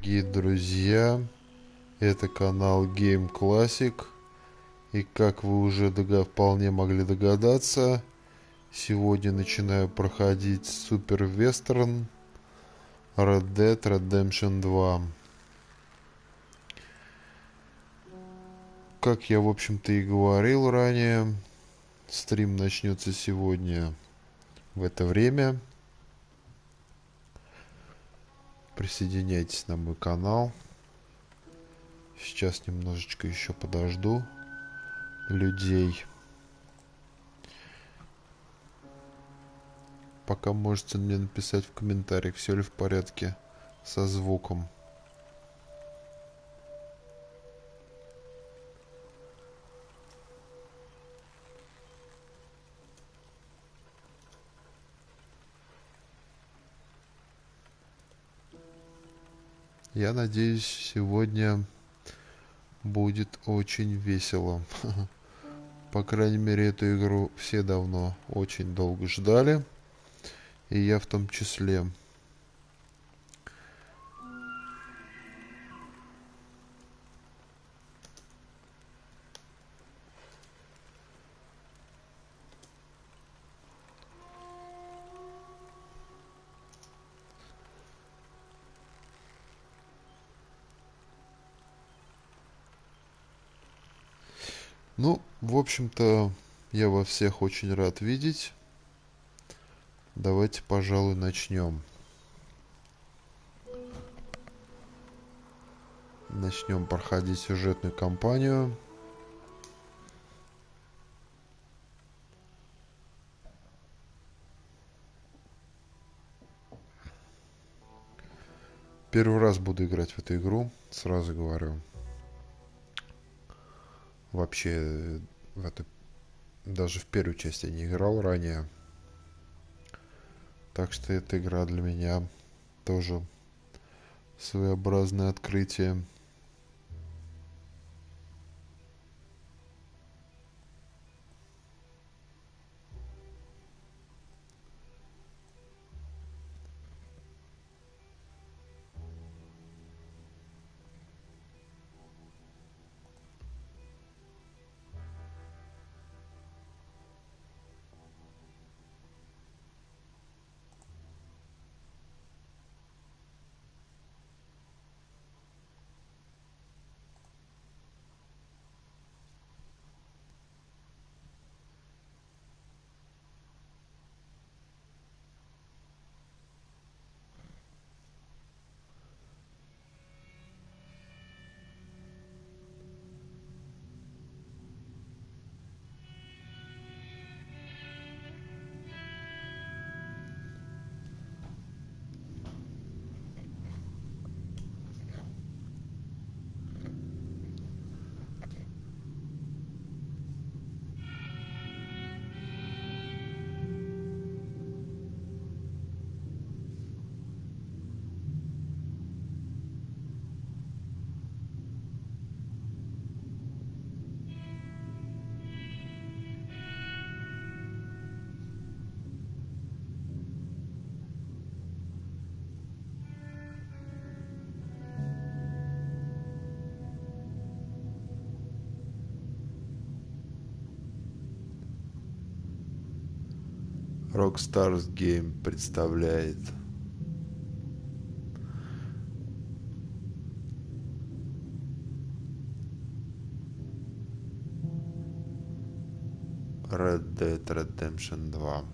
дорогие друзья, это канал Game Classic, и как вы уже вполне могли догадаться, сегодня начинаю проходить супер вестерн Red Dead Redemption 2. Как я, в общем-то, и говорил ранее, стрим начнется сегодня в это время. Присоединяйтесь на мой канал. Сейчас немножечко еще подожду людей. Пока можете мне написать в комментариях, все ли в порядке со звуком. Я надеюсь, сегодня будет очень весело. По крайней мере, эту игру все давно очень долго ждали. И я в том числе. Ну, в общем-то, я вас всех очень рад видеть. Давайте, пожалуй, начнем. Начнем проходить сюжетную кампанию. Первый раз буду играть в эту игру, сразу говорю. Вообще, даже в первую часть я не играл ранее. Так что эта игра для меня тоже своеобразное открытие. Rockstar's Game представляет Red Dead Redemption 2.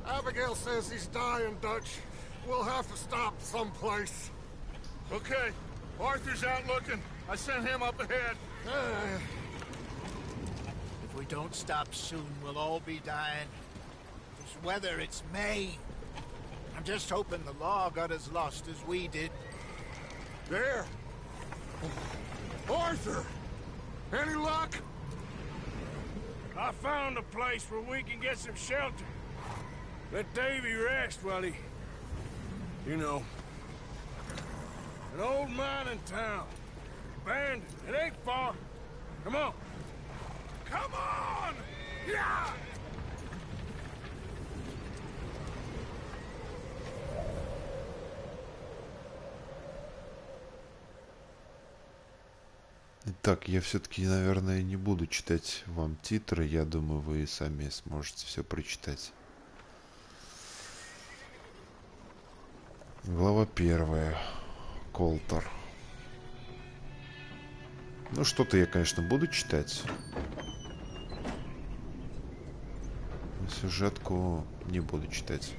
Abigail says he's dying, Dutch. We'll have to stop someplace. Okay. Arthur's out looking. I sent him up ahead. If we don't stop soon, we'll all be dying. This weather, it's May. I'm just hoping the law got as lost as we did. There. Arthur! Any luck? I found a place where we can get some shelter. Let Davy rest while he... You know. An old mining town. Abandoned. It ain't far. Come on. Come on! Yeah! Итак, я все-таки, наверное, не буду читать вам титры. Я думаю, вы сами сможете все прочитать. Глава 1. Колтер. Ну, что-то я, конечно, буду читать. Но сюжетку не буду читать.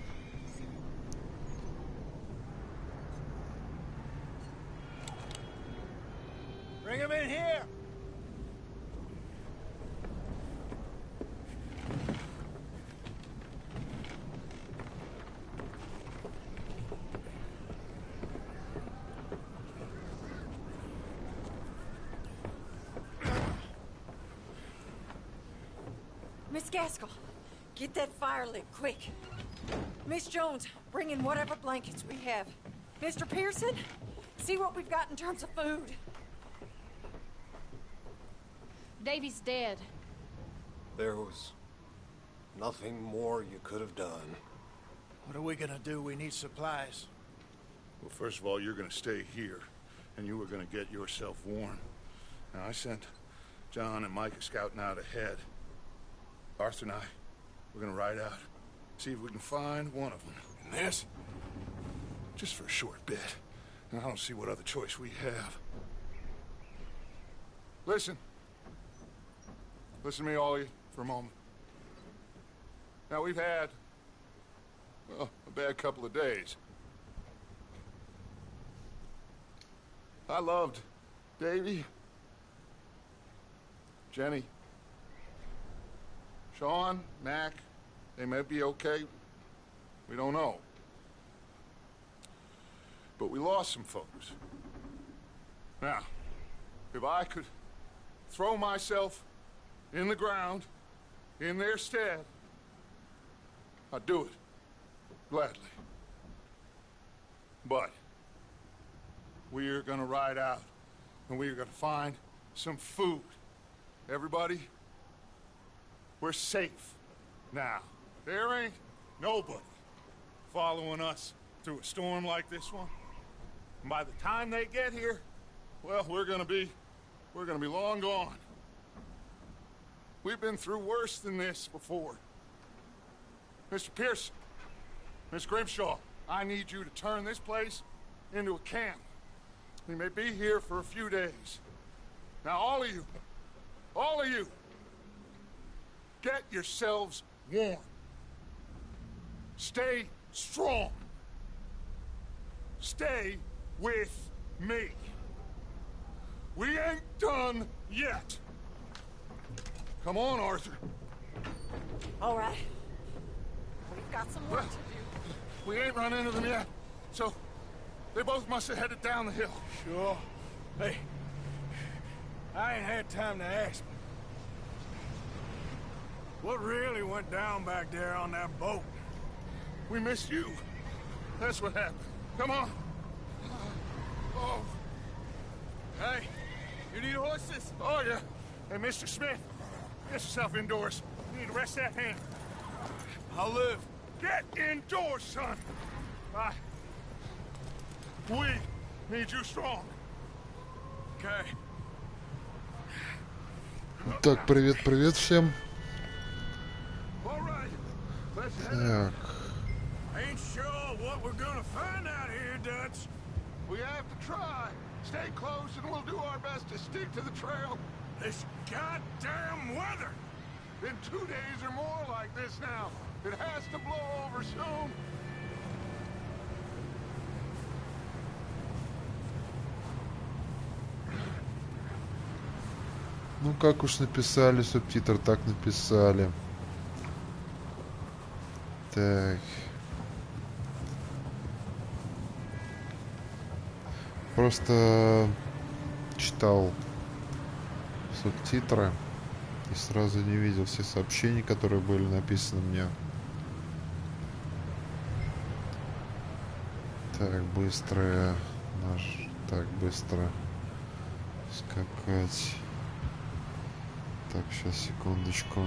Bring him in here. Miss Gaskell, get that fire lit, quick. Miss Jones, bring in whatever blankets we have. Mr. Pearson, see what we've got in terms of food. Davy's dead. There was nothing more you could have done. What are we gonna do? We need supplies. Well, first of all, you're gonna stay here, and you were gonna get yourself warm. Now, I sent John and Micah scouting out ahead. Arthur and I, we're gonna ride out, see if we can find one of them. And this, just for a short bit. And I don't see what other choice we have. Listen. Listen to me, all of you, for a moment. Now, we've had, well, a bad couple of days. I loved Davy, Jenny, Sean, Mac. They may be okay. We don't know. But we lost some folks. Now, if I could throw myself in the ground, in their stead, I'd do it, gladly. But we're gonna ride out, and we're gonna find some food. Everybody, we're safe now. There ain't nobody following us through a storm like this one. And by the time they get here, well, we're gonna be long gone. We've been through worse than this before. Mr. Pearson, Miss Grimshaw, I need you to turn this place into a camp. We may be here for a few days. Now, all of you, get yourselves warm. Stay strong. Stay with me. We ain't done yet. Come on, Arthur. All right. We've got some work to do. We ain't run into them yet, so they both must have headed down the hill. Sure. Hey, I ain't had time to ask. What really went down back there on that boat? We missed you. That's what happened. Come on. Oh. Hey, you need horses? Oh, yeah. Hey, Mr. Smith, get yourself indoors. You need to rest that hand. I'll live. Get indoors, son. We need you strong. Okay. Так, привет всем. All right. Let's head Так, Ain't sure what we're gonna find out here, Dutch. We have to try. Stay close and we'll do our best to stick to the trail. This goddamn weather. Been 2 days or more like this now. It has to blow over soon. ну как уж написали субтитр, так написали. Так. Просто читал субтитры и сразу не видел все сообщения, которые были написаны мне. Так, быстро скакать. Так, сейчас, секундочку.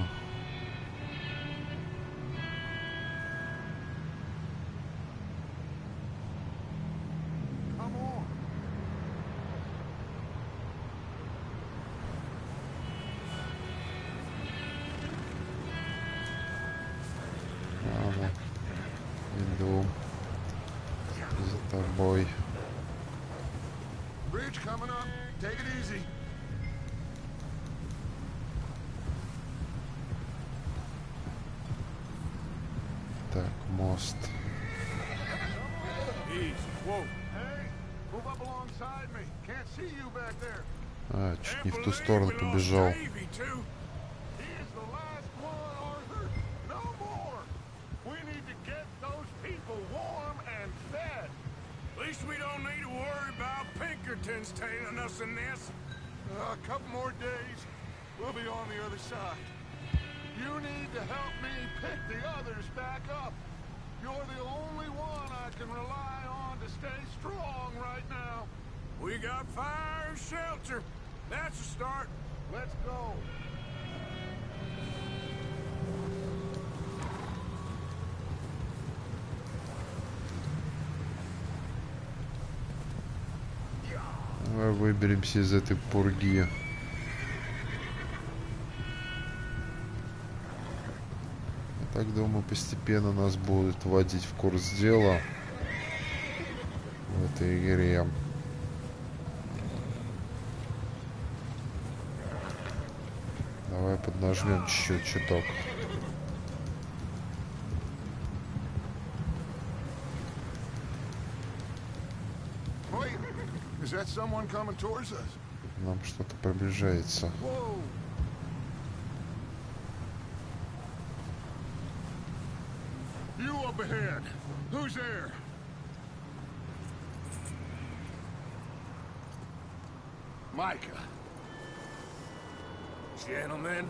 Ладно, иду за тобой. Bridge coming up. Take it easy. Так, мост. Easy. Whoa. Hey, move up alongside me. Can't see you back there. А, чуть не в ту сторону побежал. He is the last one, Arthur. No more. We need to get those people warm and fed. At least we don't need to worry about Pinkertons tailing us in this. A couple more days, we'll be on the other side. You need to help me pick the others back up. You're the only one I can rely on to stay strong right now. We got fire and shelter. That's a start. Let's go. Давай выберемся из этой пурги. Я так думаю, постепенно нас будут вводить в курс дела в этой игре. Давай поднажмем чуть-чуть, чуток. Wait, is that someone coming towards us? Нам что-то приближается. Whoa. You up ahead. Who's there? Micah. Gentlemen,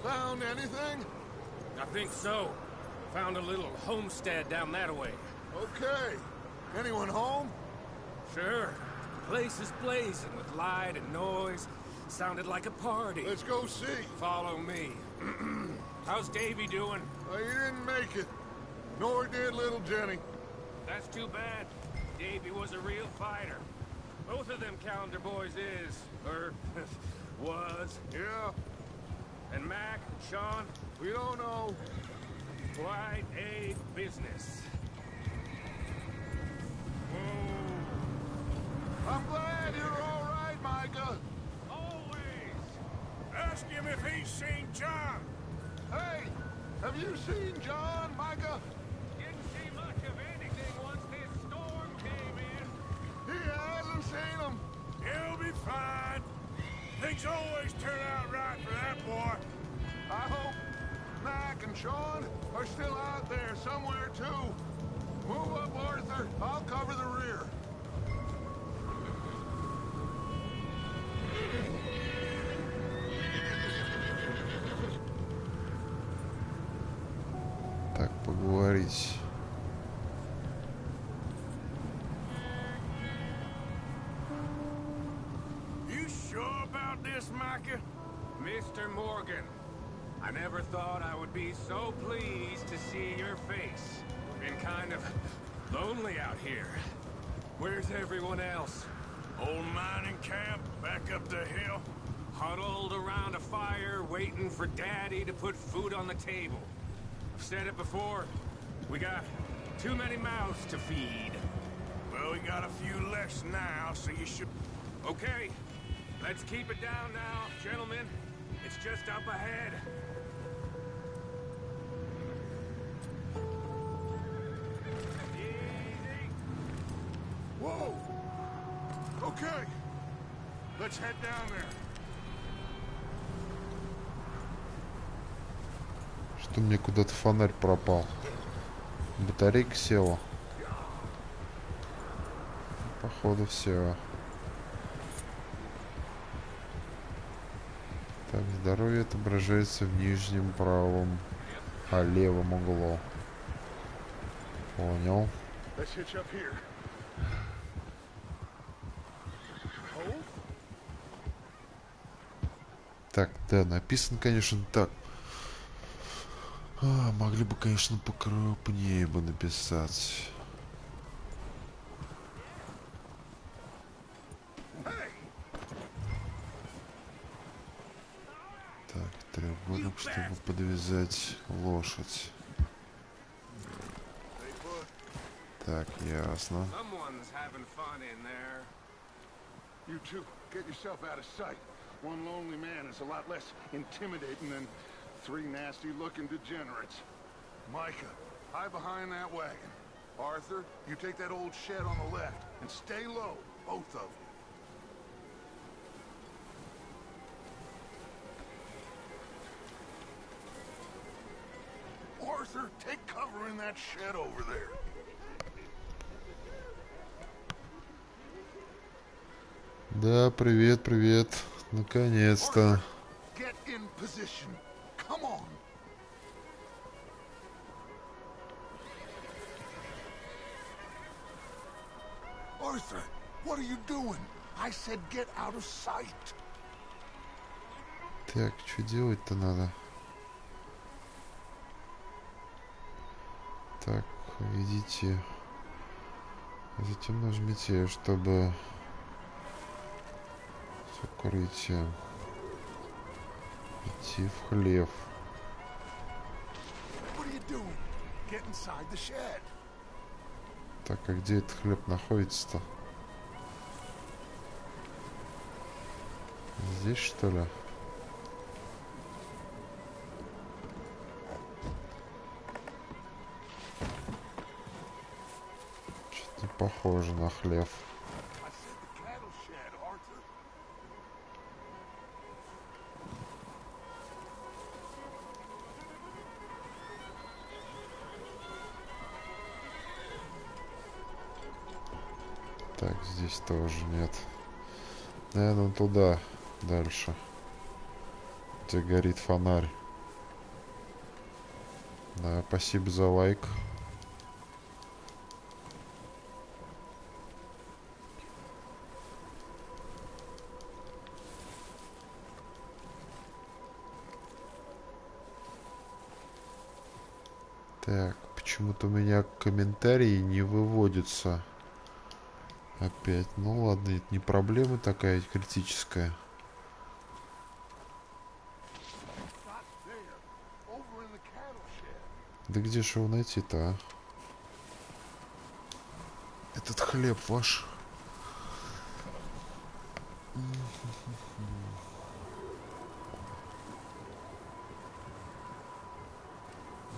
Found anything? I think so. Found a little homestead down that way. Okay. Anyone home? Sure. Place is blazing with light and noise. Sounded like a party. Let's go see. Follow me. How's Davy doing? He didn't make it. Nor did little Jenny. That's too bad. Davy was a real fighter. Both of them calendar boys is, or was. Yeah, And Mac, Sean, we don't know. quite a business. I'm glad you're all right, Micah. Always. Ask him if he's seen John. Hey, have you seen John, Micah? Didn't see much of anything once this storm came in. He hasn't seen him. He'll be fine. Things always turn out right for that boy. I hope Mac and Sean are still out there somewhere, too. Move up, Arthur. I'll cover the rear. Так, поговорить. You sure about this, Micah? Mr. Morgan, I never thought I would be so pleased to see your face. Been kind of lonely out here. Where's everyone else? Old mining camp back up the hill. Huddled around a fire, waiting for Daddy to put food on the table. I've said it before, we got too many mouths to feed. Well, we got a few less now, so you should... Okay, let's keep it down now, gentlemen. It's just up ahead. Easy. Whoa! Okay. Let's head down there. Что мне куда-то фонарь пропал. Батарейка села. Походу все. Так, здоровье отображается в нижнем правом, левом углу. Понял. Так, да, написано, конечно, так. Могли бы, конечно, покрупнее бы написать. Так, треугольник, чтобы подвязать лошадь. Так, ясно. You two, get yourself out of sight. One lonely man is a lot less intimidating than three nasty-looking degenerates. Micah, hide behind that wagon. Arthur, you take that old shed on the left and stay low, both of you. Arthur, take cover in that shed over there. Да, привет, привет. Наконец-то. Get in position. Come on. Arthur, what are you doing? I said get out of sight. Так, что делать-то надо? Так, идите. Затем нажмите, чтобы с укрытием идти в хлев. Так, а где этот хлеб находится-то? Здесь, что ли? Что-то не похоже на хлеб. Так, здесь тоже нет. Наверное, туда, дальше. Где горит фонарь. Да, спасибо за лайк. Так, почему-то у меня комментарии не выводятся. Опять. Ну ладно, это не проблема такая критическая. Да где же его найти-то, а? Этот хлеб ваш.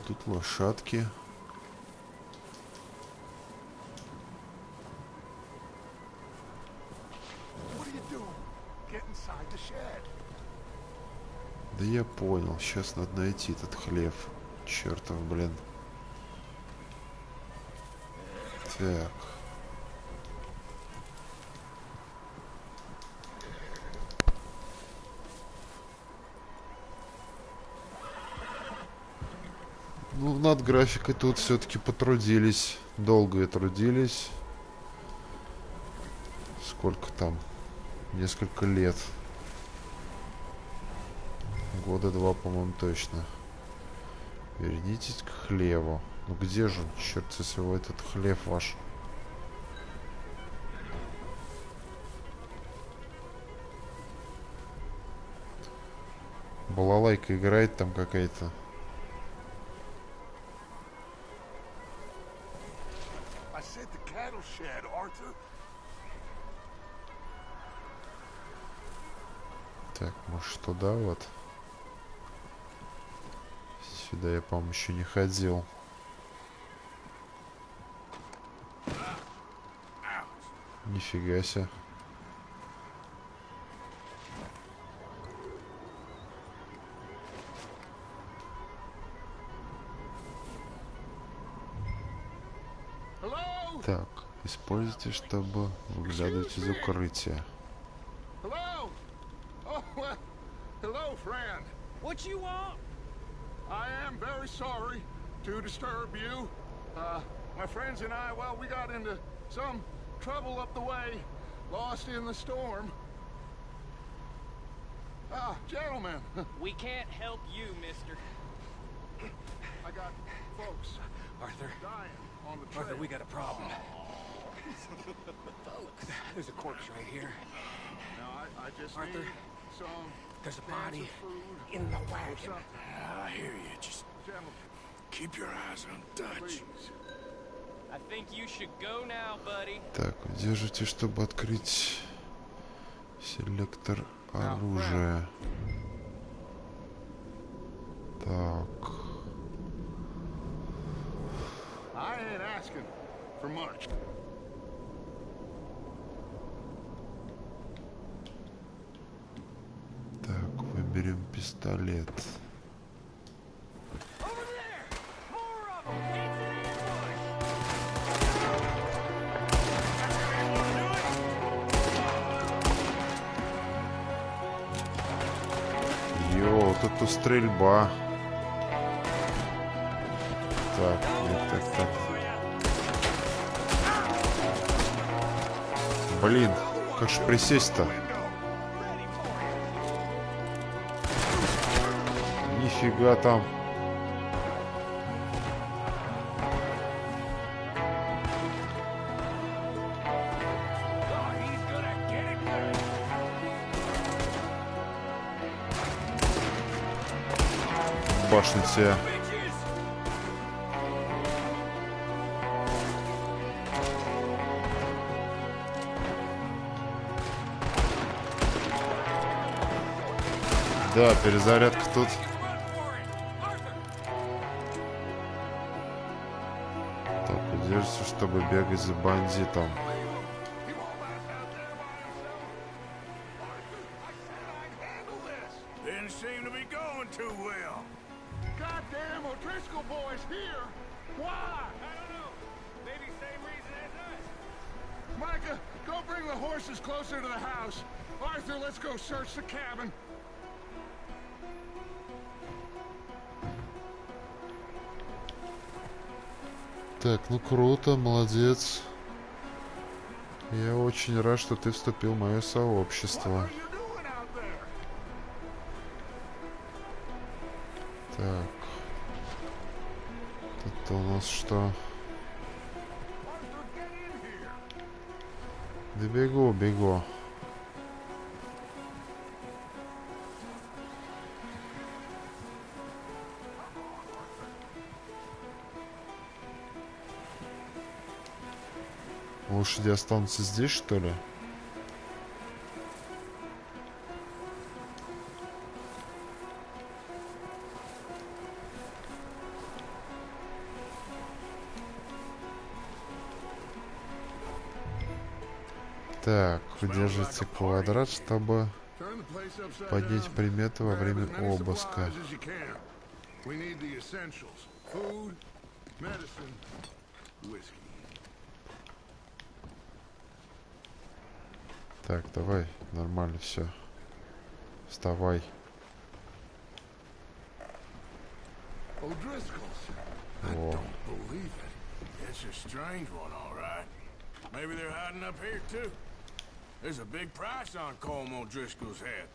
Тут лошадки. Да я понял, сейчас надо найти этот хлеб. Чертов, блин. Так. Ну, над графикой тут все-таки потрудились. Долго и трудились. Сколько там? Несколько лет. Года два, по-моему, точно. Вернитесь к хлебу. Ну где же, черт всего, этот хлеб ваш? Балалайка играет там какая-то. Так, может туда вот. Сюда я, по-моему, еще не ходил. Нифига себе. Так, используйте, чтобы выглядывать из укрытия. Hello, friend. What you want? I am very sorry to disturb you. My friends and I, well, we got into some trouble up the way, lost in the storm. Ah, gentlemen. We can't help you, mister. I got folks Arthur, dying on the trail. Arthur, we got a problem. Folks, there's a corpse right here. Now, I just Arthur, need some there's a cans body of food in the or wagon. something. I hear you. Just Gentlemen, keep your eyes on Dutch. please. I think you should go now, buddy. Так, удержите, чтобы открыть селектор оружия. Так. I ain't asking for much. Так, выберем пистолет. Over there! More of them! It's an ambush! Йо, вот это стрельба. Так, нет, так. Блин, как же присесть-то? Нифига там. Башню тебе. Да, перезарядка тут. Так, удерживайся, чтобы бегать за бандитом. Didn't seem to be going too well. Goddamn O'Driscoll boys here. Why? I don't know. Maybe same reason as us. Micah, go bring the horses closer to the house. Arthur, let's go search the cabin. Так, ну круто, молодец. Я очень рад, что ты вступил в мое сообщество. Так. Это у нас что? Да бегу. Лошади останутся здесь, что ли? Так, удержите квадрат, чтобы поднять приметы во время обыска. Так, давай, нормально все. Вставай. О. It's a strange one, all right. Maybe they're hiding up here, too. There's a big price on Colm O'Driscoll's head.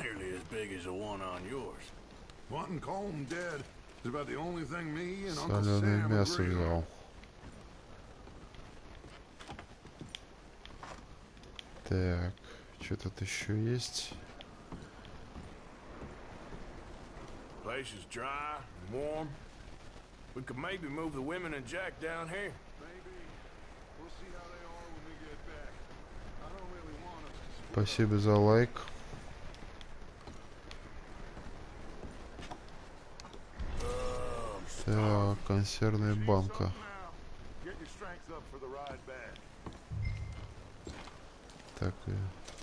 Nearly as big as the one on yours. Wanting Colm dead is about the only thing me and Uncle Соленое Sam мясо agree on. взял. Так, что тут еще есть? Place is dry and warm. We could maybe move the women and Jack down here. We'll see how they are when we get back. I don't really want us to Спасибо за лайк. Так, консервная банка. get your strength up for the ride back. Так, и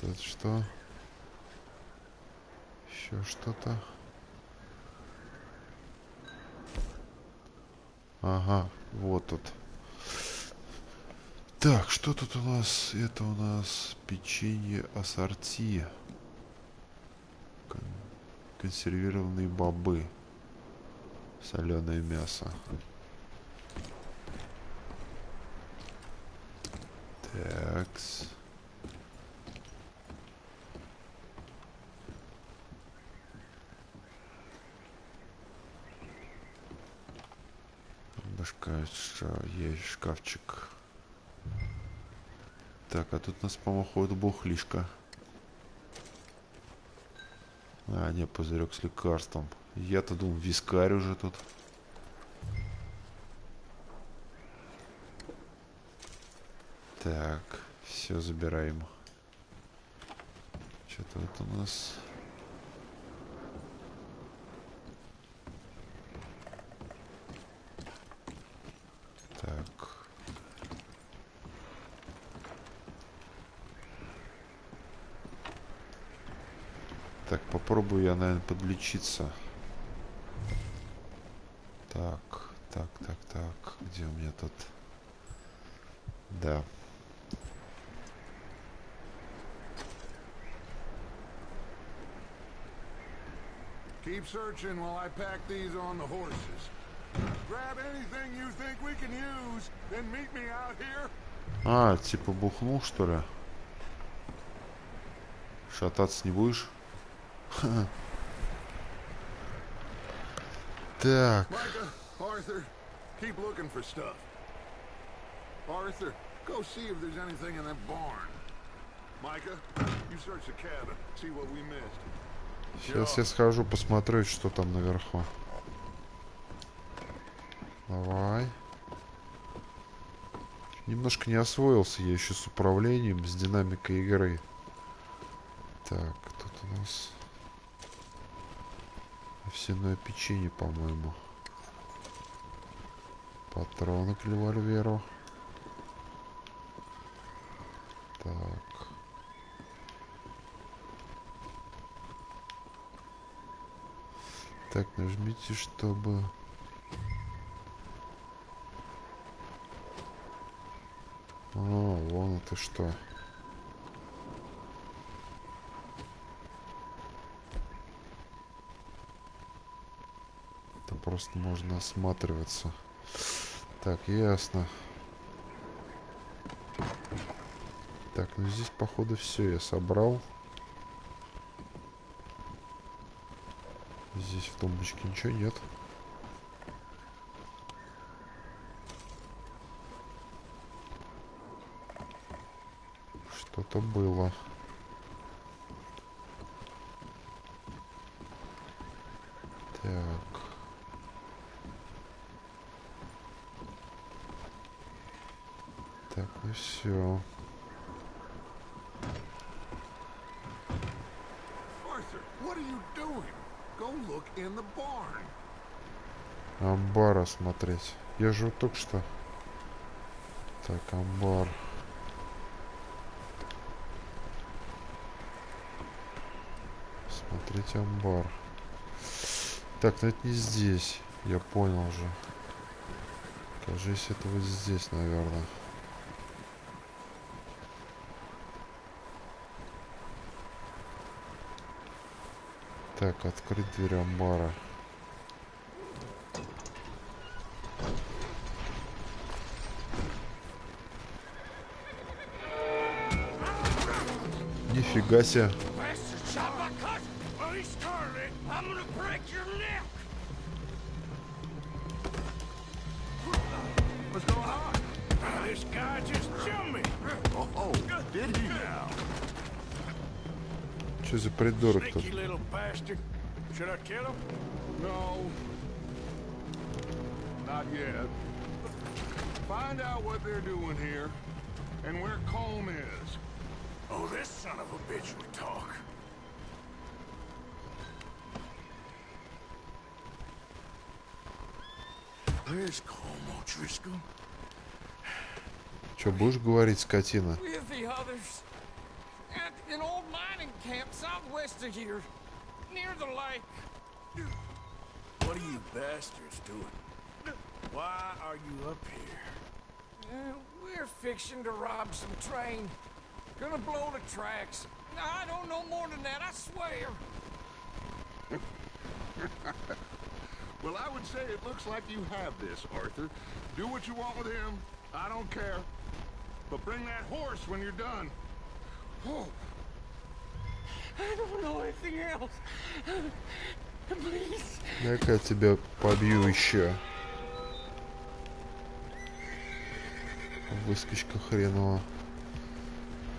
тут что? Еще что-то. Ага, вот тут. Так, что тут у нас? Это у нас печенье ассорти. Консервированные бобы. Соленое мясо. Такс. Башка, есть шкафчик. Так, а тут у нас, по-моему, ходит бухлишка. А, не, пузырек с лекарством. Я-то думал, вискарь уже тут. Так, все забираем. Что-то вот у нас... Так. Так, попробую я, наверное, подлечиться. Так. Где у меня тут? Да. Keep searching while I pack these on the horses. Grab anything you think we can use, then meet me out here. А, типа бухнул, что ли? Шататься не будешь? Так. Arthur, keep looking for stuff. Arthur, go see if there's anything in that barn. Micah, you search the cabin, see what we missed. Сейчас я схожу, посмотрю, что там наверху. Давай. Немножко не освоился я еще с управлением, с динамикой игры. Так, тут у нас овсяное печенье, по-моему. Патроны к револьверу. Так. Так, нажмите, чтобы... О, вон это что. Это просто можно осматриваться. Так, ясно. Так, ну здесь, походу, все я собрал. Здесь в тумбочке ничего нет. Что-то было. Так. Так, ну все. Амбар осмотреть. Я же вот только что... Так, амбар. Смотреть амбар. Так, ну это не здесь. Я понял же. Кажись, это вот здесь, наверное. Так, открыть дверь амбара. Нифига себе. Что за придурок тут? Not yet. Find out what they're doing here and where Colm is. Oh, this son of a bitch would talk. Where's Colm O'Driscoll? Что, будешь говорить, скотина? With the others. At an old mining camp southwest of here. Near the lake. What are you bastards doing? Why are you up here? We're fixing to rob some train. Gonna blow the tracks. I don't know more than that, I swear. Well, I would say it looks like you have this, Arthur. Do what you want with him. I don't care. But bring that horse when you're done. Oh. I don't know anything else. Please. Я тебя побью еще. Выскочка хренова.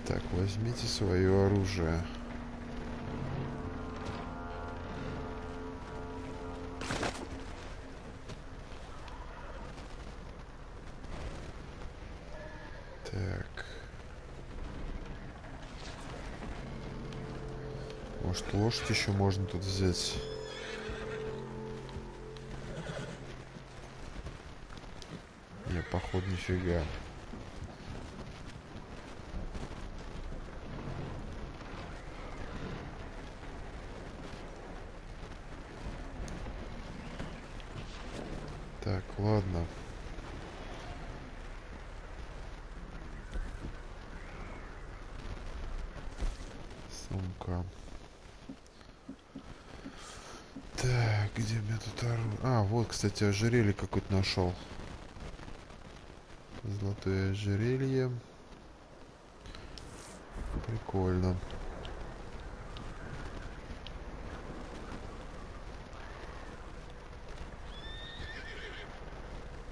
Так, возьмите свое оружие. Так. Может, лошадь еще можно тут взять? Не, походу, нифига. Так, ладно. Сумка. Так, где у меня тут оружие? А, вот, кстати, ожерелье какое-то нашел. Золотое ожерелье. Прикольно.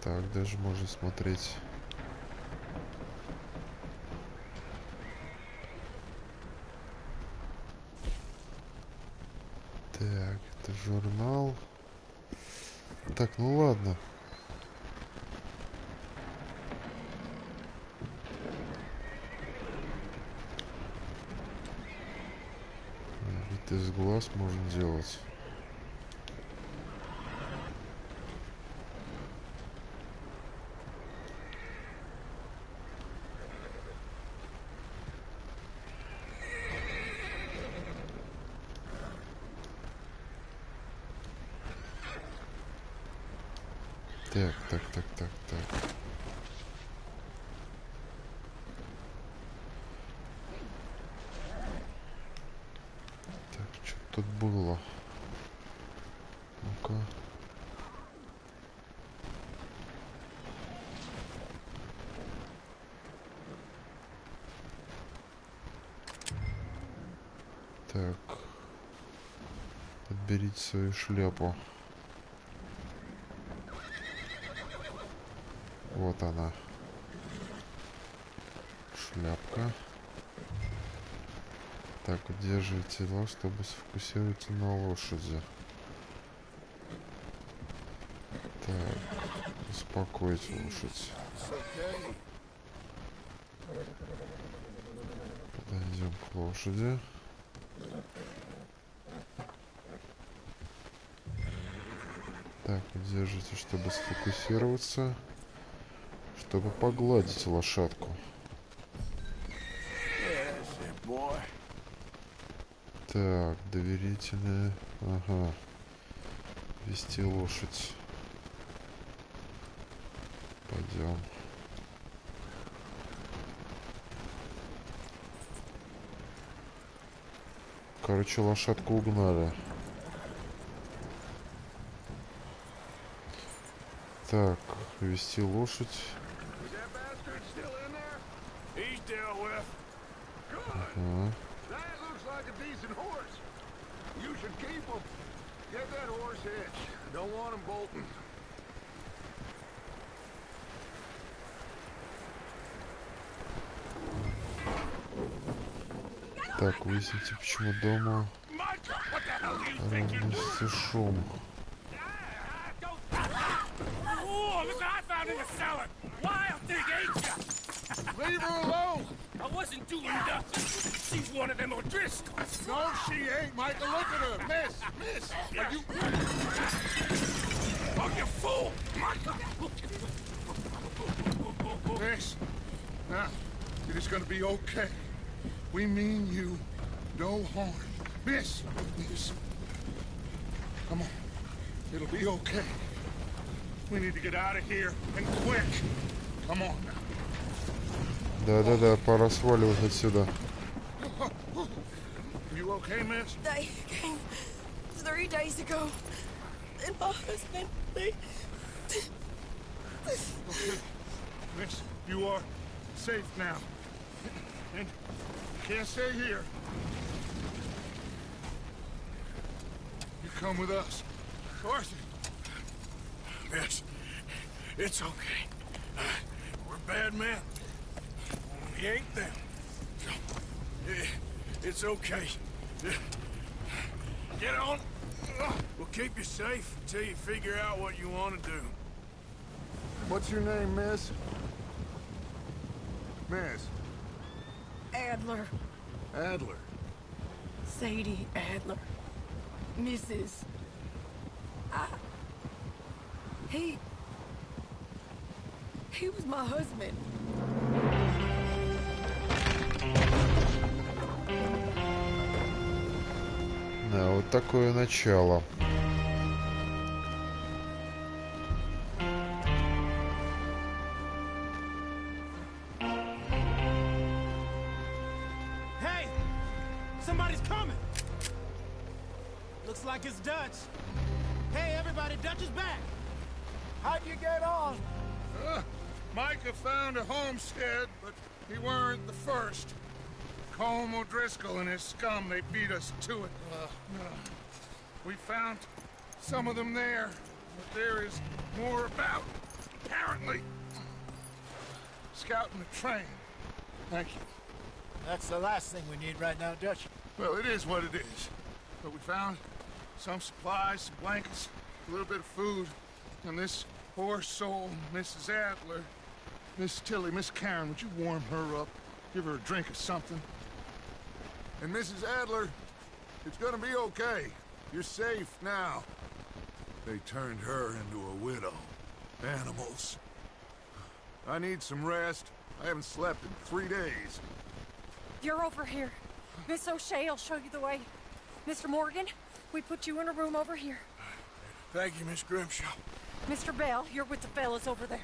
Так, даже можно смотреть. Так, это журнал. Так, ну ладно. Вид из глаз можно делать. Так. Так, что тут было? Ну-ка. Так. Подберите свою шляпу. Вот она. Шляпка. Так, удерживайте его, чтобы сфокусироваться на лошади. Так, успокоить лошадь. Подойдем к лошади. Так, удержите, чтобы сфокусироваться. Чтобы погладить лошадку. Так, доверительная. Ага. Вести лошадь. Пойдем. Короче, лошадку угнали. Так, вести лошадь. Ага. Так, выясните, почему дома разносится шум. Leave her alone! I wasn't doing nothing. She's one of them O'Driscolls. No, she ain't, Michael. Look at her. Miss, are you... Oh, you fool! Michael! Miss, now, it is gonna be okay. We mean you no harm. Miss, come on. It'll be okay. We need to get out of here, and quick. Come on now. Да, пора сваливать отсюда. You okay, miss? They came 3 days ago. and my husband, they... Okay, Miss, you are safe now. And you can't stay here. You come with us. Arthur. Miss, it's okay. We're bad men. We ain't them. It's okay. Get on. We'll keep you safe until you figure out what you want to do. What's your name, miss? Miss. Adler. Adler. Sadie Adler. Mrs. He was my husband. Да, вот такое начало. Hey! Somebody's coming! Looks like it's Dutch. Hey, everybody, Dutch is back! How'd you get on? Micah found a homestead, but he weren't the first. Colm O'Driscoll and his scum, they beat us to it. We found some of them there, but there is more about, apparently. Scouting the train. Thank you. That's the last thing we need right now, Dutch. Well, it is what it is. But we found some supplies, some blankets, a little bit of food, and this poor soul, Mrs. Adler, Miss Tilly, Miss Karen, would you warm her up? Give her a drink or something? And Mrs. Adler, it's gonna be okay. You're safe now. They turned her into a widow. Animals. I need some rest. I haven't slept in 3 days. You're over here. Miss O'Shea will show you the way. Mr. Morgan, we put you in a room over here. Thank you, Miss Grimshaw. Mr. Bell, you're with the fellas over there.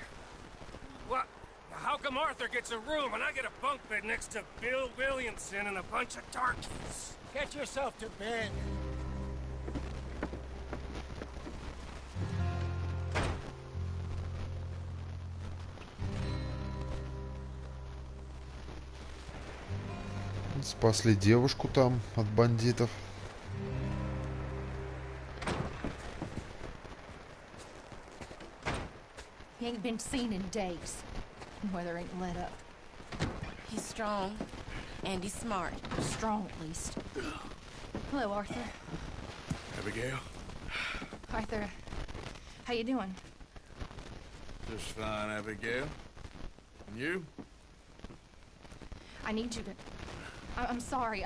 What? How come Arthur gets a room and I get a bunk bed next to Bill Williamson and a bunch of darkies? Get yourself to bed. Спасли девушку там от бандитов. He ain't been seen in days. Weather ain't let up. He's strong, and he's smart. Strong, at least. Hello, Arthur. Abigail? Arthur, how you doing? Just fine, Abigail. And you? I need you to... I'm sorry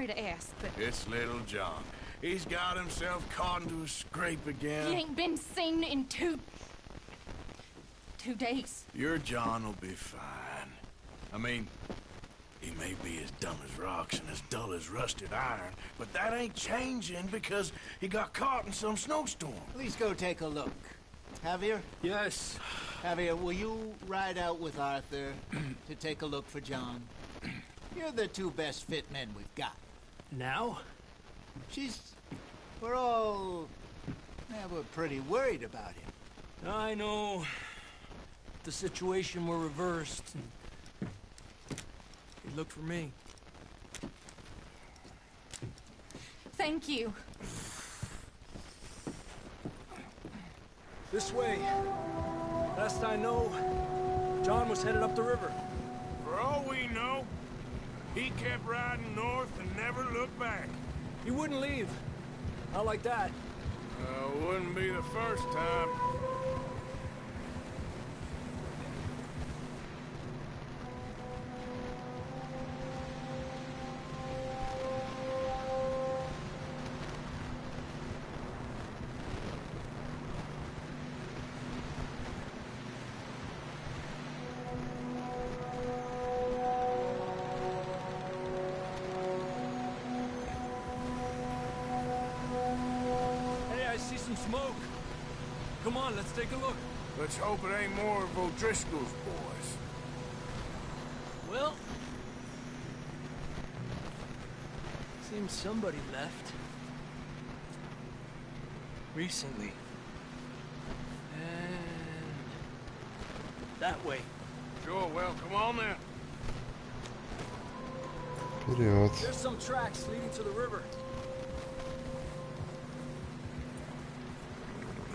to ask, but... It's little John. He's got himself caught into a scrape again. He ain't been seen in 2 days. Your John will be fine. I mean, he may be as dumb as rocks and as dull as rusted iron, but that ain't changing because he got caught in some snowstorm. Please go take a look. Javier? Yes. Javier, will you ride out with Arthur to take a look for John? You're the 2 best fit men we've got. Now? We're pretty worried about him. I know. The situation were reversed. He looked for me. Thank you. This way. Last I know, John was headed up the river. For all we know, he kept riding north and never looked back. He wouldn't leave. Not like that. Wouldn't be the first time. Smoke. Come on, let's take a look. Let's hope it ain't more of O'Driscoll's boys. Well, seems somebody left. Recently. That way. Sure, well, come on then. Вперед. There's some tracks leading to the river.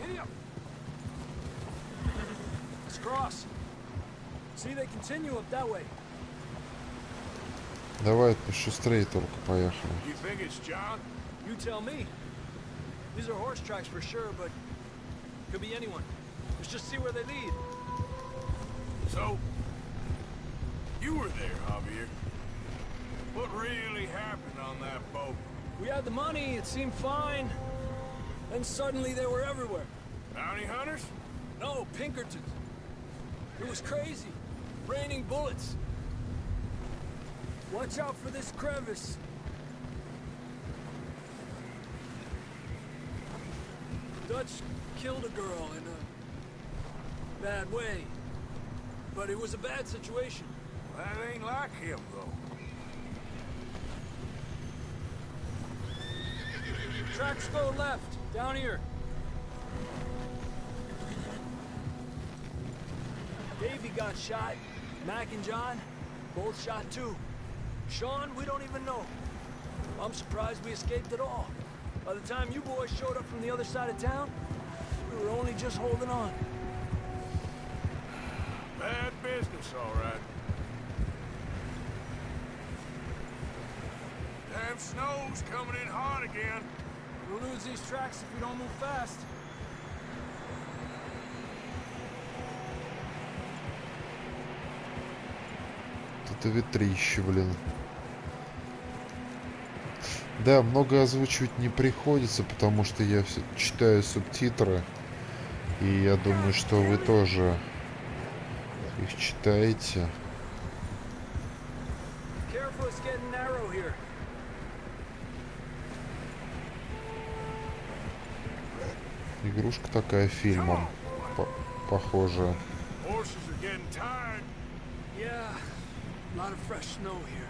Giddy up. Let's cross. See, they continue up that way. Давай пошустрее только поехали. You think it's John? You tell me. These are horse tracks for sure, but could be anyone. Let's just see where they lead. So, you were there, Javier. What really happened on that boat? We had the money, it seemed fine. Then suddenly they were everywhere. Bounty hunters? No, Pinkertons. It was crazy. Raining bullets. Watch out for this crevice. Dutch killed a girl in a bad way. But it was a bad situation. That ain't like him, though. Tracks go left, down here. Davey got shot. Mac and John, both shot too. Sean, we don't even know. I'm surprised we escaped at all. By the time you boys showed up from the other side of town, we were only just holding on. Bad business, all right. Damn snow's coming in hard again. We'll lose these tracks if we don't move fast. Это ветрище, блин. Да, много озвучивать не приходится, потому что я все читаю субтитры. И я думаю, что вы тоже их читаете. Игрушка такая фильмом похожая. A lot of fresh snow here.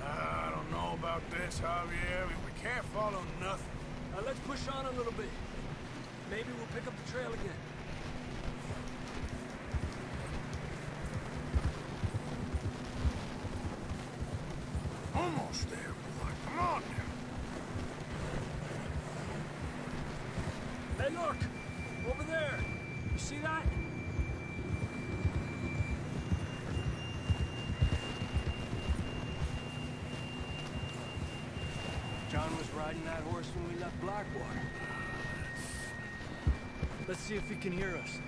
I don't know about this, Javier. We can't follow nothing. Let's push on a little bit. Maybe we'll pick up the trail again. Almost there, boy. Come on now. Hey, look! Over there. You see that? John was riding that horse when we left Blackwater. Let's see if he can hear us.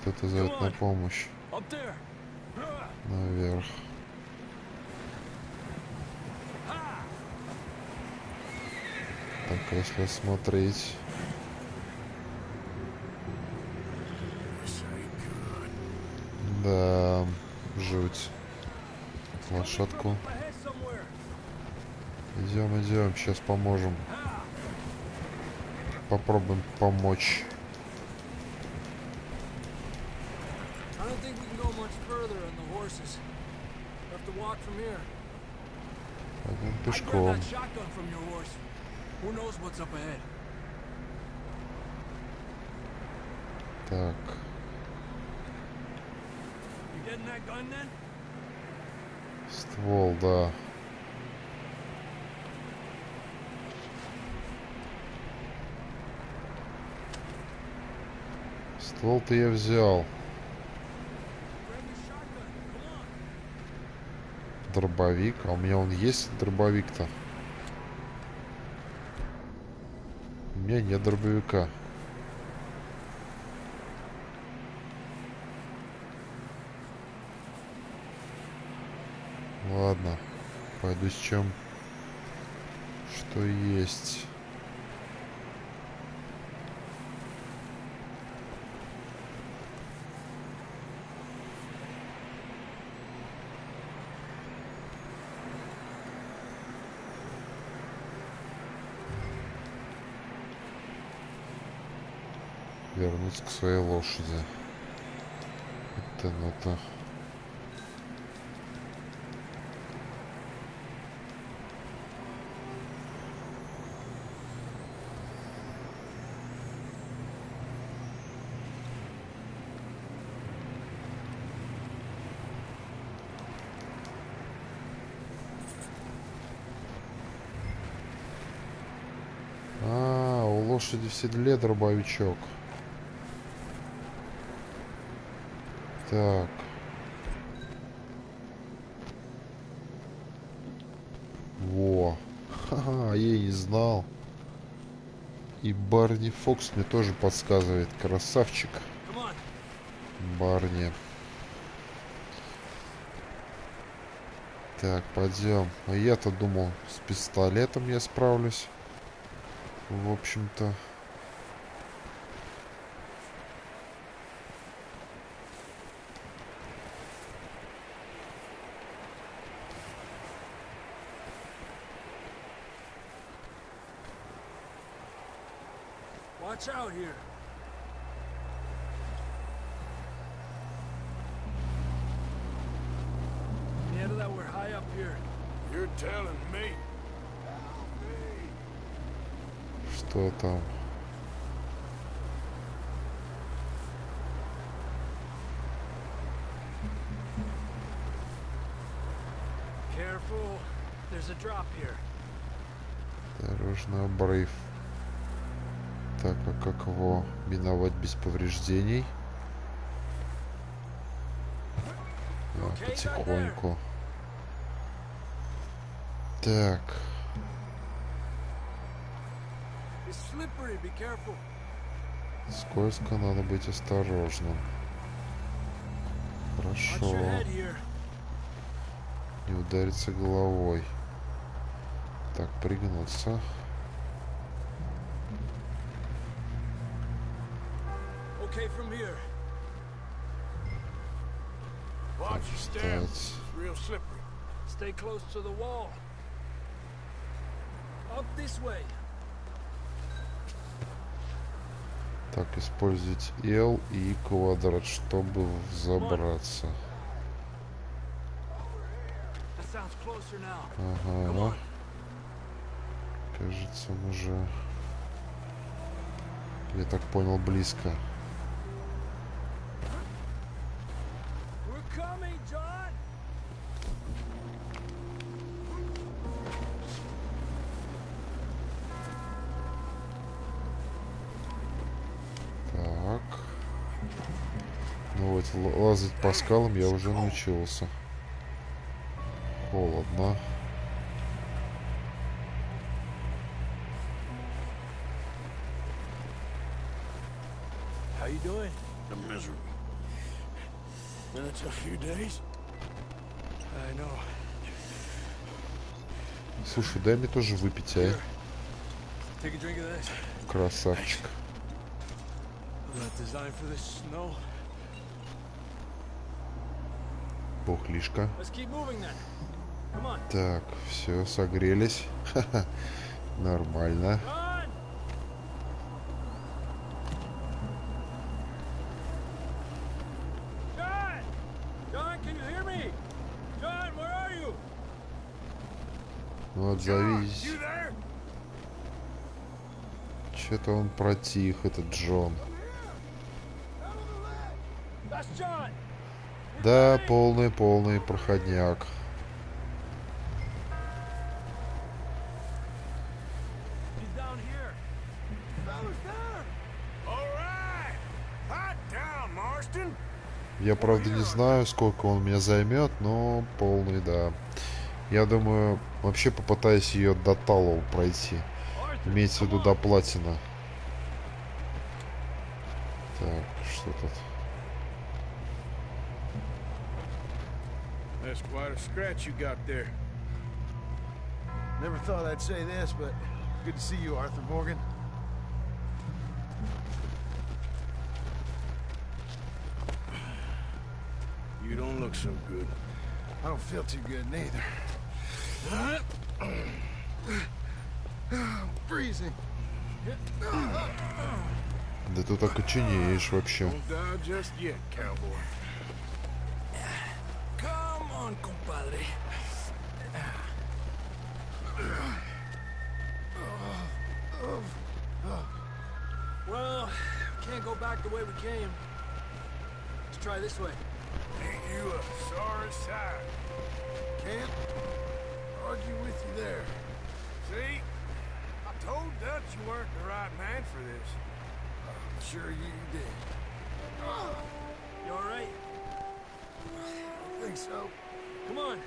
Кто-то зовет на помощь. Наверх. Так, если смотреть... Да, жуть. Лошадку. Идем, идем, сейчас поможем. Попробуем помочь. Пойдем пешком. Так. Ствол, да. Ствол-то я взял. Дробовик. А у меня он есть, дробовик-то? У меня нет дробовика. Ладно, пойду с чем, что есть. Вернуться к своей лошади. Это ну-то. лошади в седле, дробовичок. Так. Во. Ха-ха, я не знал. И Барни Фокс мне тоже подсказывает. Красавчик. Барни. Так, пойдем. А я-то думал, с пистолетом я справлюсь. В общем-то. Watch out here. Yeah, that we're high up here. You're telling me. Что там? Careful. There's a drop here. Осторожно, обрыв. Так, а как его миновать без повреждений? Потихоньку. Так. Скользко, надо быть осторожным. Хорошо. Не удариться головой. Так, пригнуться. Встать. Stay close to the wall. Up this way. Так, использовать L и квадрат, чтобы взобраться. Ага. Кажется, он уже, я так понял, близко. Так. Ну вот, лазать по скалам я уже научился. Холодно. How you doing? I'm miserable. Been a tough few days. I know. Слушай, дай мне тоже выпить, а? Красавчик. Пухлишка. Так, все, согрелись. Ха-ха. Нормально. Ну, отзовись. Что-то он протих, этот Джон. Да, полный проходняк. Я, правда, не знаю, сколько он меня займет, но полный, да. Я думаю, вообще попытаюсь ее до Талоу пройти. Имеется в виду до платина. Так, что тут? That's quite a scratch you got there. Never thought I'd say this, but good to see you, Arthur Morgan. You don't look so good. I don't feel too good neither. I'm freezing. Да ты так окоченеешь вообще. Don't die just yet, cowboy. Come on, compadre. Well, can't go back the way we came. Let's try this way. Ain't you a sorry sight? Can't argue with you there. See? I told Dutch you weren't the right man for this. I'm sure you did. You all right? I think so. Come on.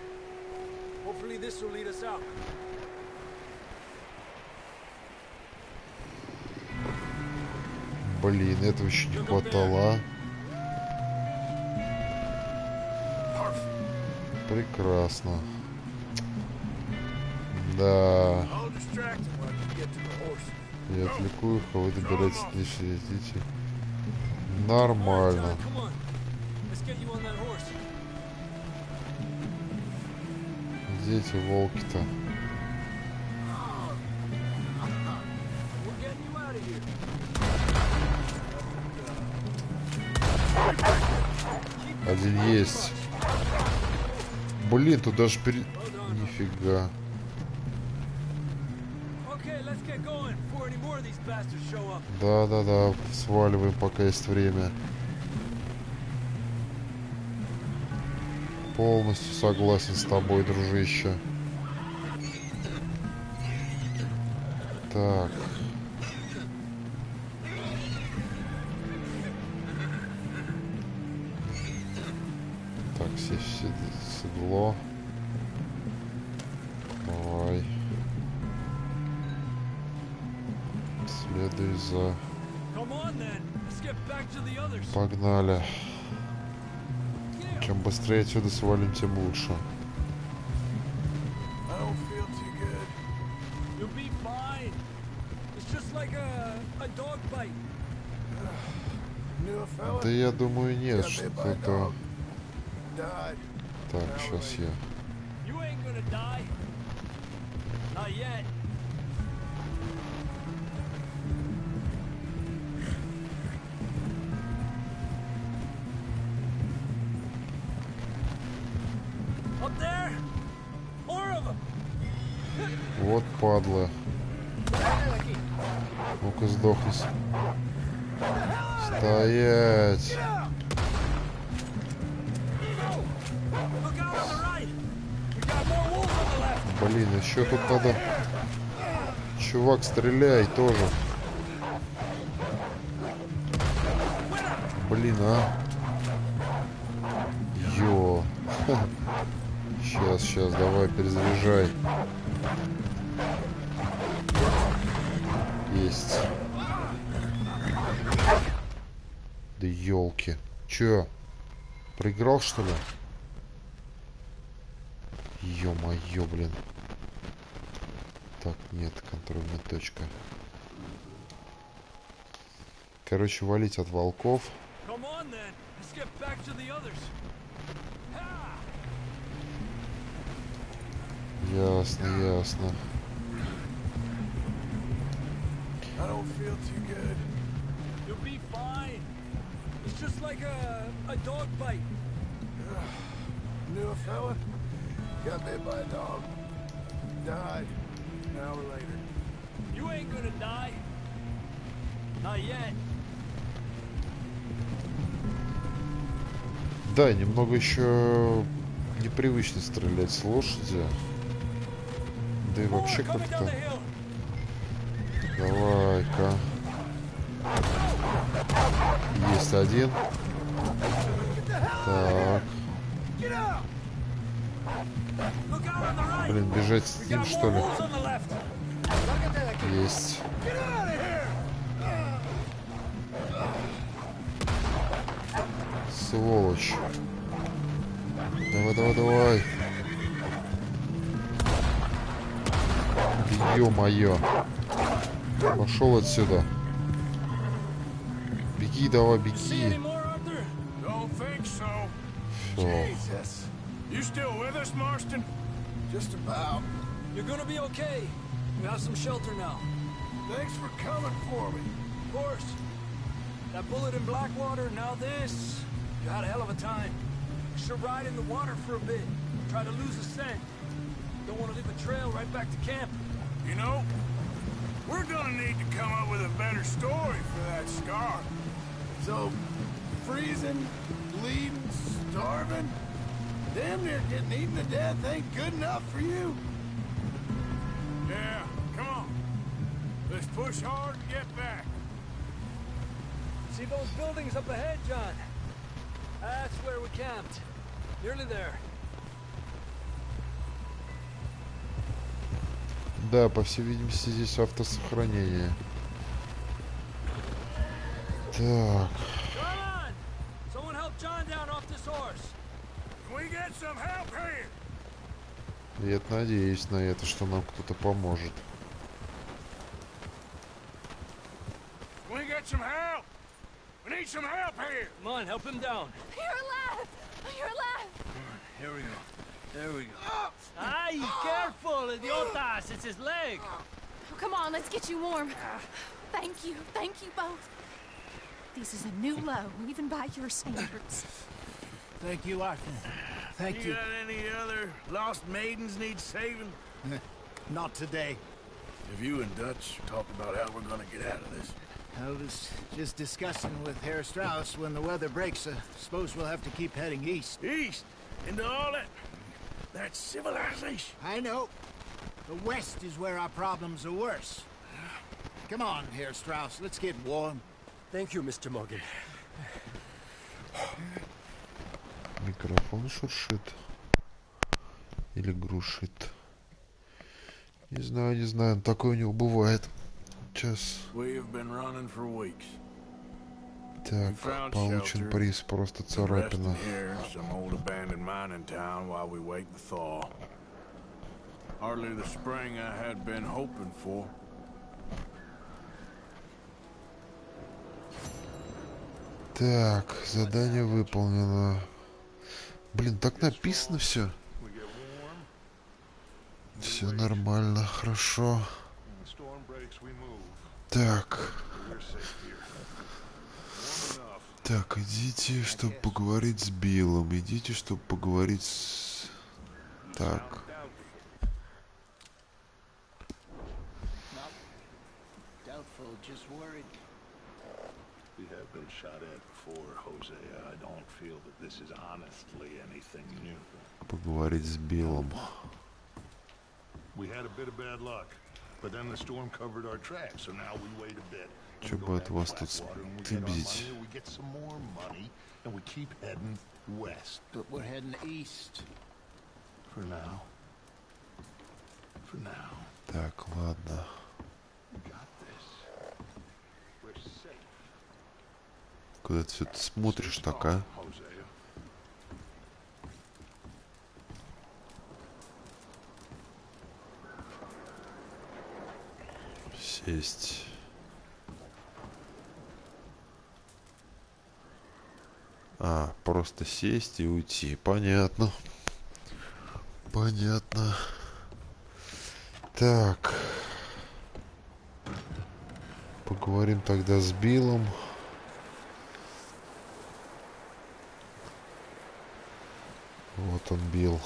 Hopefully this will lead us out. Блин, этого еще не хватало. Прекрасно. Да. Я отвлеку их, а вы добираетесь не следите. Нормально. Где эти волки-то? Один есть. Блин, тут даже Нифига. Да-да-да, сваливаем, пока есть время. Полностью согласен с тобой, дружище. Так. Так, сесть в седло. Давай. Следуй за... Погнали. Чем быстрее отсюда свалим, тем лучше. Да я думаю, нет, что-то... Так, сейчас я... Вот падла. Ну-ка, сдохни. Стоять. Блин, еще тут надо... Чувак, стреляй тоже. Блин, а. Ё. Сейчас, давай, перезаряжай. Есть. Да елки. Чё? Проиграл, что ли? Ё-моё, блин. Так, нет, контрольная точка. Короче, валить от волков. Ясно, ясно. I don't feel too good. You'll be fine. It's just like a dog bite. Knew a fella? Got bit by a dog. Died. An hour later. You ain't gonna die. Not yet. Да, немного еще непривычно стрелять с лошади. Да и вообще как-то... Давай-ка. Есть один. Так. Блин, бежать с ним, что ли? Есть. Сволочь. Давай, давай, давай. Ё-моё. Пошел отсюда. Беги, давай, беги. Все. You still with us, Marston? Just about. You're gonna be okay. We have some shelter now. Thanks for coming for me. Of course. That bullet in Blackwater, now this. You had a hell of a time. You should ride in the water for a bit. Try to lose the scent. Don't want to leave a trail right back to camp. You know, we're gonna need to come up with a better story for that scar. So, freezing, bleeding, starving, damn near getting eaten to death ain't good enough for you? Yeah, come on. Let's push hard and get back. See those buildings up ahead, John? That's where we camped. Nearly there. Да, по всей видимости, здесь автосохранение. Так. Someone help John down off this horse. Can we get some help here? Я надеюсь на это, что нам кто-то поможет. Can we get some help? We need some help here. Come on, help him down. You're alive! You're alive! Here we go. There we go. Ay, careful, idiotas! It's his leg. Oh, come on, let's get you warm. Thank you both. This is a new low, even by your standards. Thank you, Arthur. Thank you. You got any other lost maidens need saving? Not today. Have you and Dutch talked about how we're gonna get out of this? I was just discussing with Herr Strauss when the weather breaks. Suppose we'll have to keep heading east. East? Into all that civilization? I know. The west is where our problems are worse. Come on, Herr Strauss, let's get warm. Thank you, Mr. Morgan. Микрофон шуршит. Или грушит. Не знаю. Такое у него бывает. Сейчас. Так, получен приз, просто царапина. Так, задание выполнено. Блин, так написано все. Все нормально, хорошо. Так. Так, идите, чтобы поговорить с Биллом. Идите, чтобы поговорить с... Так. We have been shot at before, Jose. I don't feel that this is honestly anything new. Поговорить с Биллом. We had a bit of bad luck, but then the storm covered our tracks, so now we wait a bit. Че бы от вас тут стыбзить? We get some more money, and we keep heading west. But we're heading east. For now. For now. Так, ладно. Куда ты все смотришь так, а? Сесть. А, просто сесть и уйти. Понятно. Понятно. Так. Поговорим тогда с Биллом. Вот он, Билл.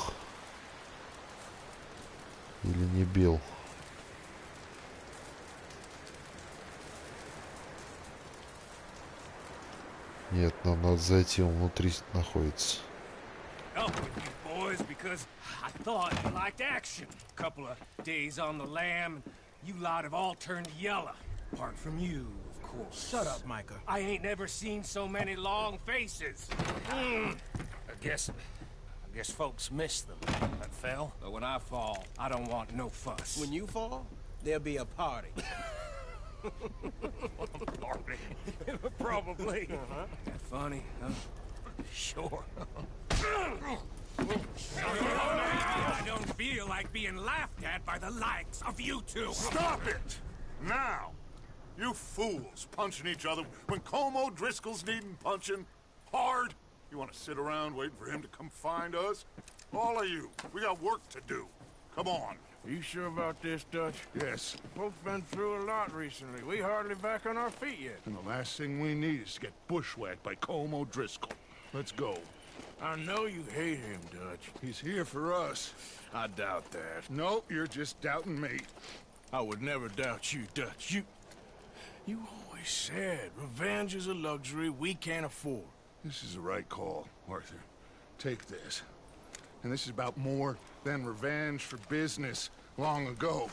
Или не Билл. Нет, нам надо зайти, он внутри находится. Because I thought you liked action. Couple of days on the lam, you lot have all turned yellow. Apart from you, of course. Shut up, Micah. I ain't never seen so many long faces. I guess folks miss them. I fell, but when I fall, I don't want no fuss. When you fall, there'll be a party. Party? Probably. That funny, huh? Sure. I don't feel like being laughed at by the likes of you two. Stop it! Now! You fools punching each other when Como Driscoll's needing punching hard. You want to sit around waiting for him to come find us? All of you, we got work to do. Come on. You sure about this, Dutch? Yes. Both been through a lot recently. We hardly back on our feet yet. And the last thing we need is to get bushwhacked by Como Driscoll. Let's go. I know you hate him, Dutch. He's here for us. I doubt that. No, you're just doubting me. I would never doubt you, Dutch. You always said revenge is a luxury we can't afford. This is the right call, Arthur. Take this. And this is about more than revenge for business long ago.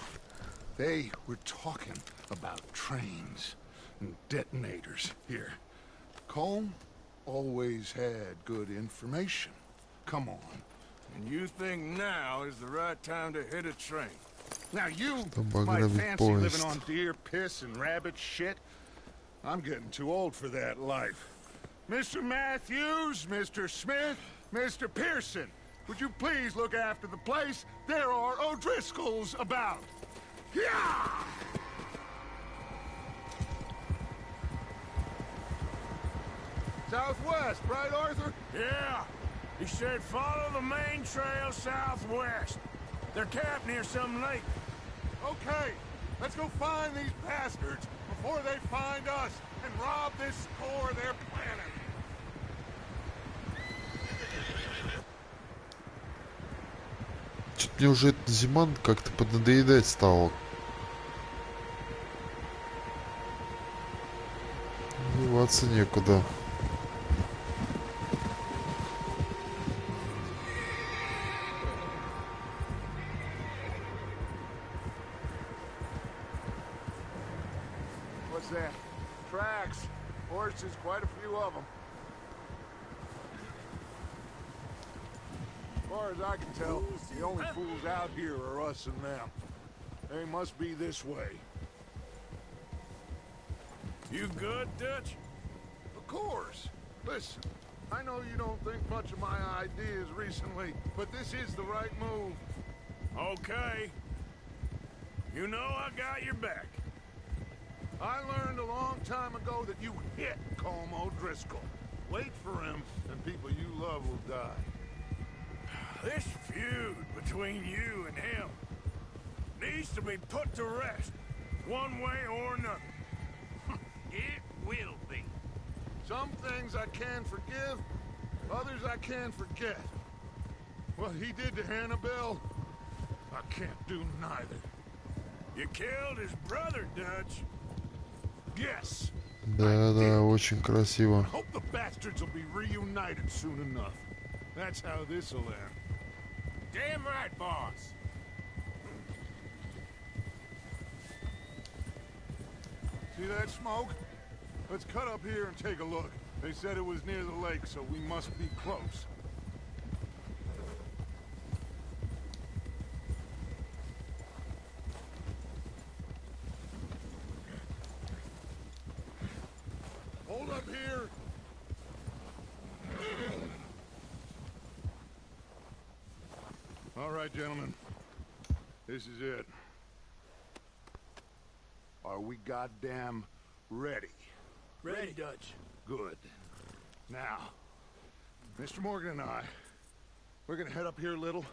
They were talking about trains and detonators here. Colm always had good information. Come on. And you think now is the right time to hit a train? Now you Чтобы might ограбить fancy living поезд. on deer piss and rabbit shit. I'm getting too old for that life. Mr. Matthews, Mr. Smith, Mr. Pearson, would you please look after the place? There are O'Driscolls about. Yeah! Southwest, right, Arthur? Yeah. He said follow the main trail southwest. They're camped near some lake. Okay, let's go find these bastards before they find us and rob this core of their planet. Чё-то мне уже эта зима как-то поднадоедать стала. Деваться некуда. What's that? Tracks. Horses, quite a few of them. As far as I can tell, the only fools out here are us and them. They must be this way. You good, Dutch? Of course. Listen, I know you don't think much of my ideas recently, but this is the right move. Okay. You know I got your back. I learned a long time ago that you hit Colm O'Driscoll. Wait for him, and people you love will die. This feud between you and him needs to be put to rest, one way or another. It will be. Some things I can forgive, others I can forget. What he did to Annabelle, I can't do neither. You killed his brother, Dutch. Yes. Да, очень красиво. Hope the bastards will be reunited soon enough. That's how this'll end. Damn right, boss. See that smoke? Let's cut up here and take a look. They said it was near the lake, so we must be close. Hold up here. All right, gentlemen. This is it. Are we goddamn ready? Ready, Dutch. Good. Now, Mr. Morgan and I, we're gonna head up here a little,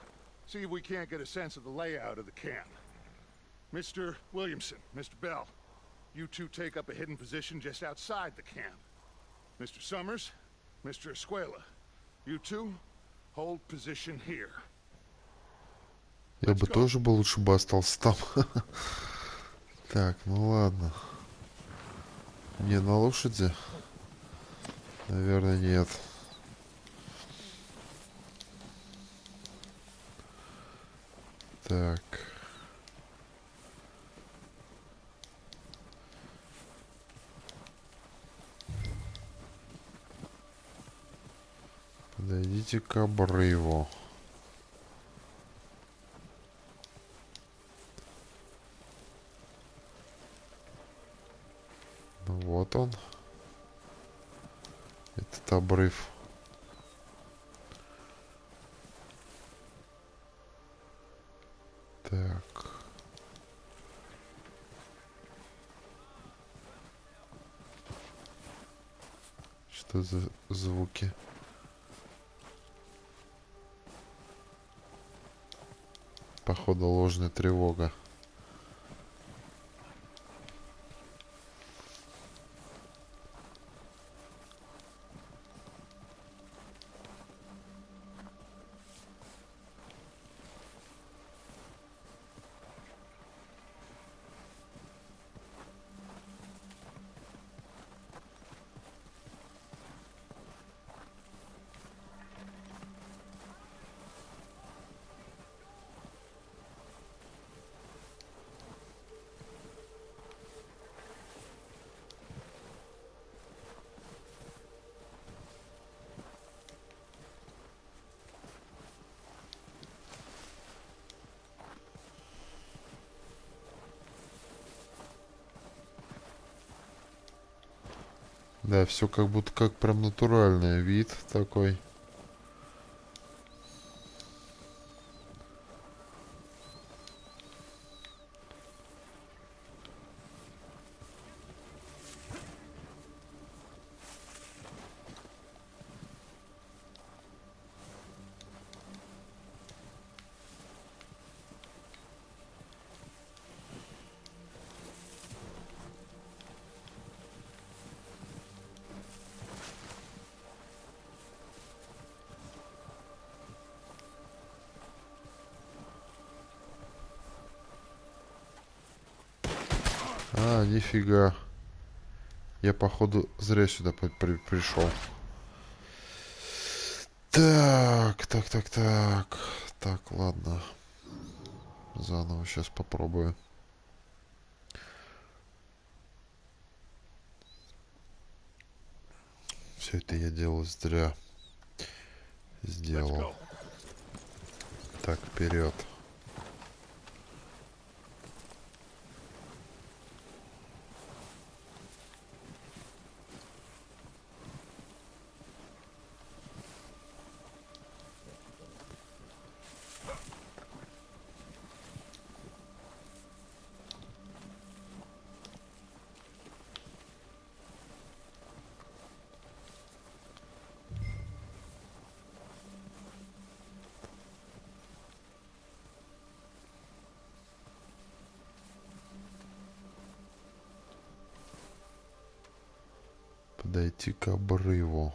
see if we can't get a sense of the layout of the camp. Mr. Williamson, Mr. Bell, you two take up a hidden position just outside the camp. Mr. Summers, Mr. Escuela, you two hold position here. Я бы тоже бы лучше бы остался там. Так, ну ладно. Не на лошади? Наверное, нет. Так. Подойдите к обрыву. Вот он. Этот обрыв. Так. Что за звуки? Походу, ложная тревога. Да, все как будто как прям натуральный вид такой. А, нифига. Я, походу, зря сюда пришел. Так. Так, ладно. Заново сейчас попробую. Все это я делал зря. Сделал. Так, вперед. Подойти к обрыву.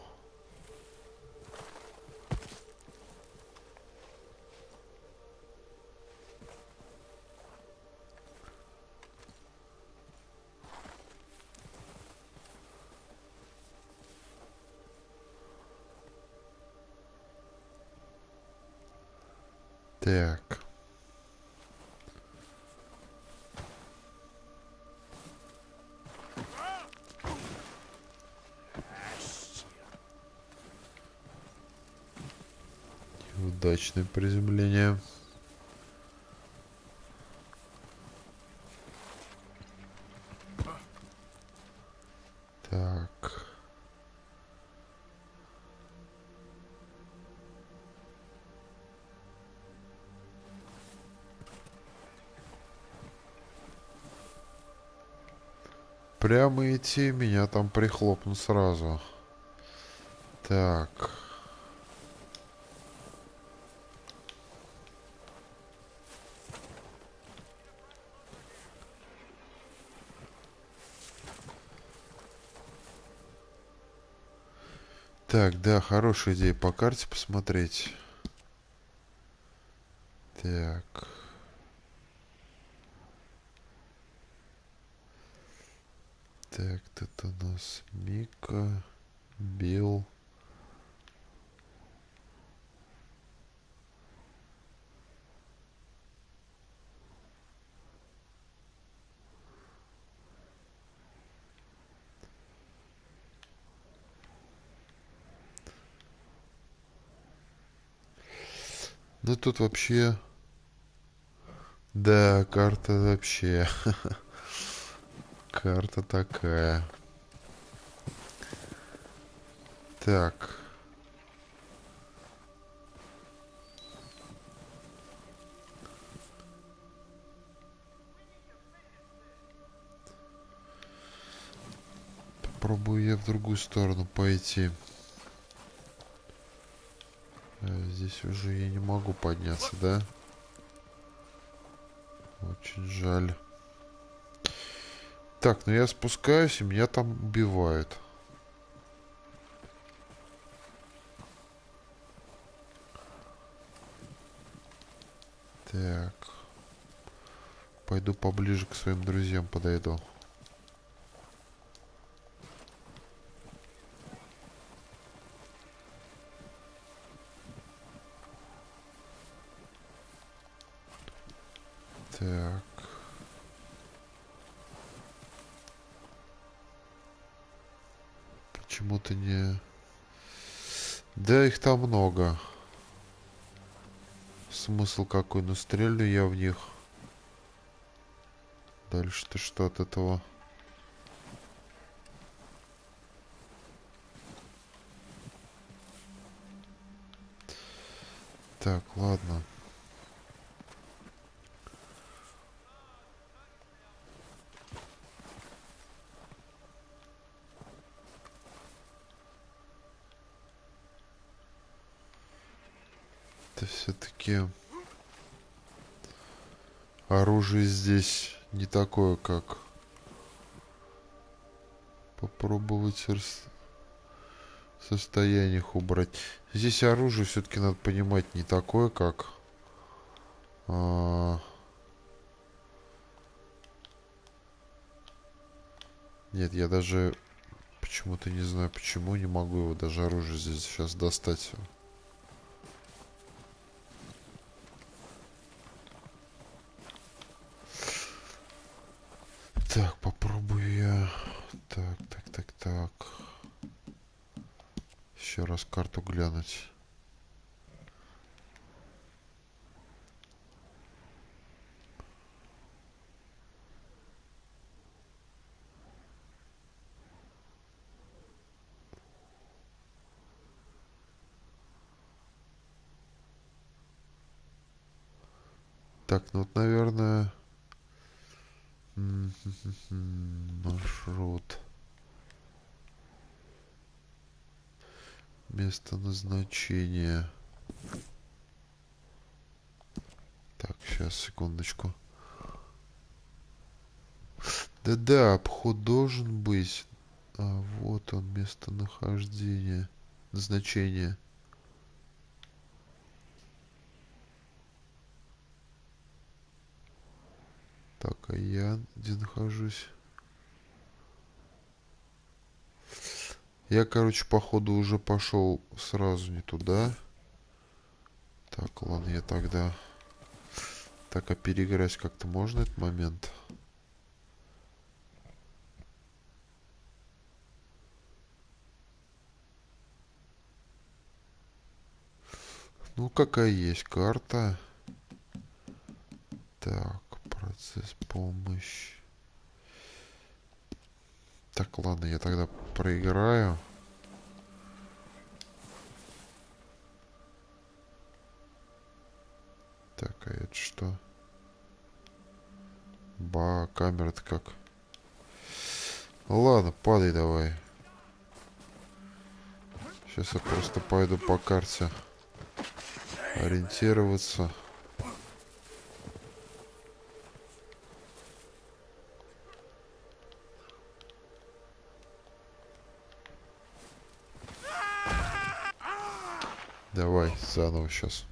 Так. Удачное приземление. Так. Прямо идти, меня там прихлопнут сразу. Так. Так, да, хорошая идея по карте посмотреть. Так. Так, тут у нас Мика, Билл. Ну тут вообще... Да, карта вообще... Карта такая. Так. Попробую я в другую сторону пойти. Здесь уже я не могу подняться, да? Очень жаль. Так, ну я спускаюсь, и меня там убивают. Так. Пойду поближе к своим друзьям подойду. Так. Почему-то не... Да, их там много. Смысл какой? Ну, стрелю я в них. Дальше-то что от этого? Так, ладно. Это все-таки оружие здесь не такое, как попробовать в состояниях убрать. Здесь оружие все-таки надо понимать не такое, как нет, я даже почему-то не знаю, почему не могу его даже оружие здесь сейчас достать. Так, попробую я. Так. Еще раз карту глянуть. Так, ну вот, наверное, маршрут. Место назначения. Так, сейчас, секундочку. Да-да, обход должен быть. А вот он, местонахождение. Назначение. Так, а я где нахожусь? Я, короче, походу уже пошел сразу не туда. Так, ладно, я тогда... Так, а переиграть как-то можно этот момент? Ну, какая есть карта. Так, процесс помощь. Так, ладно, я тогда проиграю. Так, а это что? Камера-то как? Ладно, падай давай. Сейчас я просто пойду по карте ориентироваться. Давай, заново сейчас.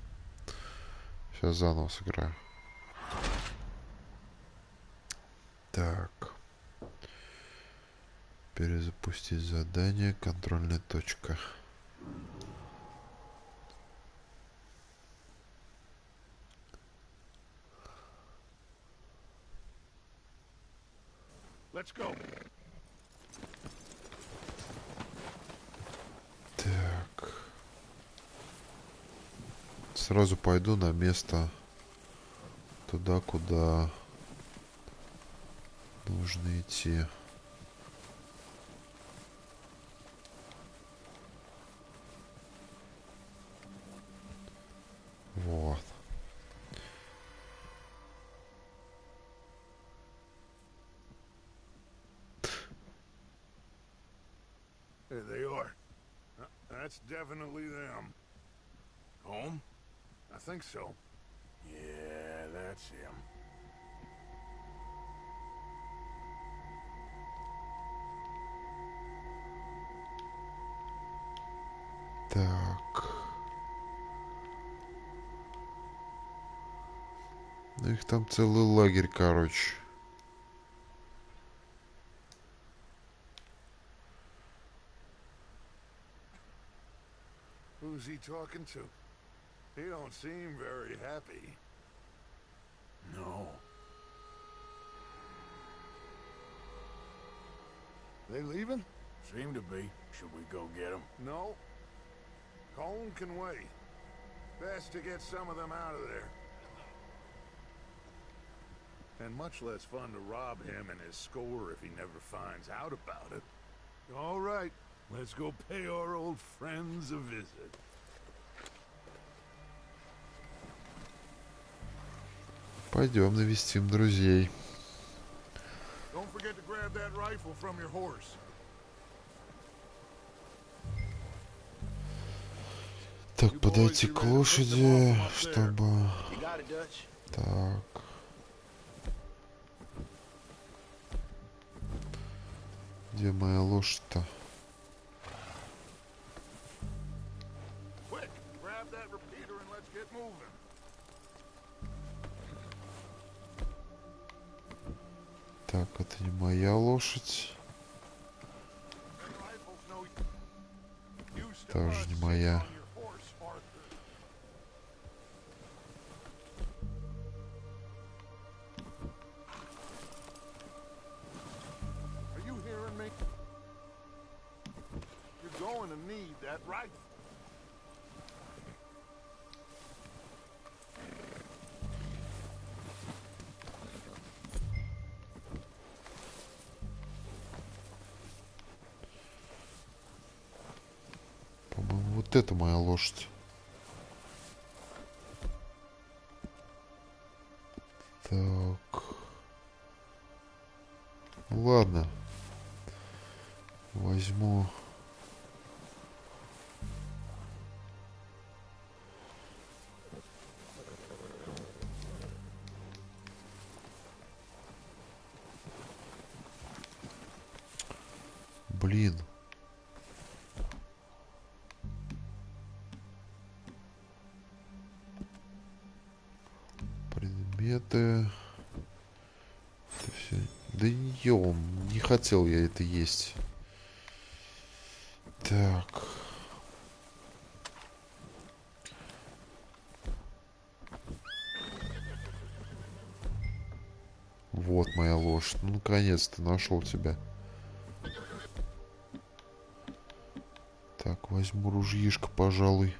Сейчас заново сыграю. Так. Перезапустить задание. Контрольная точка. Let's go. Так. Сразу пойду на место туда, куда нужно идти. Вот. There they are. That's definitely them. Home? I think so. Yeah, that's him. Так. Ну их там целый лагерь, короче. Who's he talking to? He don't seem very happy. No. They leaving? Seem to be. Should we go get them? No. Colin can wait. Best to get some of them out of there. And much less fun to rob him and his score if he never finds out about it. All right, let's go pay our old friends a visit. Пойдем навестим друзей. Так, подойти к лошади, чтобы... Так. Где моя лошадь-то? Так, это не моя лошадь. Тоже не моя. По-моему, вот это моя лошадь. Так. Ладно. Возьму. Блин. Предметы. Это все. Да не хотел я это есть. Так. Вот моя лошадь. Ну, наконец-то нашел тебя. Так, возьму ружьишко, пожалуй.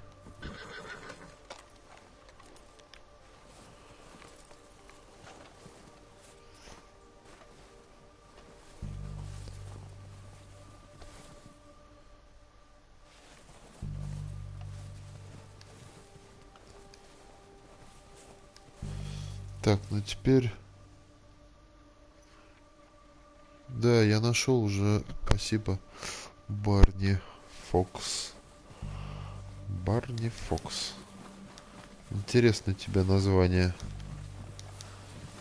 Так, ну теперь... Да, я нашел уже, спасибо, Барни Фокс. Барни Фокс. Интересно тебе название.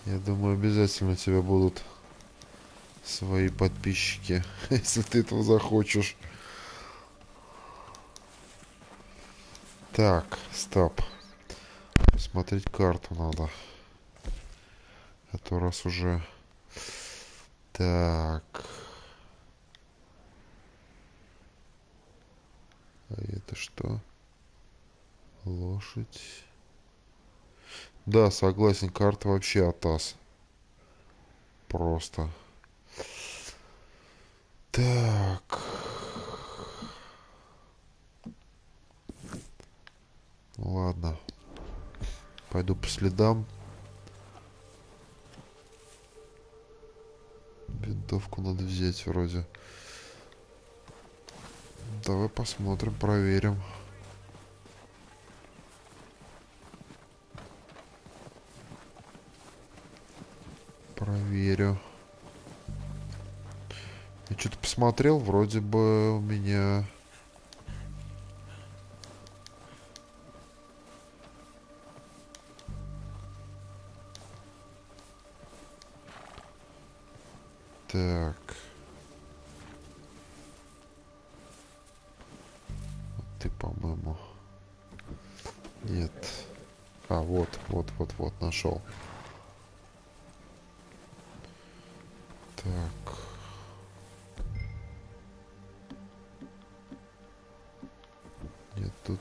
Я думаю, обязательно тебя будут свои подписчики, если ты этого захочешь. Так, стоп. Посмотреть карту надо. А то раз уже... Так. А это что? Лошадь. Да, согласен, карта вообще атас. Просто. Так. Ладно. Пойду по следам. Винтовку надо взять вроде. Давай посмотрим, проверим. Проверю. Я что-то посмотрел, вроде бы у меня... Так. Ты, по-моему... Нет. А, вот, нашел. Так. Нет, тут...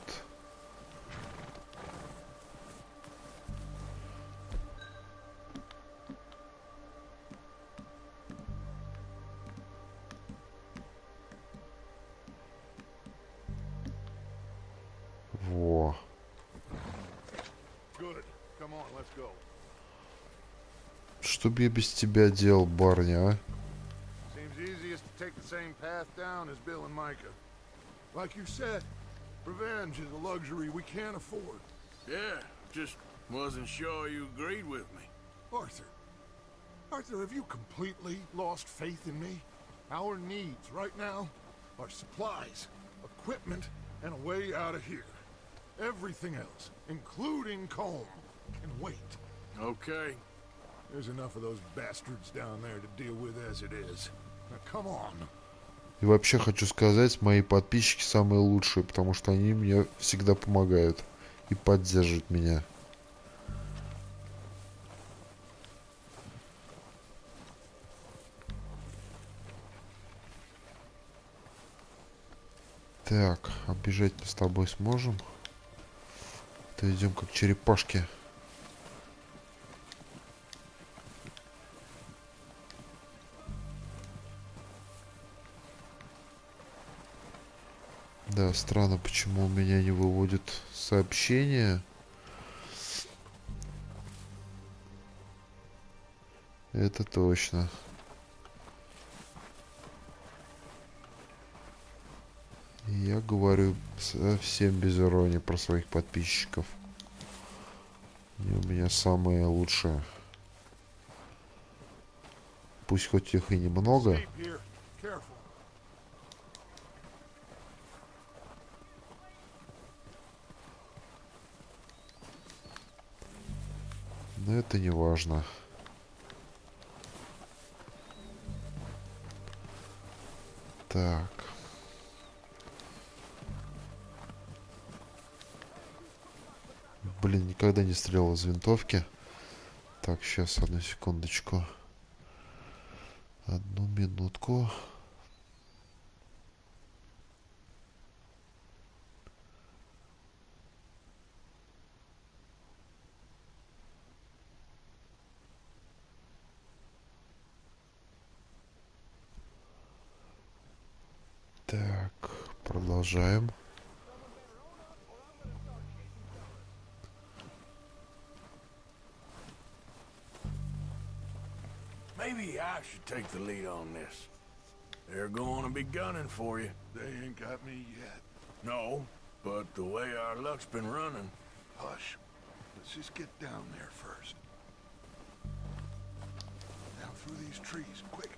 Во. Что бы я без тебя делал, Барни, а? Like you said, revenge is a luxury we can't afford. Yeah, just wasn't sure you agreed with me. Arthur, have you completely lost faith in me? Our needs right now are supplies, equipment, and a way out of here. Everything else, including Colm, can wait. Okay. There's enough of those bastards down there to deal with as it is. Now come on. И вообще хочу сказать, мои подписчики самые лучшие, потому что они мне всегда помогают и поддерживают меня. Так, оббежать мы с тобой сможем. То идем как черепашки. Да, странно, почему у меня не выводит сообщение. Это точно. Я говорю совсем без иронии про своих подписчиков. Они у меня самые лучшие. Пусть хоть их и немного. Но это не важно. Так. Блин, никогда не стрелял из винтовки. Так, сейчас, одну секундочку. Одну минутку. Так, продолжаем. Maybe I should take the lead on this. They're going to be gunning for you. They ain't got me yet. No, but the way our luck's been running. Hush. Let's just get down there first. Down through these trees, quick.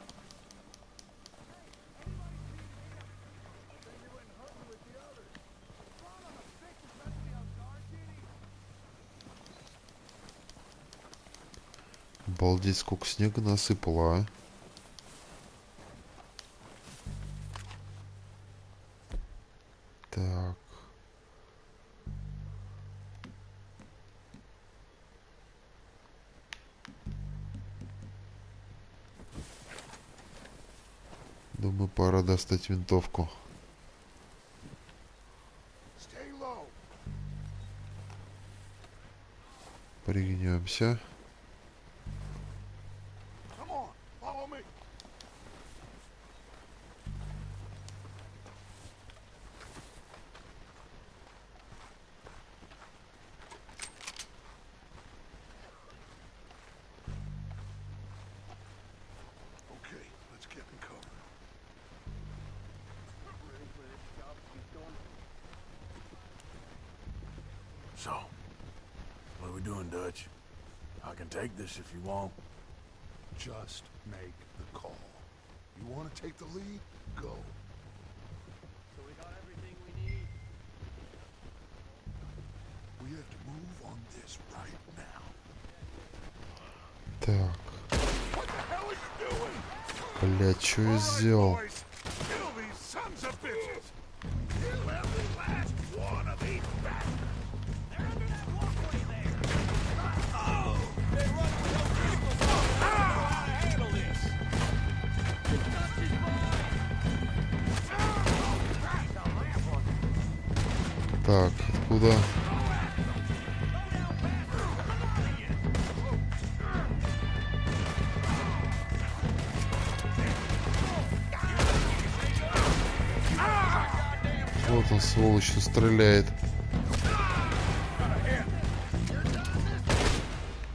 Обалдеть, сколько снега насыпало, а? Так. Думаю, пора достать винтовку. Пригнемся. So, what are we doing, Dutch? I can take this if you want. Just make the call. You want to take the lead? Go. So we got everything we need. We have to move on this right now. Так. What the hell are you doing? Блядь, что я сделал? Kill these sons of bitches. Kill every last one of these bastards. They're under that walkway there. Oh! They run with no vehicles on. I don't know how to handle this. Dutch is mine. Так, откуда? Вот он, сволочь, стреляет.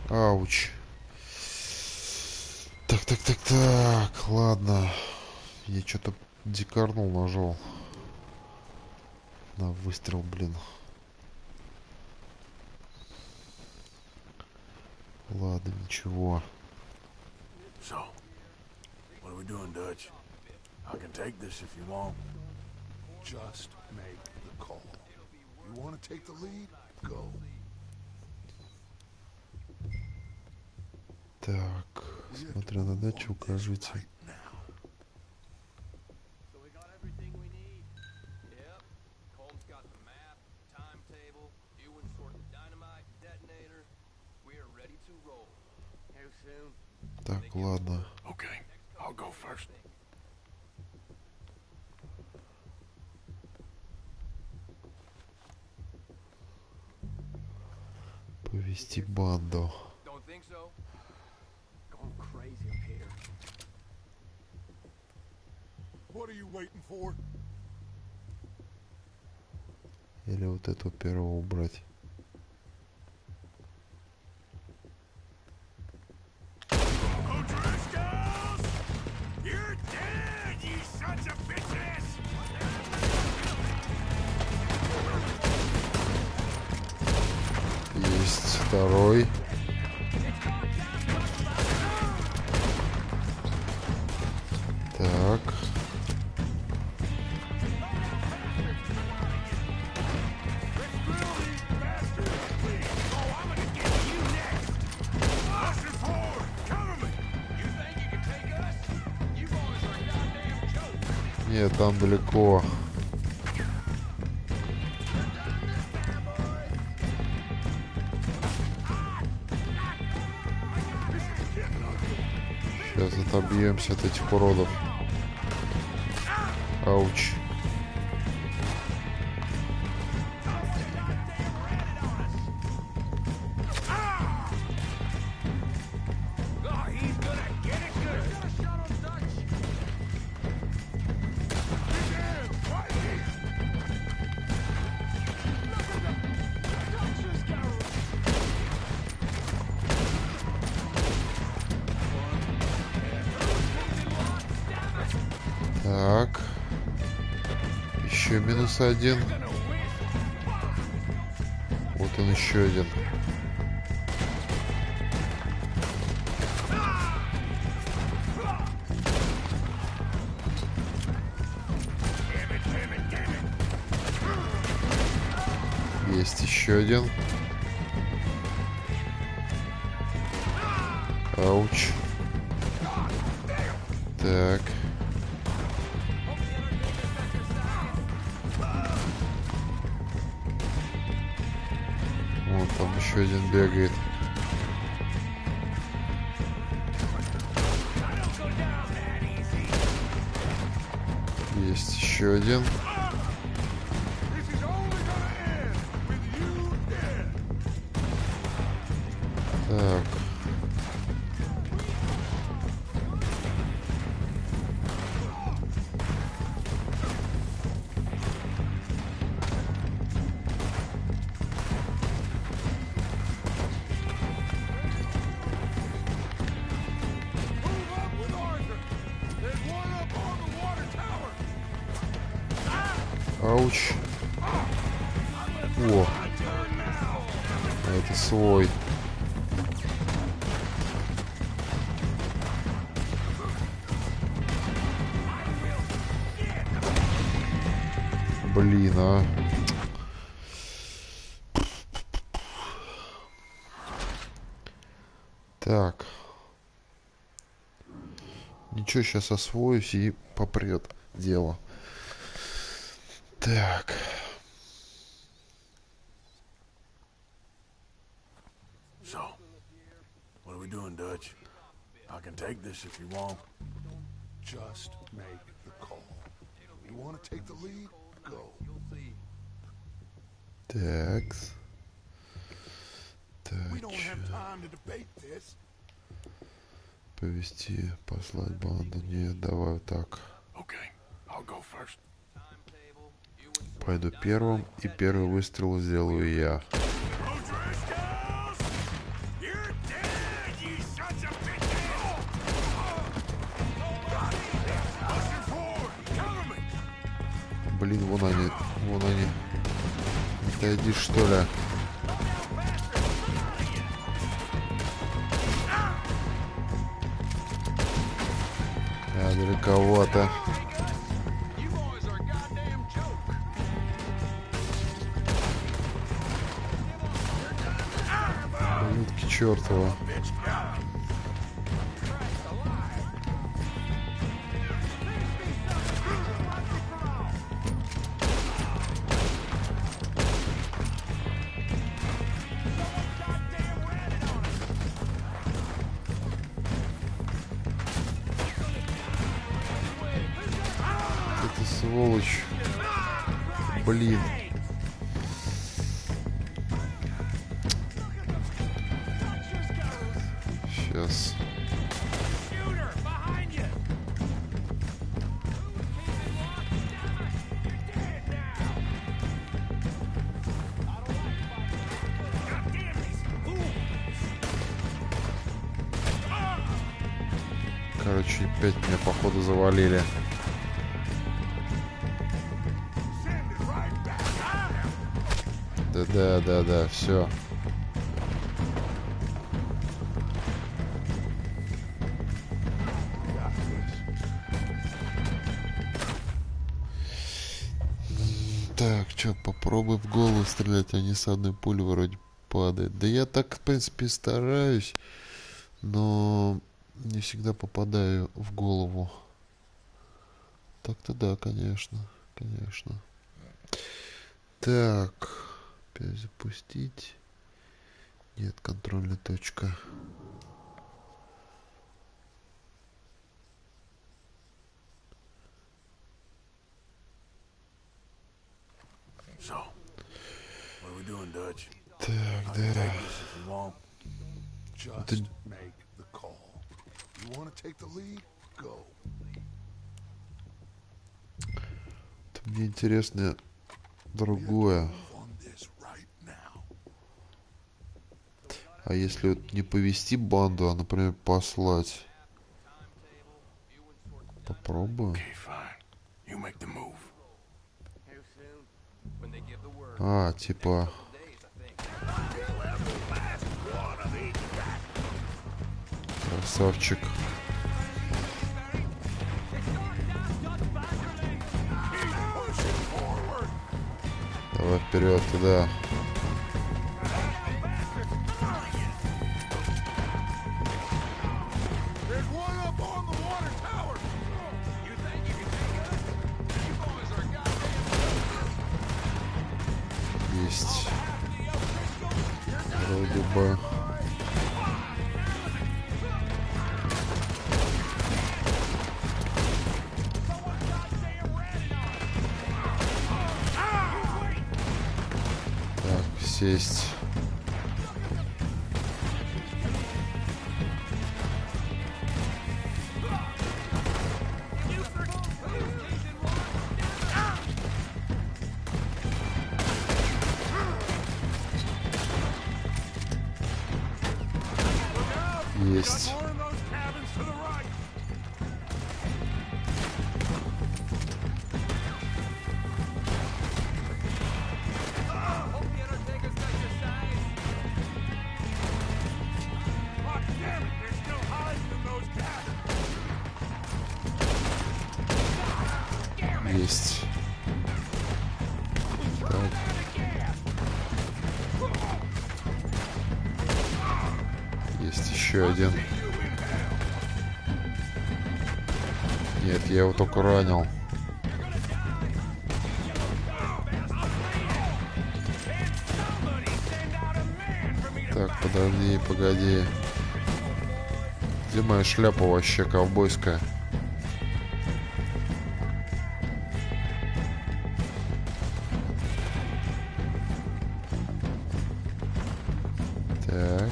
Ауч. Так, ладно. Я что-то дикарнул, нажал на выстрел, блин. Ладно, ничего. So, what are we doing, Dutch? I can take this if you want. Just make the call. You want to take the lead? Go. Так, смотря на дачу, укажите. Так, ладно. Okay, I'll go first. Повести банду. What are you waiting for? Или вот этого первого убрать. Есть второй. Так. Нет, там далеко. Сейчас отобьемся от этих уродов. Ауч. Так. Еще минус один. Вот он еще один. Есть еще один. Ауч. Так. Вон там еще один бегает. Есть еще один. Так. Ауч. О. Это свой. Блин, а. Так. Ничего, сейчас освоюсь и попрет дело. Так. So, what are we doing, Dutch? I can take this if you want. Just make the call. You want to take the lead? Go. Так. We don't have time to debate this. Повести, послать банду. Нет, давай вот так. Okay, I'll go first. Пойду первым, и первый выстрел сделаю я. Блин, вон они, вон они. Отойди, что ли. Далековато. Ублюдки чертова. Сволочь. Блин. Сейчас. Короче, опять меня походу завалили. Да, все. Так, что, попробуй в голову стрелять, а не с одной пули вроде падает. Да я так, в принципе, стараюсь, но не всегда попадаю в голову. Так-то да, конечно. Так, опять запустить. Нет, контрольная точка. Так, да. Это мне интересно другое. А если вот не повести банду, а, например, послать? Попробую. А, типа... Красавчик. Давай вперед туда. Есть. Вроде бы. Так, сесть. Есть. Есть. Так. Есть еще один. Нет, я его только ранил. Так, погоди. Где моя шляпа вообще ковбойская? Так.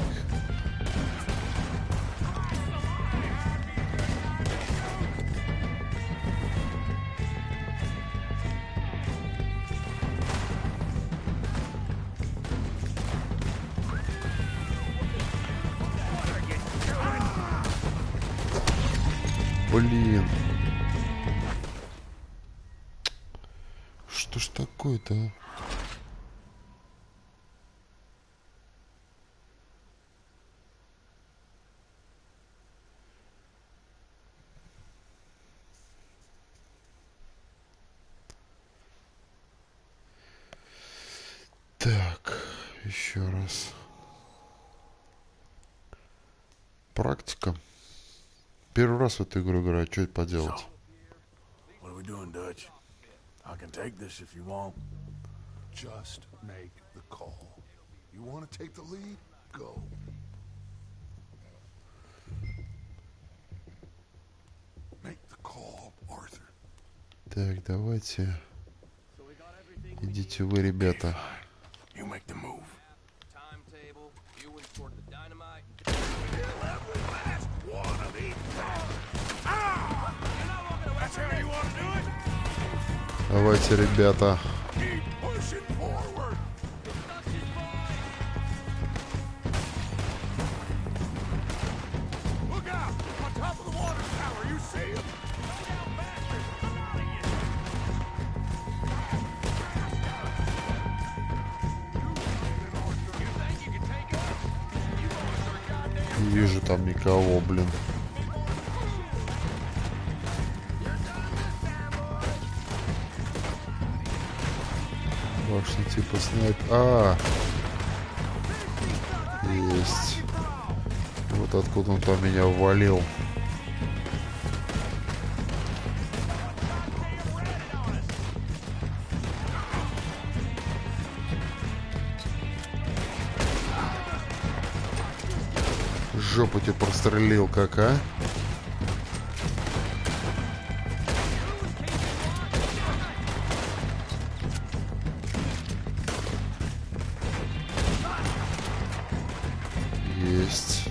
Блин. Что ж такое-то, а? Еще раз. Практика. Первый раз в эту игру играю, что это поделать? What are we doing, Dutch? I can take this if you want. Just make the call. You want to take the lead? Go. Make the call, Arthur. Так, давайте. Идите вы, ребята. You make the move. Давайте, ребята. Не вижу там никого, блин. Башня типа снайп. Есть. Вот откуда он там меня ввалил. Жопу тебе прострелил, как, а? Есть.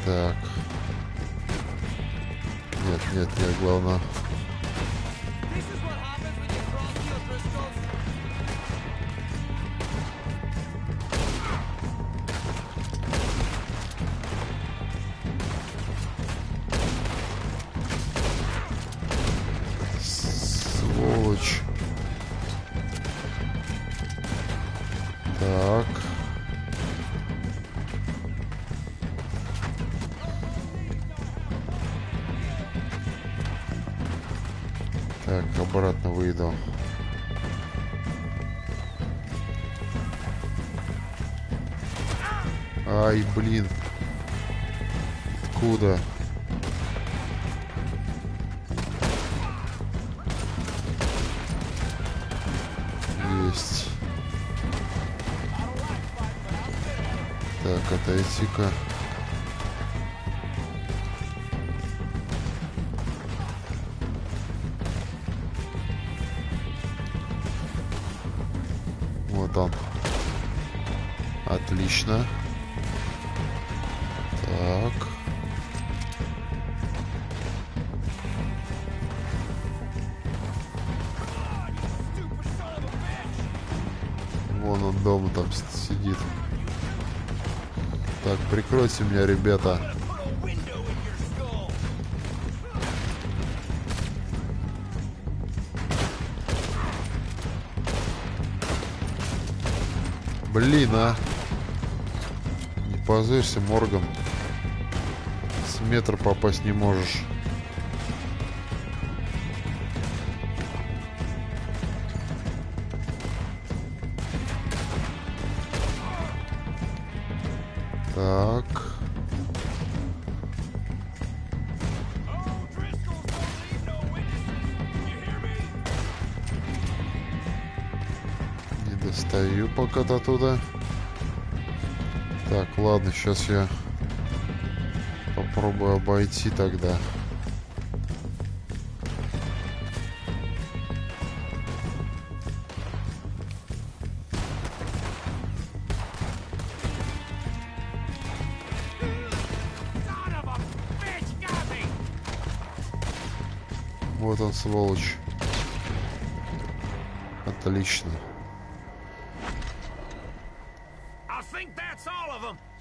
Так. Нет, главное. Сволочь. Так. Так, обратно выйду. Ай, блин. Откуда? Есть. Так, отойти-ка. Вот он. Отлично. Так. Вон он дома там сидит. Так, прикройте меня, ребята. Блин, а. Не позырься, Морган. С метра попасть не можешь. Так. Не достаю пока-то туда. Так, ладно, сейчас я попробую обойти тогда. Вот он, сволочь. Отлично.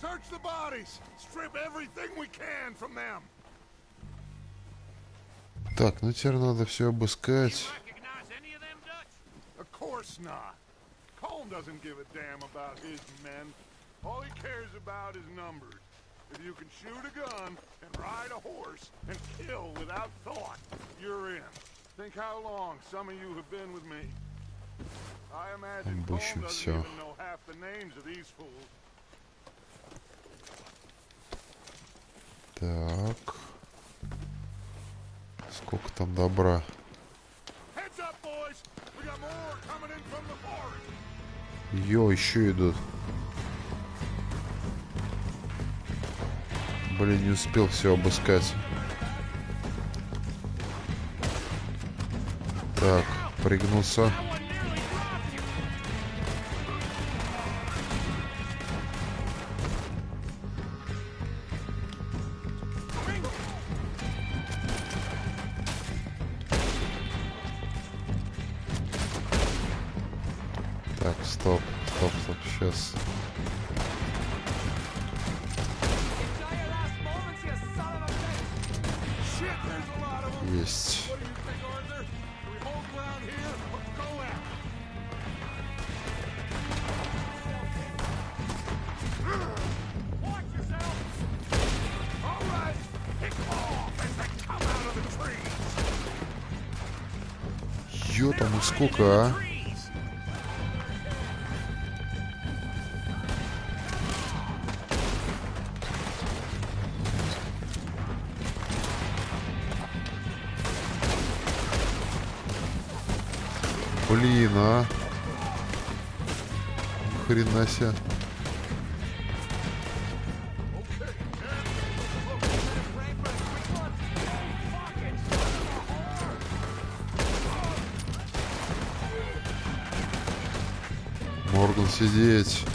Search the bodies. Strip everything we can from them. Так, ну теперь надо все обыскать. Of course not. Colm doesn't give a damn about his men. All he cares about is numbers. If you can shoot a gun and ride a horse and kill without thought, you're in. Think how long some of you have been with me. Обыщем все. Так. Сколько там добра? Йо, еще идут. Блин, не успел все обыскать. Так, пригнулся. Так, стоп, сейчас. Есть. Ё, там их сколько, а? Блин, а? Хрена себе. Морган сидеть.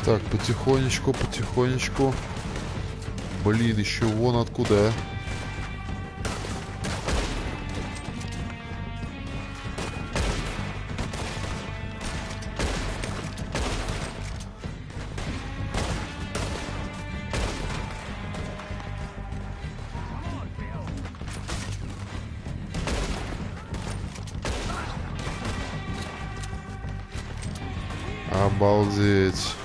Так, потихонечку, потихонечку. Блин, еще вон откуда, а? Обалдеть.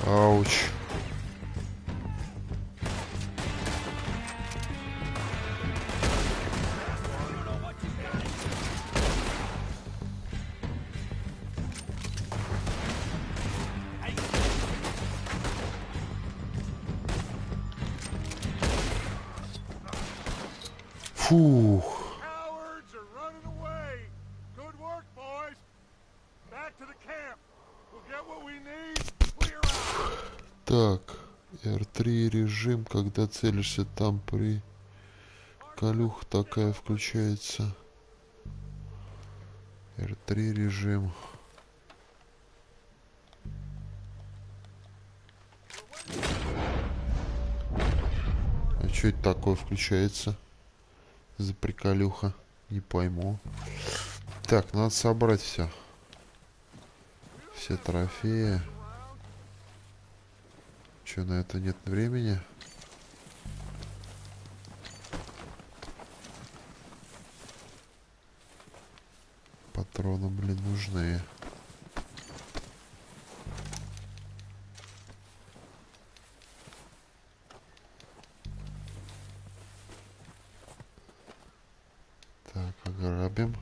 Ауч. Фух. Так, R3 режим, когда целишься, там приколюха такая включается. R3 режим. А что это такое включается? За приколюха? Не пойму. Так, надо собрать все. Все трофеи. Че, на это нет времени? Патроны, блин, нужны. Так, ограбим.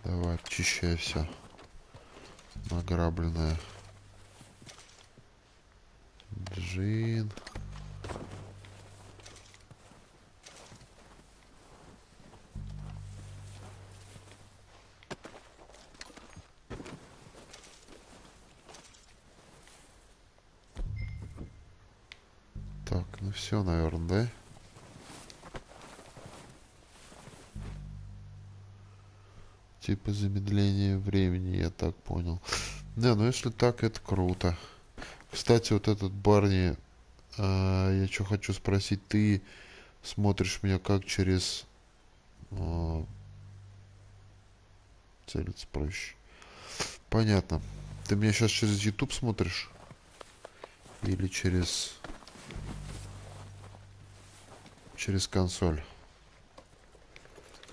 Давай, очищай все награбленное. Джин. Ну все, наверное, да? Типа замедление времени, я так понял. Не, ну если так, это круто. Кстати, вот этот Барни, я что хочу спросить, ты смотришь меня как через... целиться проще. Понятно. Ты меня сейчас через YouTube смотришь? Или через консоль?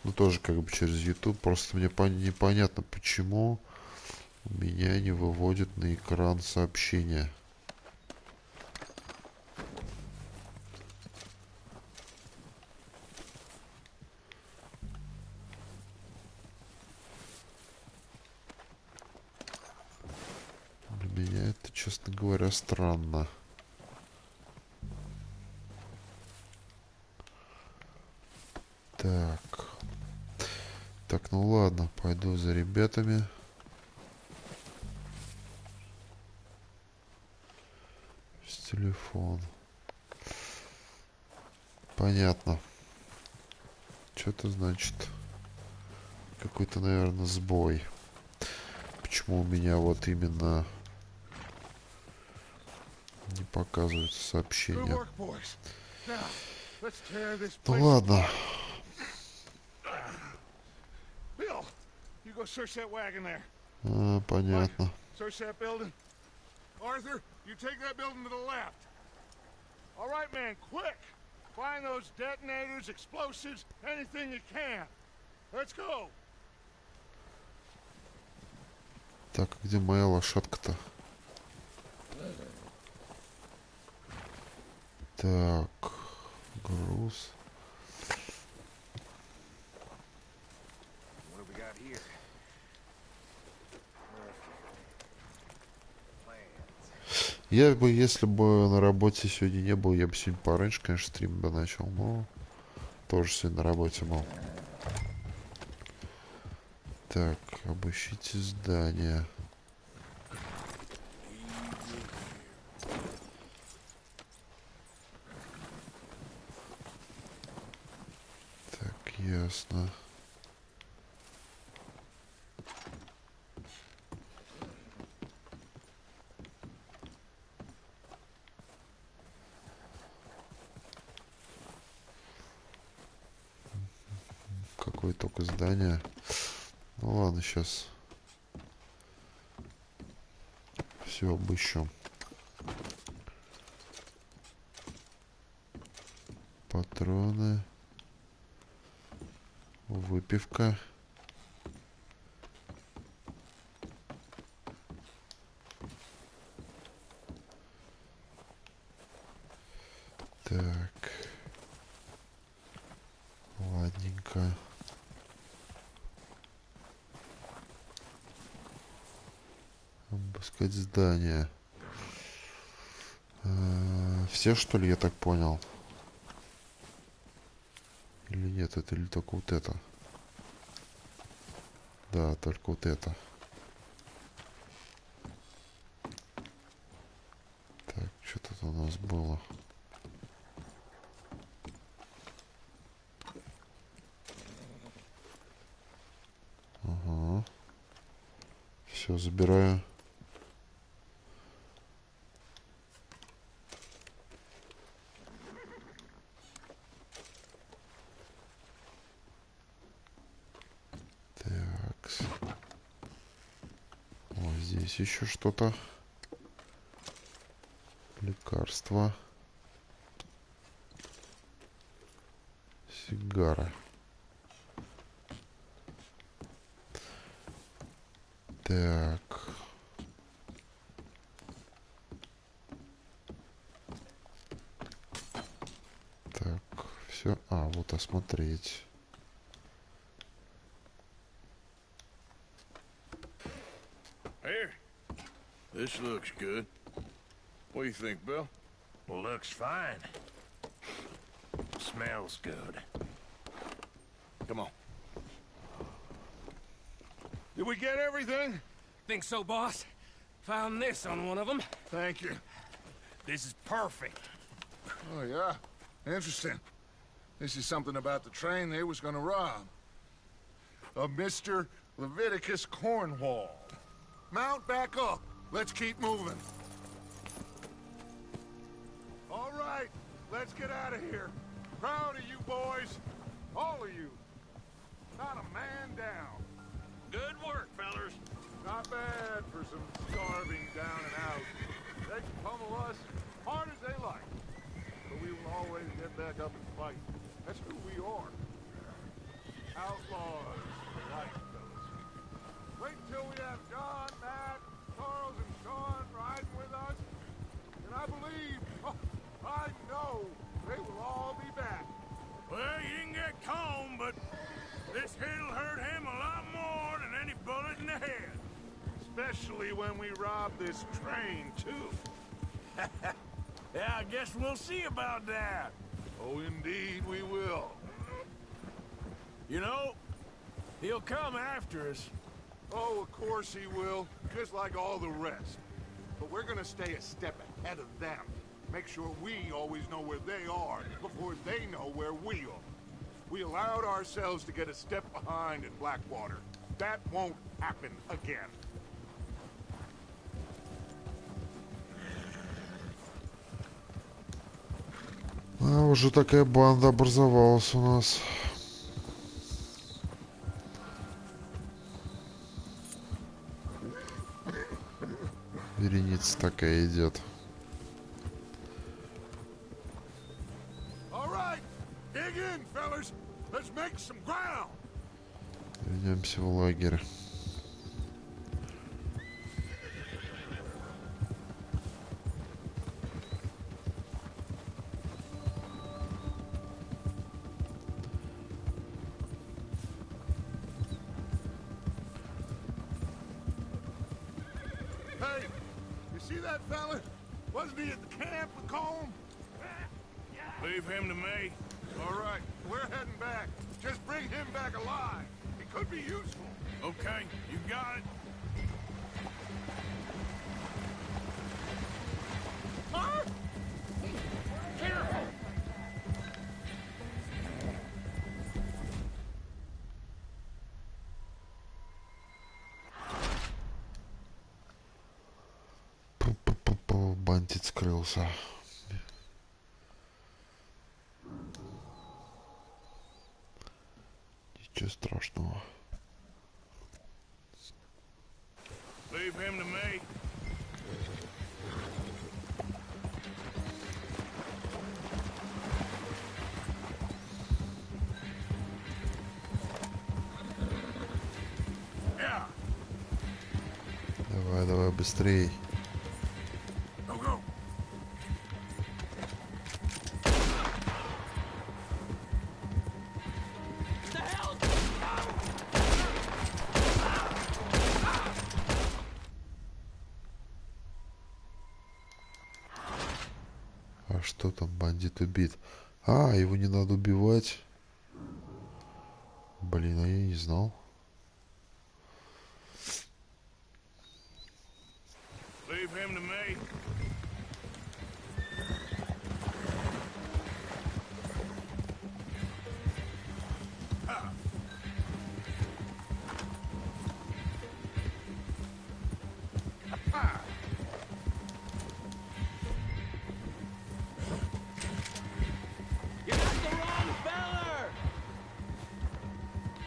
Ну, тоже как бы через YouTube. Просто мне непонятно, почему у меня не выводит на экран сообщения. Для меня это, честно говоря, странно. Так, ну ладно, пойду за ребятами. С телефон. Понятно. Что-то значит какой-то, наверное, сбой. Почему у меня вот именно не показываются сообщения? Ну ладно. Понятно. Arthur, you take that building to the left. All right, man, quick. Find those detonators, explosives, anything you can. Let's go. Так, где моя лошадка-то? Так, груз. Я бы, если бы на работе сегодня не был, я бы сегодня пораньше, конечно, стрим бы начал, но тоже сегодня на работе был. Так, обыщите здание. Так, ясно. Какое только здание. Ну ладно, сейчас все обыщем. Патроны. Выпивка. Так. Ладненько. Обыскать здание. Все, что ли, я так понял? Или нет, это или только вот это? Да, только вот это. Так, что тут у нас было? Ага. Все, забираю. Здесь еще что-то. Лекарства. Сигара. Так. Так, все. Вот осмотреть. Here. This looks good. What do you think, Bill? Looks fine. Smells good. Come on. Did we get everything? Think so, boss? Found this on one of them. Thank you. This is perfect. Oh, yeah? Interesting. This is something about the train they was gonna rob. Of Mr. Leviticus Cornwall. Mount back up. Let's keep moving. All right, let's get out of here. Proud of you boys. All of you. Not a man down. Good work, fellers. Not bad for some starving down and out. They can pummel us hard as they like. But we will always get back up and fight. That's who we are. Outlaws for life, fellas. Wait till we have John, Matt, Charles, and Sean riding with us. And I believe, I know, they will all be back. Well, you didn't get Combe, but this hit'll hurt him a lot more than any bullet in the head. Especially when we rob this train, too. Yeah, I guess we'll see about that. Oh, indeed we will. You know, he'll come after us. Oh, of course he will, just like all the rest. But we're gonna stay a step ahead of them. Make sure we always know where they are before they know where we are. We allowed ourselves to get a step behind in Blackwater. That won't happen again. А, уже такая банда образовалась у нас. Вереница такая идет. Вернемся в лагерь. Hey, you see that fella? Wasn't he at the camp with Combe? Leave him to me. All right, we're heading back. Just bring him back alive. He could be useful. Okay, you got it. Huh? Careful! Бандит скрылся. Ничего страшного. Leave him to me. Yeah. Давай, давай, быстрей. Go, go. А что там, бандит убит? А, его не надо убивать. Блин, а я не знал. Leave him to me.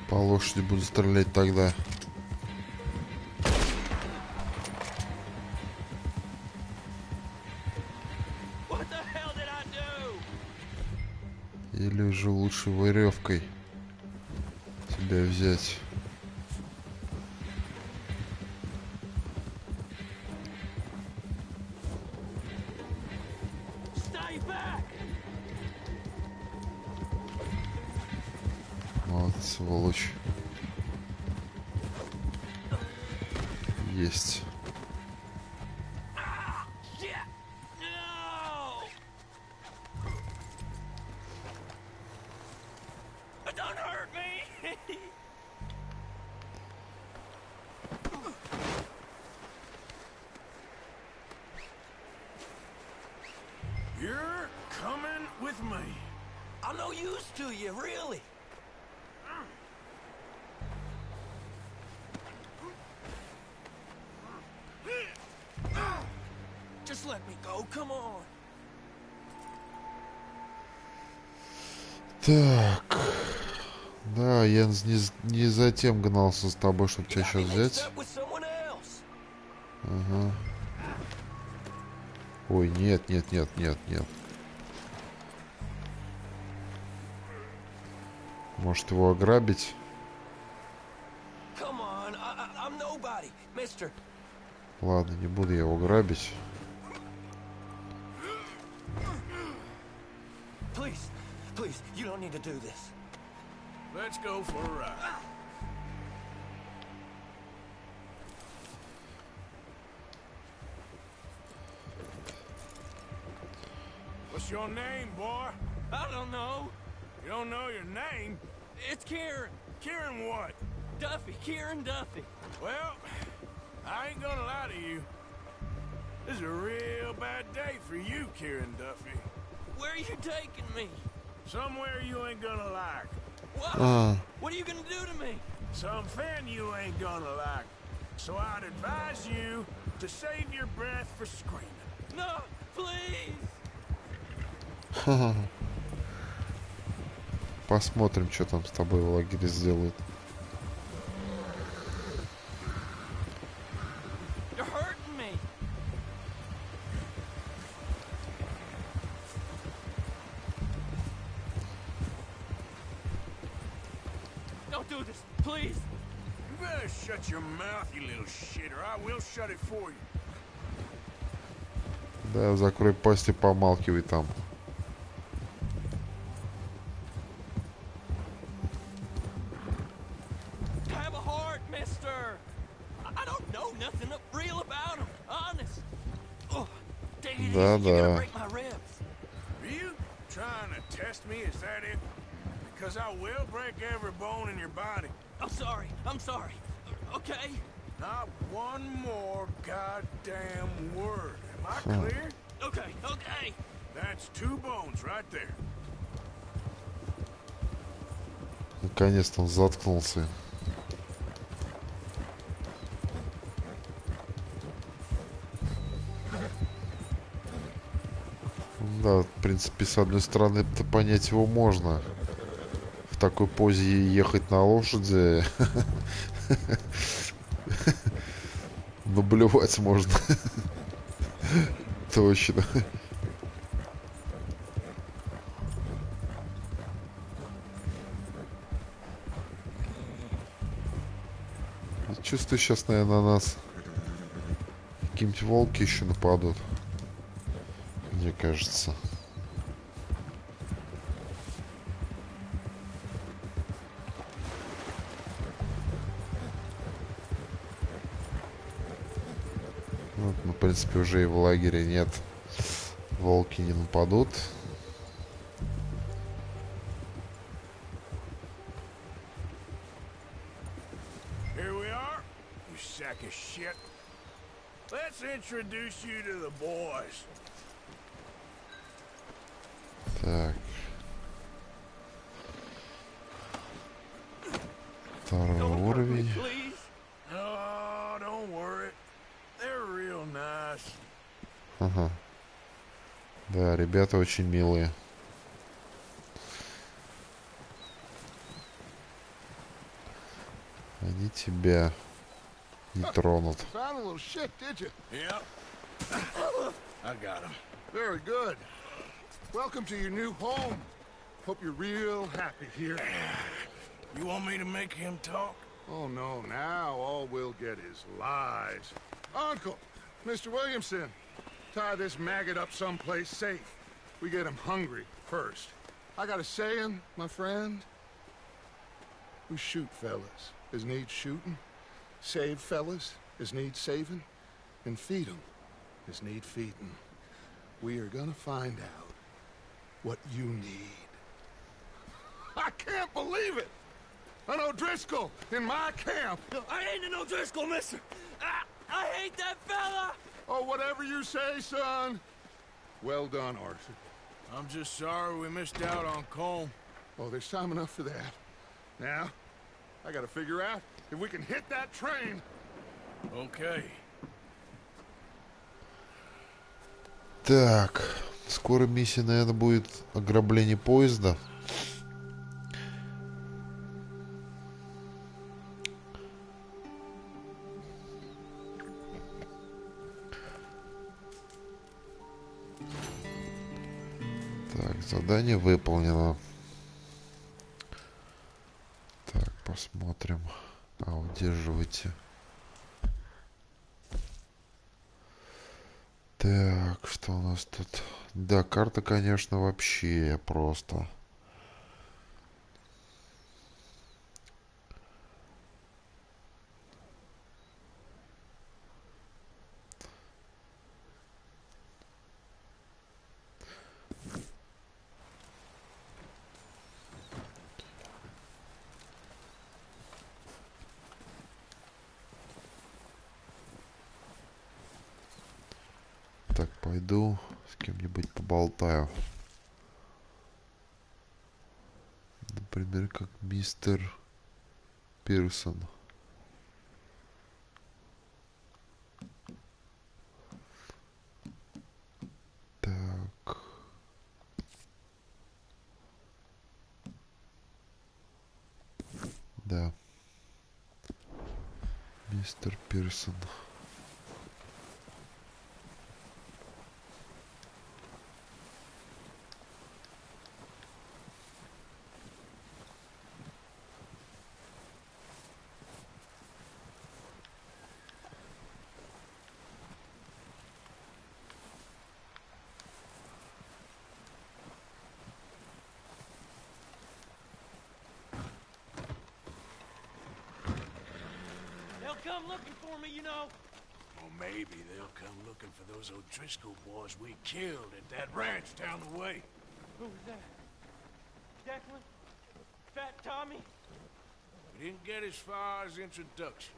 По лошади буду стрелять тогда. Или уже лучше веревкой тебя взять. Вот, сволочь. Есть. You're coming with me. I'm no use to you, really. Just let me go, come on. Так. Да, я не за тем гнался с тобой, чтобы тебя сейчас взять. Ага. Ой, нет. Может его ограбить? Ладно, не буду я его грабить. Please, you don't need to do this. Let's go for a ride. What's your name, boy? I don't know. You don't know your name? It's Kieran. Kieran what? Duffy, Kieran Duffy. Well, I ain't gonna lie to you. This is a real bad day for you, Kieran Duffy. Where are you taking me? Somewhere you ain't gonna like. What? What are you gonna do to me? Something you ain't gonna like. So I'd advise you to save your breath for screaming. No, please. Посмотрим, что там с тобой в лагере сделают. You're hurting me. Don't do this, please. You better shut your mouth, you little shit, or I will shut it for you. Да, закрой пасть и помалкивай там. Have a heart, mister. I don't know nothing real about him, honest. Oh, take it easy, you're gonna break my ribs. Are you trying to test me? Is that it? Because I will break every bone in your body. I'm sorry. Okay? Not one more goddamn word. Am I clear? Okay. That's 2 bones right there. Наконец-то он заткнулся. Да, в принципе, с одной стороны, это понять его можно. В такой позе ехать на лошади. Наблевать можно. Точно. Чувствую, сейчас, наверное, на нас какие-нибудь волки еще нападут. Мне кажется. Вот, ну, в принципе, уже и в лагере нет. Волки не нападут. Here we are, you sack of shit. Let's introduce you to the boys. Так. Второй уровень. Oh, don't worry. They're real nice. Ага. Да, ребята очень милые. Они тебя не тронут. Found a little shit, did you? Yep. I got him. Very good. Welcome to your new home. Hope you're real happy here. You want me to make him talk? Oh, no. Now all we'll get is lies. Uncle, Mr. Williamson, tie this maggot up someplace safe. We get him hungry first. I got a saying, my friend. We shoot fellas as need shooting, save fellas as need saving, and feed them as need feeding. We are gonna find out what you need. I can't believe it! An O'Driscoll in my camp! I ain't an O'Driscoll, mister! I hate that fella! Oh, whatever you say, son. Well done, Arthur. I'm just sorry we missed out on Colm. Oh, there's time enough for that. Now, I gotta figure out if we can hit that train. Okay. Так, скоро миссия, наверное, будет ограбление поезда. Так, задание выполнено. Так, посмотрим. Удерживайте. Так, что у нас тут? Да, карта, конечно, вообще просто. Так, пойду с кем-нибудь поболтаю. Например, как мистер Пирсон. Так. Да. Мистер Пирсон. Come looking for me, you know. Well, maybe they'll come looking for those O'Driscoll boys we killed at that ranch down the way. Who was that? Declan? Fat Tommy? We didn't get as far as introductions.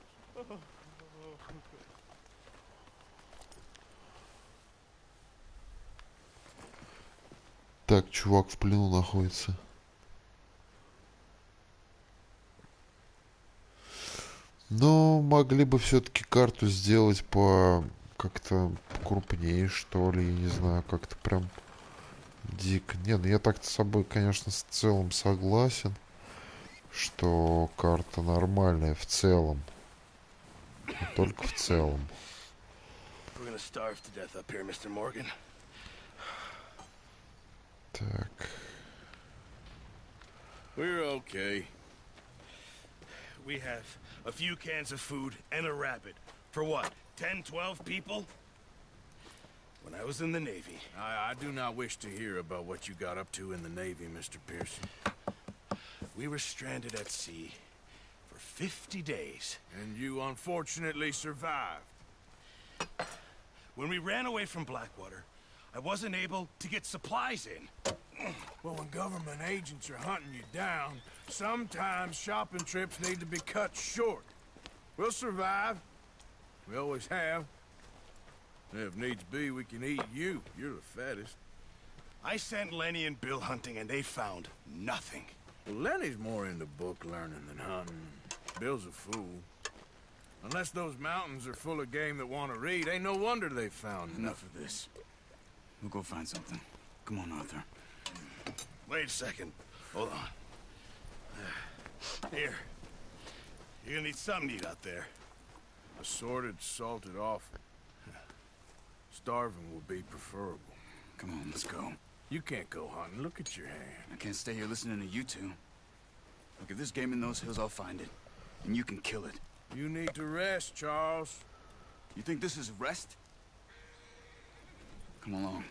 Так, чувак в плену находится. Но могли бы все-таки карту сделать по как-то крупнее, что ли, я не знаю, как-то прям дико. Не, ну я так-то с собой, конечно, в целом согласен, что карта нормальная в целом. Но только в целом. Так. We're okay. We have a few cans of food and a rabbit. For what, 10, 12 people? When I was in the Navy... I do not wish to hear about what you got up to in the Navy, Mr. Pearson. We were stranded at sea for 50 days. And you unfortunately survived. When we ran away from Blackwater, I wasn't able to get supplies in. Well, when government agents are hunting you down, sometimes shopping trips need to be cut short. We'll survive. We always have. If needs be, we can eat you. You're the fattest. I sent Lenny and Bill hunting, and they found nothing. Well, Lenny's more into book learning than hunting. Bill's a fool. Unless those mountains are full of game that want to read, ain't no wonder they found Enough of this. We'll go find something. Come on, Arthur. Wait a second. Hold on. Here. You're gonna need something to eat out there. Assorted, salted offal. Starving will be preferable. Come on, let's go. You can't go hunting. Look at your hand. I can't stay here listening to you two. Look, if there's game in those hills, I'll find it. And you can kill it. You need to rest, Charles. You think this is rest? Come along.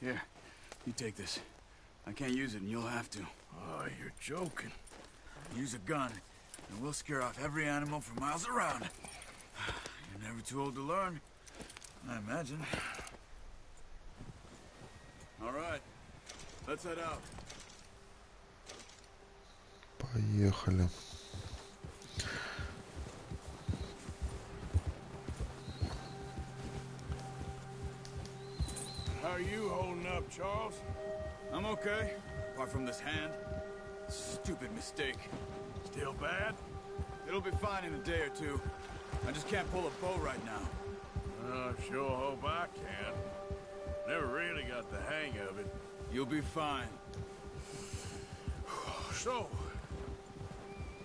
Here, you take this. I can't use it, and you'll have to. Oh, you're joking. Use a gun, and we'll scare off every animal for miles around. You're never too old to learn, I imagine. All right, let's head out. Поехали. up, Charles? I'm okay, apart from this hand. Stupid mistake. Still bad? It'll be fine in a day or two. I just can't pull a bow right now. I sure hope I can. Never really got the hang of it. You'll be fine. So,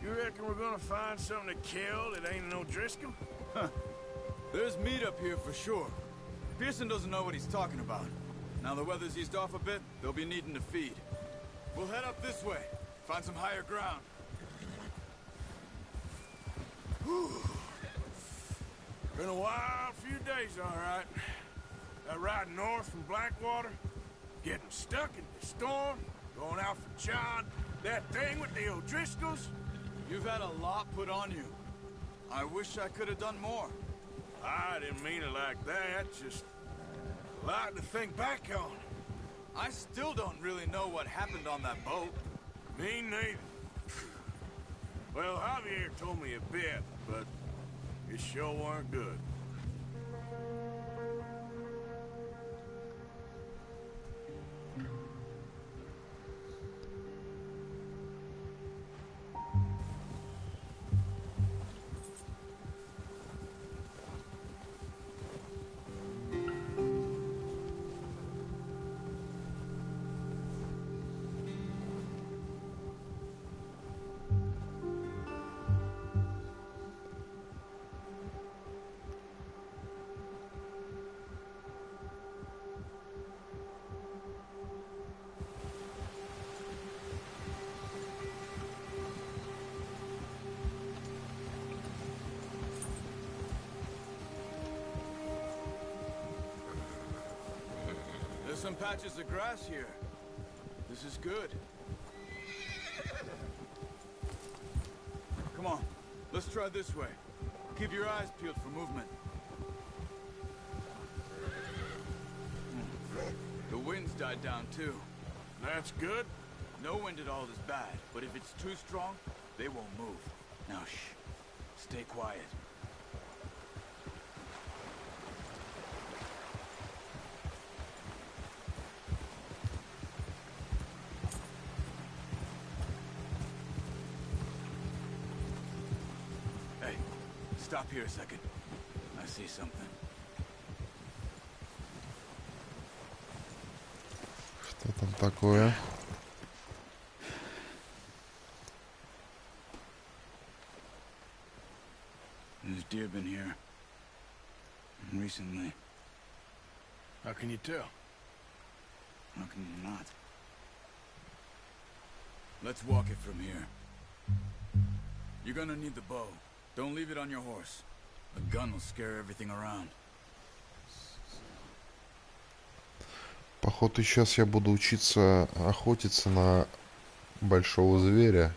you reckon we're gonna find something to kill that ain't no Driscoll? Huh. There's meat up here for sure. Pearson doesn't know what he's talking about. Now the weather's eased off a bit, they'll be needing to feed. We'll head up this way, find some higher ground. Whew. Been a wild few days, all right. That ride north from Blackwater, getting stuck in the storm, going out for John, that thing with the O'Driscolls. You've had a lot put on you. I wish I could have done more. I didn't mean it like that, just a lot to think back on. I still don't really know what happened on that boat. Me neither. Well, Javier told me a bit, but it sure weren't good. There's some patches of grass here. This is good. Come on, let's try this way. Keep your eyes peeled for movement. The wind's died down too. That's good. No wind at all is bad, but if it's too strong, they won't move. Now shh, stay quiet. Hey, stop here a second. I see something. Что там такое? There's deer been here. Recently. How can you tell? How can you not? Let's walk it from here. You're gonna need the bow. Don't leave it on your horse. A gun will scare everything around. Походу, сейчас я буду учиться охотиться на большого зверя.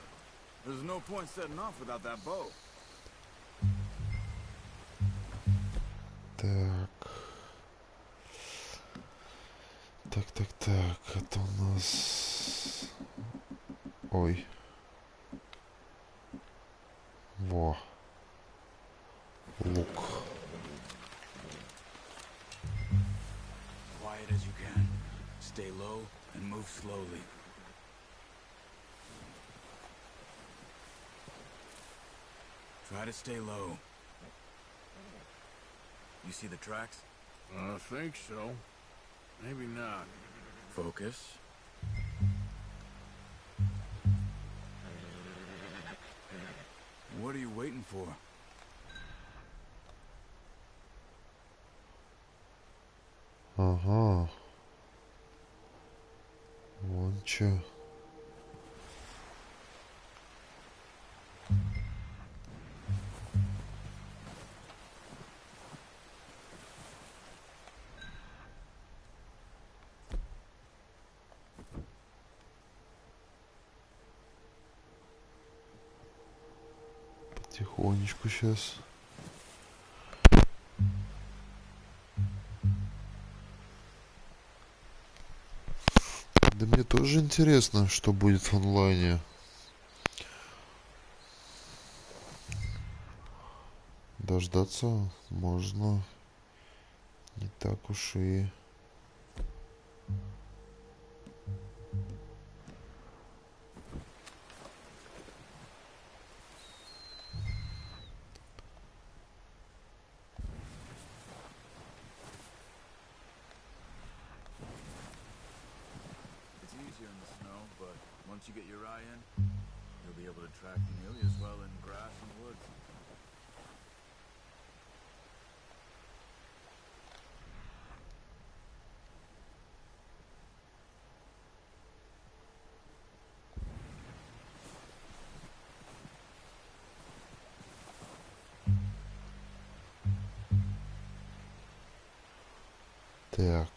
There's no point setting off without that bow. Так. Так. Это у нас... Ой. Во. Лук. Quiet as you can. Stay low and move slowly. Try to stay low. You see the tracks? I think so. Maybe not. Focus. What are you waiting for? Ага. Вон чё. Потихонечку сейчас. Да мне тоже интересно, что будет в онлайне. Дождаться можно не так уж и here in the snow, but once you get your eye in, you'll be able to track nearly as well in grass and woods. Так.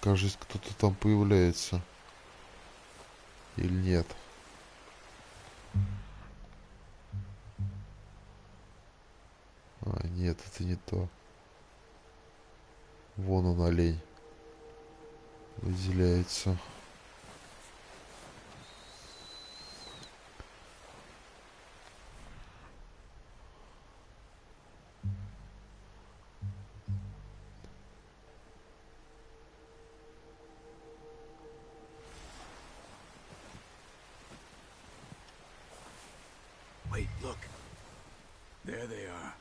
Кажется, кто-то там появляется. Или нет? А, нет, это не то. Вон он, олень. Выделяется. Wait, look. There they are.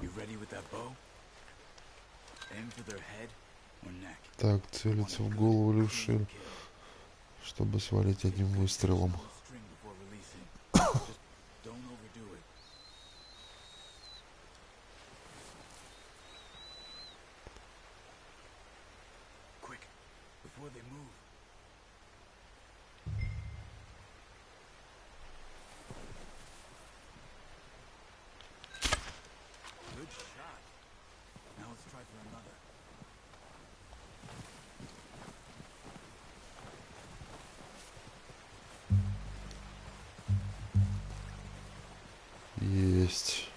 You ready with that bow? Aim for their head or neck. Так, целится в голову или в шею, чтобы свалить одним выстрелом. Don't overdo it. Quick, before they move. Good shot. Now let's try for another. Есть.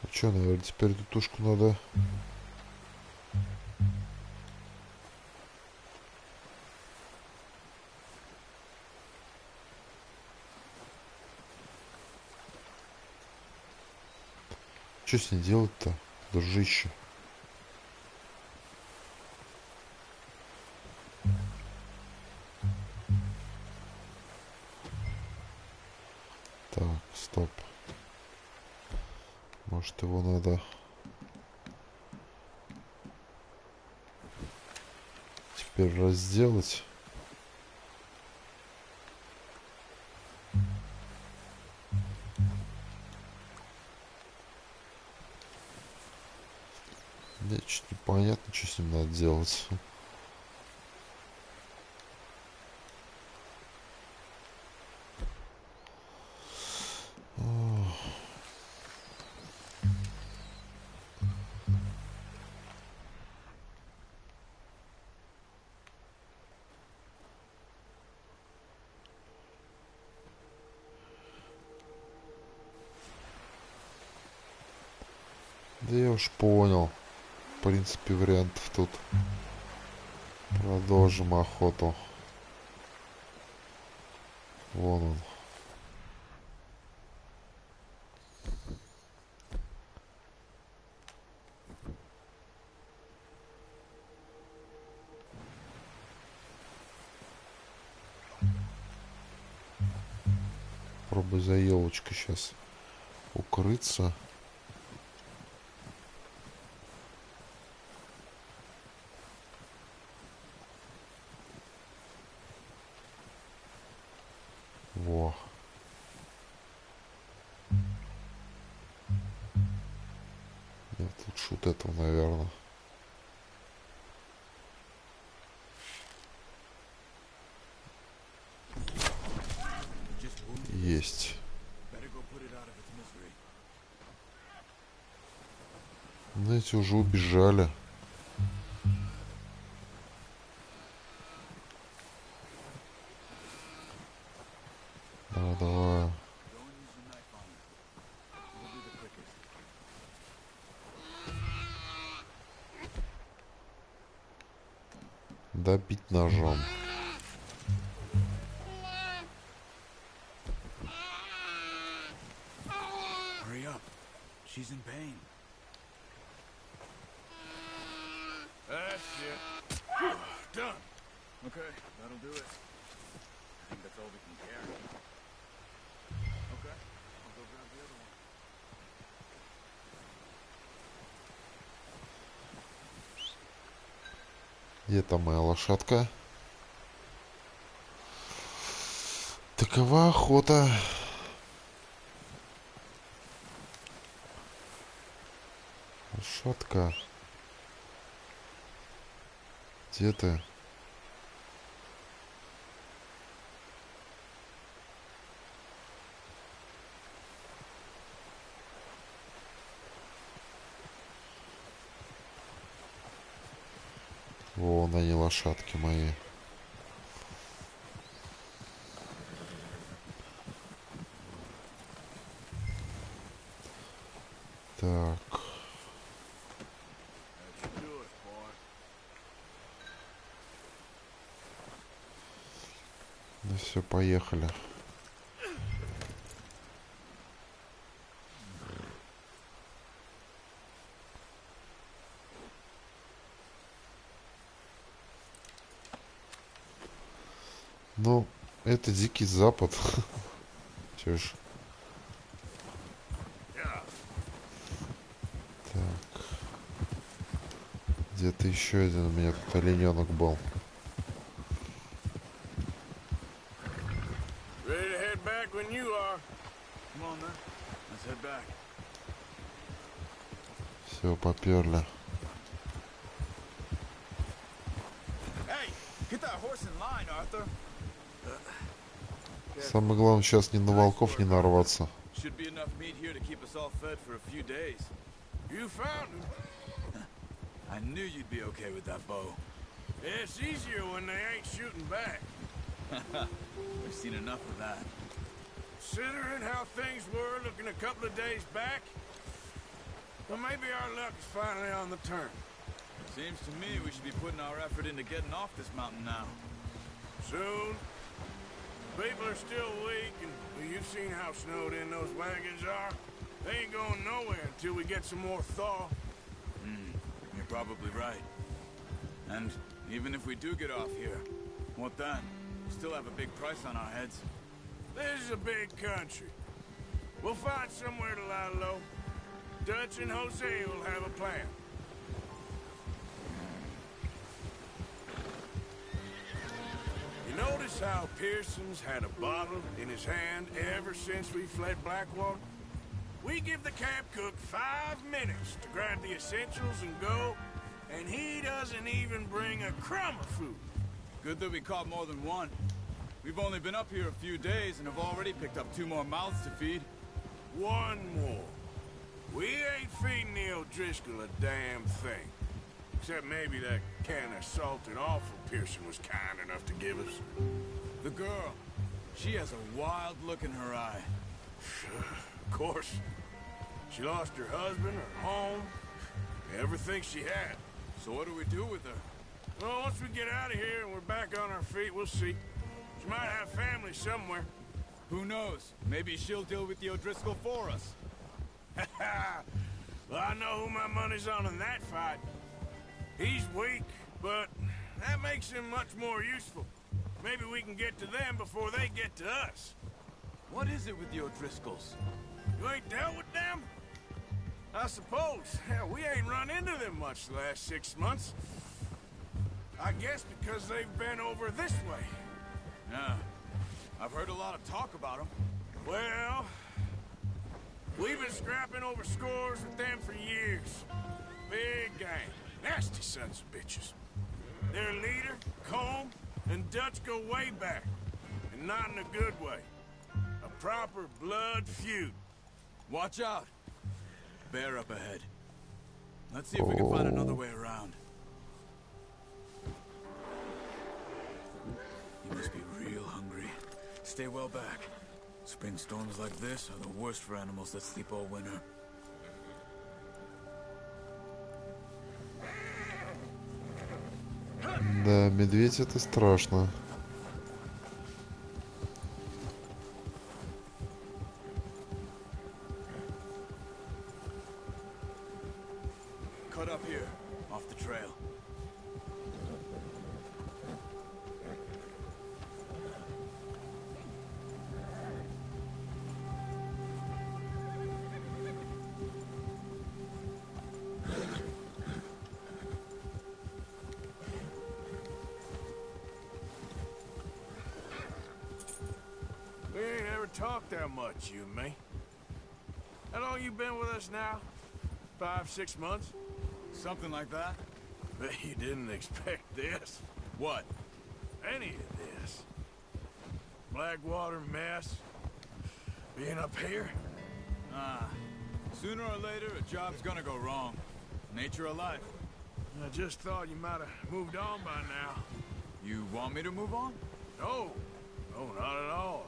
Ну что, наверное, теперь эту тушку надо... Что с ней делать-то, дружище? Так, стоп. Может, его надо... теперь разделать? Мне чуть непонятно, что с ним надо делать. Да я уж понял. В принципе, вариантов тут. Продолжим охоту. Вон он. Пробуй за елочкой сейчас укрыться. Во. Нет, лучше вот этого, наверное. Есть. Знаете, уже убежали. добить ножом. Hurry up. She's in pain. That's it. Done. Okay, that'll do it. I think that's all we can carry. Okay, I'll go grab the other one. Где-то моя лошадка? Такова охота. Лошадка. Где ты? Вон они, лошадки мои. Так. Ну все, поехали. Ну, это Дикий Запад. Чё ж. Так. Где-то еще один у меня тут олененок был. Ready to head back when you are. Come on, then. Let's head back. Все, поперли. Hey, get that horse in line, Arthur. Самое главное сейчас не на волков не нарваться. Should be enough meat here to keep us all fed for a few days. You found him. I knew you'd be okay with that bow. It's easier when they ain't shooting back. We've seen enough of that. Considering how things were looking a couple of days back, well, maybe our luck is finally on the turn. Seems to me we should be putting our effort into getting off this mountain now. Soon. People are still weak, and well, you've seen how snowed in those wagons are. They ain't going nowhere until we get some more thaw. You're probably right. And even if we do get off here, what then? We still have a big price on our heads. This is a big country. We'll find somewhere to lie low. Dutch and Jose will have a plan. You notice how Pearson's had a bottle in his hand ever since we fled Blackwater? We give the camp cook 5 minutes to grab the essentials and go, and he doesn't even bring a crumb of food. Good that we caught more than one. We've only been up here a few days and have already picked up 2 more mouths to feed. 1 more. We ain't feeding the O'Driscoll a damn thing. Except maybe that can of salted offal Pearson was kind enough to give us. The girl. She has a wild look in her eye. Of course. She lost her husband, her home, everything she had. So what do we do with her? Well, once we get out of here and we're back on our feet, we'll see. She might have family somewhere. Who knows? Maybe she'll deal with the O'Driscoll for us. Well, I know who my money's on in that fight. He's weak, but that makes him much more useful. Maybe we can get to them before they get to us. What is it with the O'Driscolls? You ain't dealt with them? I suppose. Hell, we ain't run into them much the last 6 months. I guess because they've been over this way. Yeah. I've heard a lot of talk about them. Well, we've been scrapping over scores with them for years. Big gang. Nasty sons of bitches. Their leader, Combe, and Dutch go way back. And not in a good way. A proper blood feud. Watch out. Bear up ahead. Let's see if we can find another way around. You must be real hungry. Stay well back. Spring storms like this are the worst for animals that sleep all winter. Да, медведь это страшно. Cut up here, off the trail. We ain't ever talked that much, you and me. How long you been with us now? 5, 6 months? Something like that? Bet you didn't expect this. What? Any of this. Blackwater mess. Being up here. Sooner or later, a job's gonna go wrong. Nature of life. I just thought you might have moved on by now. You want me to move on? No. No, not at all.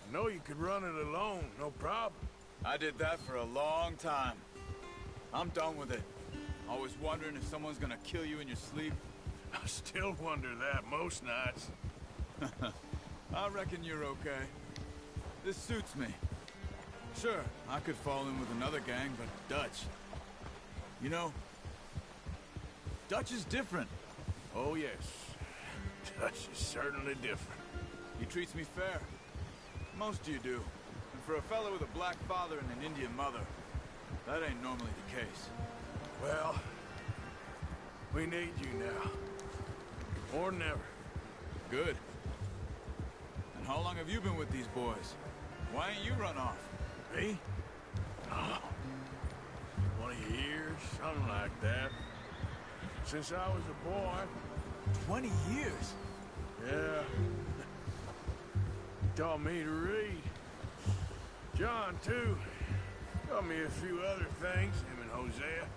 I know you could run it alone, no problem. I did that for a long time. I'm done with it. Always wondering if someone's gonna kill you in your sleep. I still wonder that most nights. I reckon you're okay. This suits me. Sure, I could fall in with another gang, but Dutch. You know, Dutch is different. Oh, yes. Dutch is certainly different. He treats me fair. Most of you do. And for a fellow with a black father and an Indian mother, that ain't normally the case. Well, we need you now. More than ever. Good. And how long have you been with these boys? Why ain't you run off? Me? Oh, 20 years, something like that. Since I was a boy. 20 years? Yeah. He taught me to read. John, too. Taught me a few other things, him and Hosea.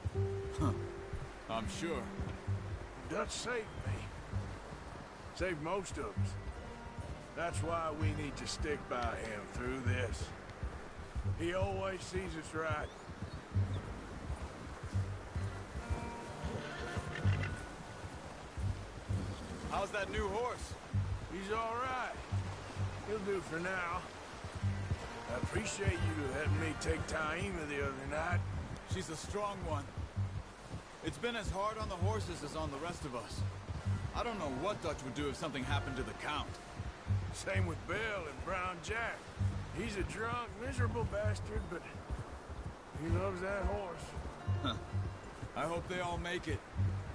Huh. I'm sure. Dutch saved me. Saved most of us. That's why we need to stick by him through this. He always sees us right. How's that new horse? He's all right. He'll do for now. I appreciate you letting me take Taima the other night. She's a strong one. It's been as hard on the horses as on the rest of us. I don't know what Dutch would do if something happened to the Count. Same with Bill and Brown Jack. He's a drunk, miserable bastard, but he loves that horse. Huh. I hope they all make it.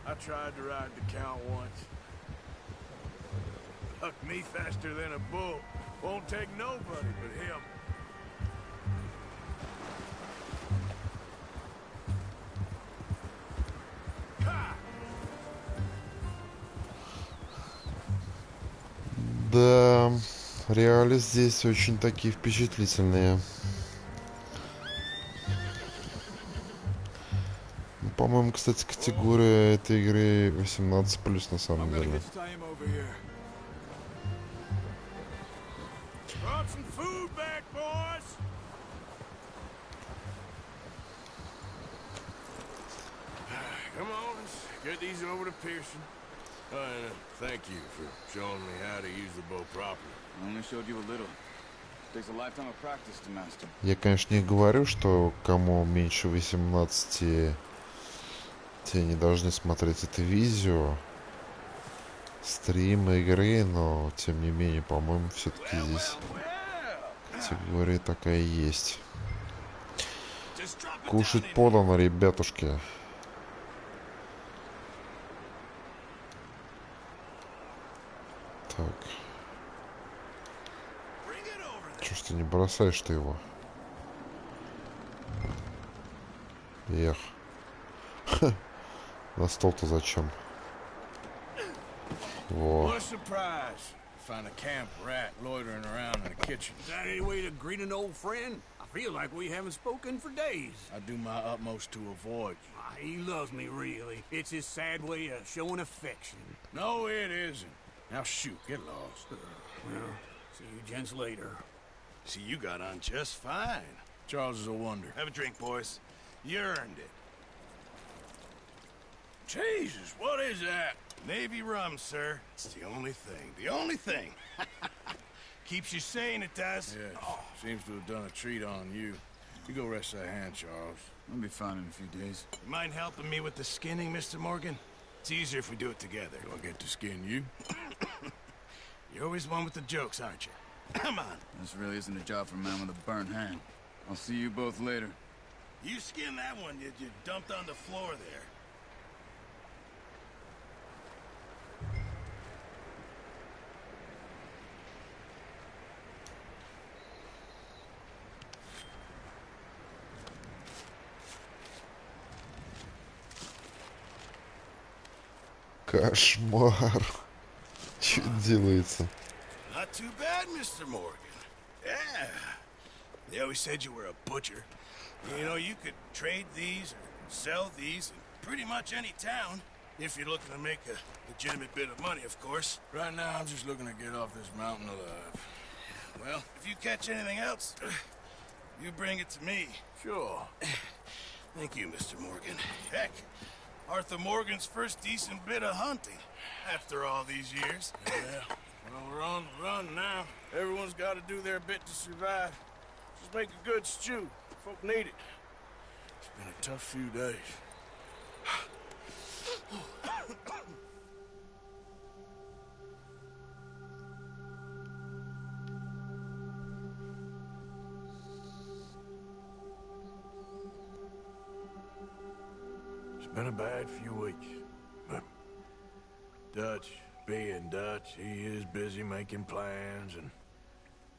I tried to ride the Count once. Bucked me faster than a bull. Won't take nobody but him. Да, реалии здесь очень такие впечатлительные. По-моему, кстати, категория этой игры 18+ на самом деле. Get these over to Pearson. Thank you for showing me how to use the bow properly. I only showed you a little. Takes a lifetime of practice to master. Я, конечно, не говорю, что кому меньше 18, те не должны смотреть это видео, стримы, игры, но, тем не менее, по-моему, все-таки здесь категория такая есть. Кушать подано, ребятушки. Так. Чё ж ты не бросаешь ты его? Эх. На стол-то зачем? Во. Find a camp rat loitering around in the kitchen. Is that any way to greet an old friend? I feel like we haven't spoken for days. I do my utmost to avoid you. He loves me, really. It's his sad way of showing affection. No, it isn't. Now shoot, get lost. Well, see you gents later. See, you got on just fine. Charles is a wonder. Have a drink, boys. You earned it. Jesus, what is that? Navy rum, sir. It's the only thing. The only thing. Keeps you sane, it does. Yeah, seems to have done a treat on you. You go rest that hand, Charles. I'll be fine in a few days. You mind helping me with the skinning, Mr. Morgan? It's easier if we do it together. Do I get to skin you? You're always one with the jokes, aren't you? Come on. This really isn't a job for a man with a burnt hand. I'll see you both later. You skinned that one you dumped on the floor there. Кошмар. Что делается? Not too bad, Mr. Morgan. Yeah. They always said you were a butcher. You know, you could trade these or sell these in pretty much any town. If you're looking to make a legitimate bit of money, of course. Right now, I'm just looking to get off this mountain alive. Well, if you catch anything else, you bring it to me. Sure. Thank you, Mr. Morgan. Heck, Arthur Morgan's first decent bit of hunting after all these years. Yeah. Well, we're on the run now. Everyone's got to do their bit to survive. Just make a good stew. Folk need it. It's been a tough few days. It's been a bad few weeks, but Dutch being Dutch, he is busy making plans, and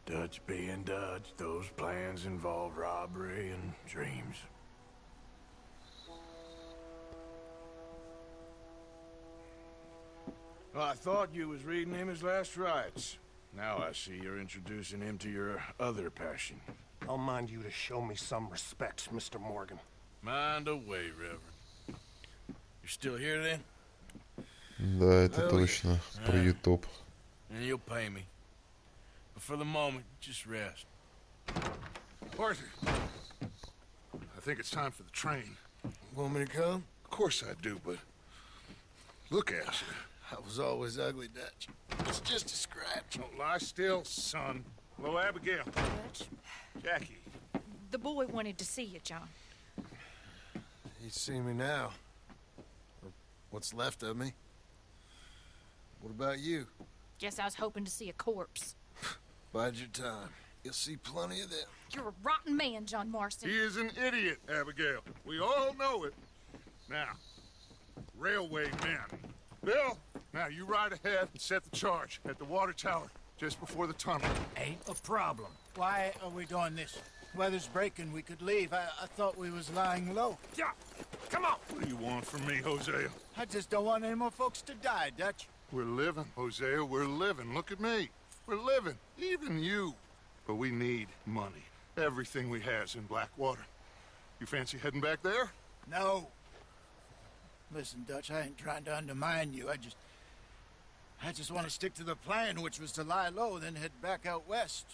Dutch being Dutch, those plans involve robbery and dreams. Well, I thought you was reading him his last rites. Now I see you're introducing him to your other passion. I'll mind you to show me some respect, Mr. Morgan. Mind away, Reverend. You're still here then? Да, это точно. Про YouTube. And you'll pay me. But for the moment, just rest. Arthur, I think it's time for the train. Want me to come? Of course I do, but look at you. I was always ugly, Dutch. It's just a scratch. Don't lie still, son. Hello, Abigail. Dutch, Jackie. the boy wanted to see you, John. He'd see me now. Or what's left of me. What about you? Guess I was hoping to see a corpse. Bide your time. You'll see plenty of them. You're a rotten man, John Marston. He is an idiot, Abigail. We all know it. Now, railway men. Bill, now you ride ahead and set the charge at the water tower just before the tunnel. Ain't a problem. Why are we doing this? Weather's breaking. We could leave. I thought we was lying low. Yeah, come on. What do you want from me, Hosea? I just don't want any more folks to die, Dutch. We're living, Hosea. We're living. Look at me. We're living. Even you. But we need money. Everything we has in Blackwater. You fancy heading back there? No. Listen, Dutch, I ain't trying to undermine you. I just want to stick to the plan, which was to lie low, then head back out west.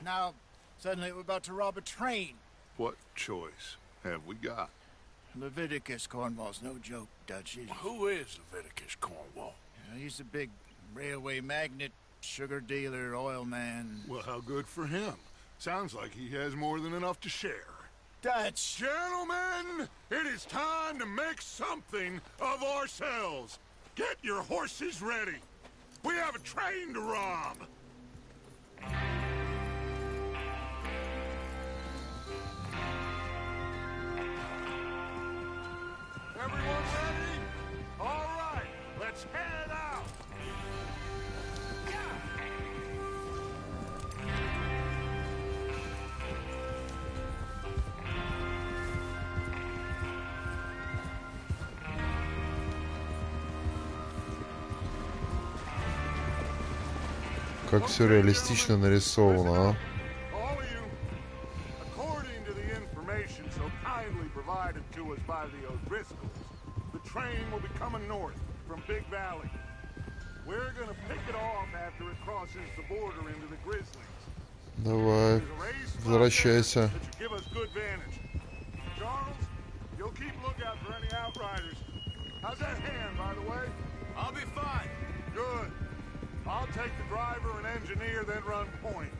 Now, suddenly we're about to rob a train. What choice have we got? Leviticus Cornwall's no joke, Dutch. Who is Leviticus Cornwall? You know, he's a big railway magnate, sugar dealer, oil man. Well, how good for him. Sounds like he has more than enough to share. Dutch! Gentlemen, it is time to make something of ourselves. Get your horses ready. We have a train to rob. Everyone ready? All right, let's head out. Как все реалистично нарисовано, а? All of you, according to the information so kindly provided to us by the O'Driscolls, the train will be coming north from Big Valley. We're gonna pick it off after it crosses the border into the Grizzlies. Давай, возвращайся. That should give us good vantage. Charles, you'll keep lookout for any outriders. How's that hand, by the way? I'll be fine. Good. I'll take the driver and engineer, then run point.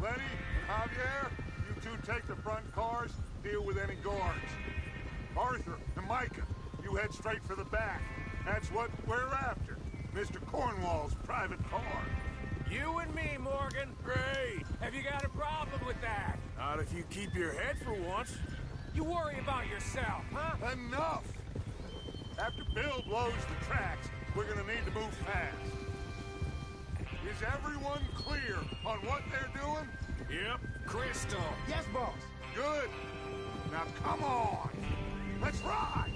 Lenny and Javier, you two take the front cars, deal with any guards. Arthur and Micah, you head straight for the back. That's what we're after. Mr. Cornwall's private car. You and me, Morgan. Great. Have you got a problem with that? Not if you keep your head for once. You worry about yourself, huh? Enough! After Bill blows the tracks, we're gonna need to move fast. Is everyone clear on what they're doing? Yep. Crystal. Yes, boss. Good. Now come on. Let's ride.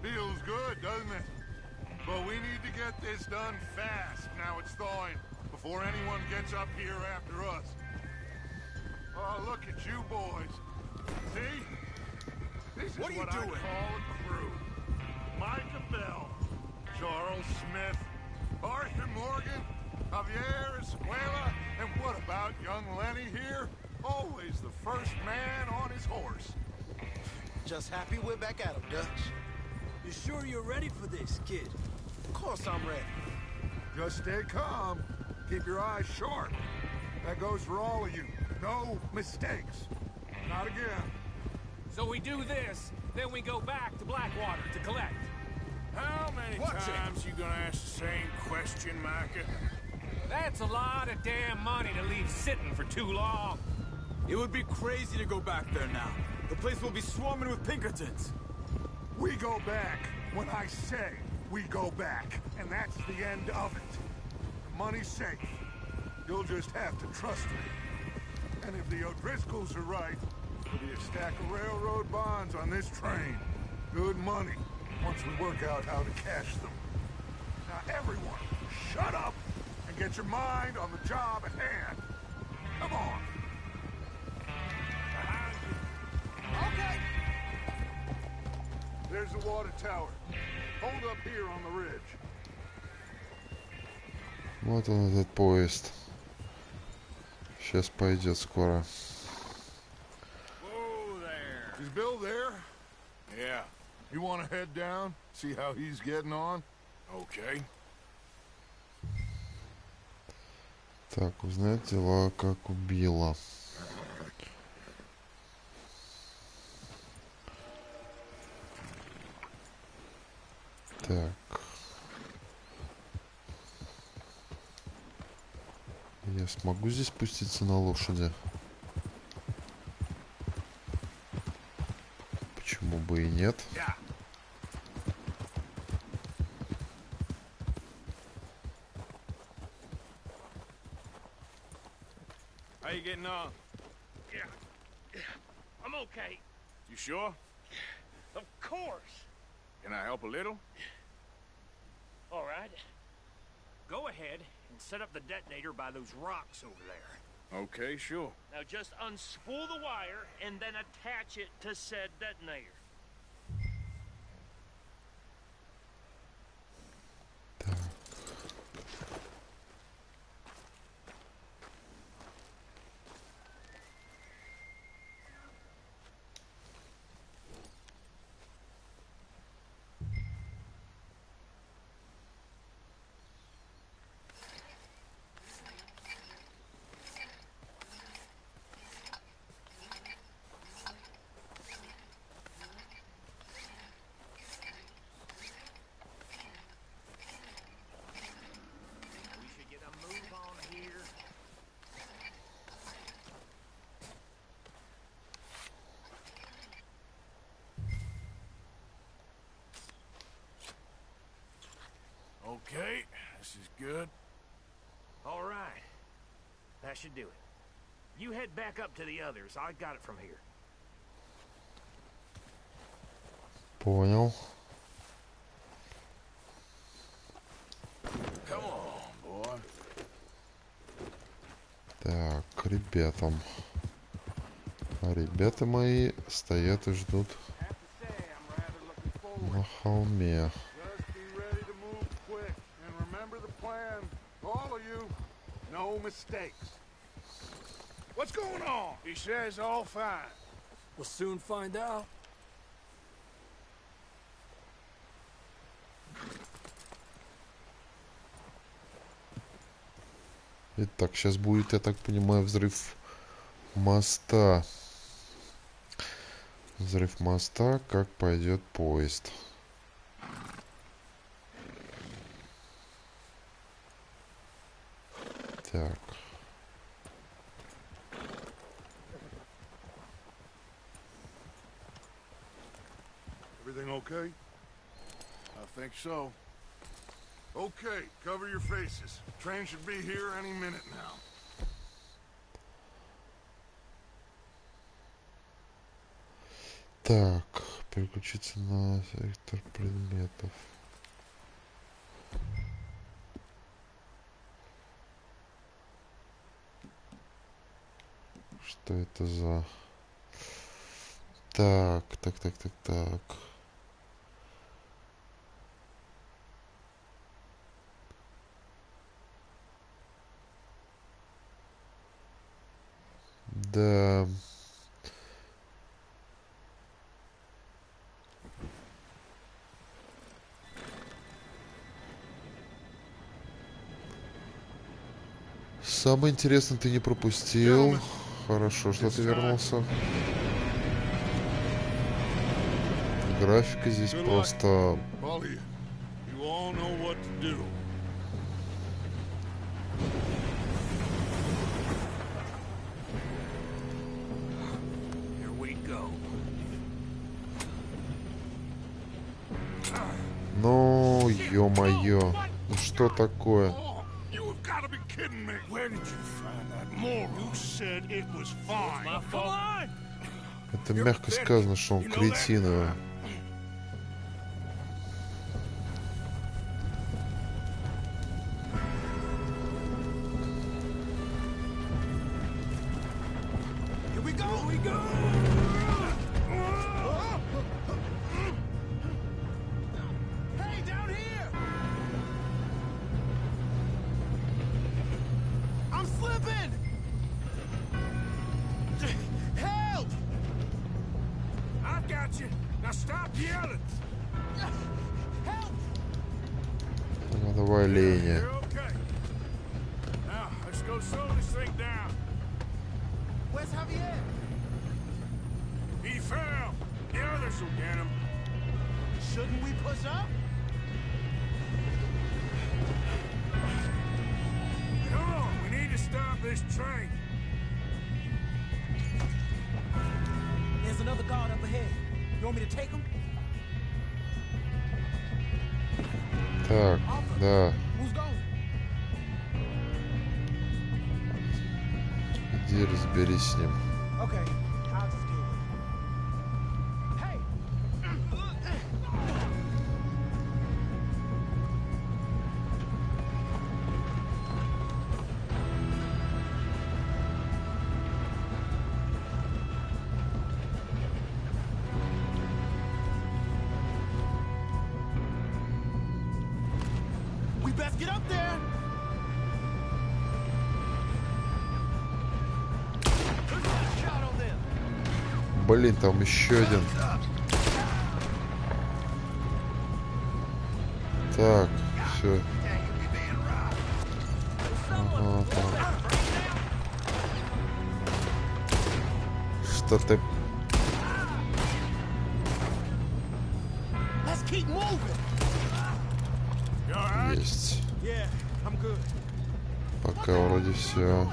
Feels good, doesn't it? But we need to get this done fast. Now it's thawing, before anyone gets up here after us. Oh, look at you boys. See? This is what I call a crew. Micah Bell, Charles Smith, Arthur Morgan, Javier Escuela, and what about young Lenny here? Always the first man on his horse. Just happy we're back at him, Dutch. You sure you're ready for this, kid? Of course I'm ready. Just stay calm. Keep your eyes sharp. That goes for all of you. No mistakes. Not again. So we do this, then we go back to Blackwater to collect. How many times you gonna ask the same question, Micah? That's a lot of damn money to leave sitting for too long. It would be crazy to go back there now. The place will be swarming with Pinkertons. We go back when I say we go back, and that's the end of it. The money's safe. You'll just have to trust me. And if the O'Driscolls are right, there'll be a stack of railroad bonds on this train. Good money, once we work out how to cash them. Now everyone, shut up and get your mind on the job at hand. Come on. Okay. There's the water tower. Hold up here on the ridge. Вот он, этот поезд. Сейчас пойдет скоро. Is Bill there? Yeah. You want to head down? See how he's getting on? Okay. Так, узнать дела, как убила. Так. Я смогу здесь спуститься на лошади? Почему бы и нет? How you getting on? Yeah. I'm okay. You sure? Of course. Can I help a little? All right. Go ahead and set up the detonator by those rocks over there. Okay, sure. Now just unspool the wire and then attach it to said detonator. is good. All right. That should do it. You head back up to the others. I got it from here. Понял. Come on, boy. Так, к ребятам. А ребята мои стоят и ждут на холме. Just be ready to move quick. And remember the plan. All of you, no mistakes. What's going on? He says all fine. We'll soon find out. Итак, сейчас будет, я так понимаю, взрыв моста. Взрыв моста, как пойдет поезд. Так. Everything okay? I think so. Okay, cover your faces. Train should be here any minute now. Так, переключиться на сектор предметов. Что это за... Так. Да. Самое интересное ты не пропустил. Хорошо, что ты вернулся. Графика здесь просто... Ну, ё-моё. Ну что такое? Это мягко сказано, что он кретиновый. Ну, давай, Леня. He fell. The others will get him. Shouldn't we push up? Come on, we need to stop this train. There's another guard up ahead. You want me to take him? Так, да. Иди разберись с ним. Okay, I'll just deal with it. Hey! We best get up there! Блин, там еще один. Так, все. Ага, так. Что ты... Есть. Пока вроде все.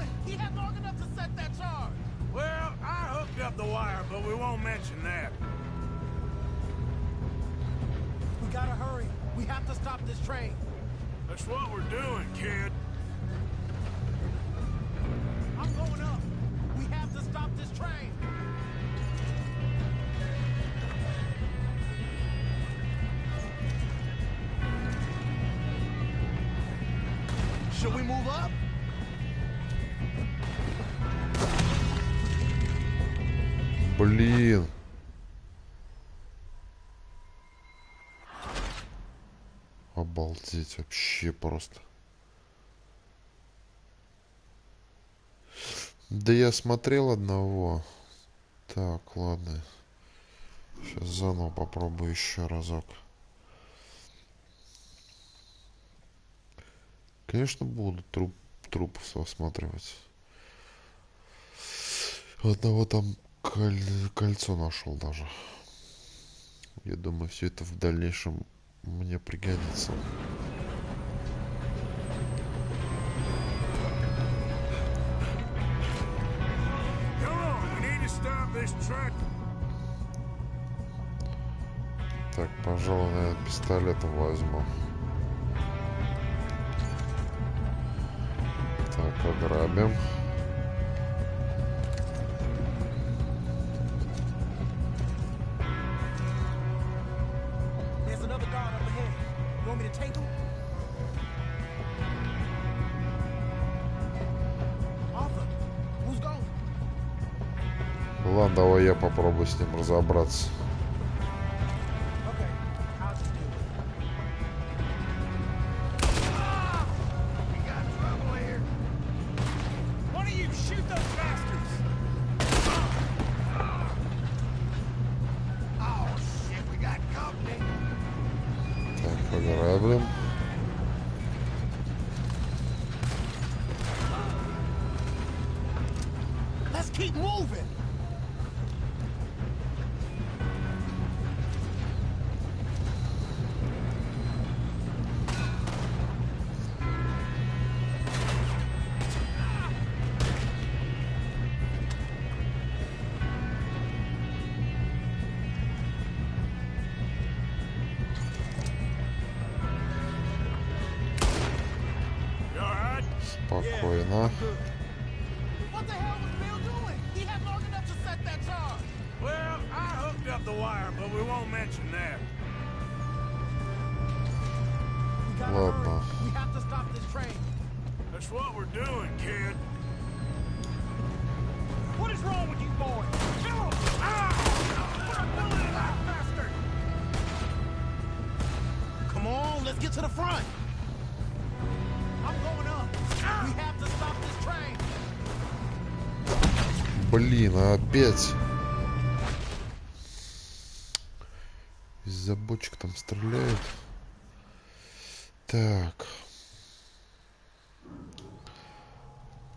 Well, I hooked up the wire, but we won't mention that. We gotta hurry. We have to stop this train. That's what we're doing, kid. I'm going up. We have to stop this train. Should we move up? Блин. Обалдеть вообще просто. Да я смотрел одного. Так, ладно. Сейчас заново попробую еще разок. Конечно, буду трупов осматривать. Одного там кольцо нашел даже. Я думаю, все это в дальнейшем мне пригодится. Так, пожалуй, наверное, пистолетом возьму. Так, ограбим. Ладно, давай я попробую с ним разобраться. Так, ограблен. Let's keep moving. Спокойно. What the hell was Bill doing? He had long enough to set that charge. Well, I hooked up the wire, but we won't mention that. Ладно. We have to stop this train. That's what we're doing, kid. What is wrong with you boys? Kill him! Put a bullet in that bastard! Come on, let's get to the front. I'm going up. We have to stop this train. Блин, а опять из-за бочек там стреляют. Так.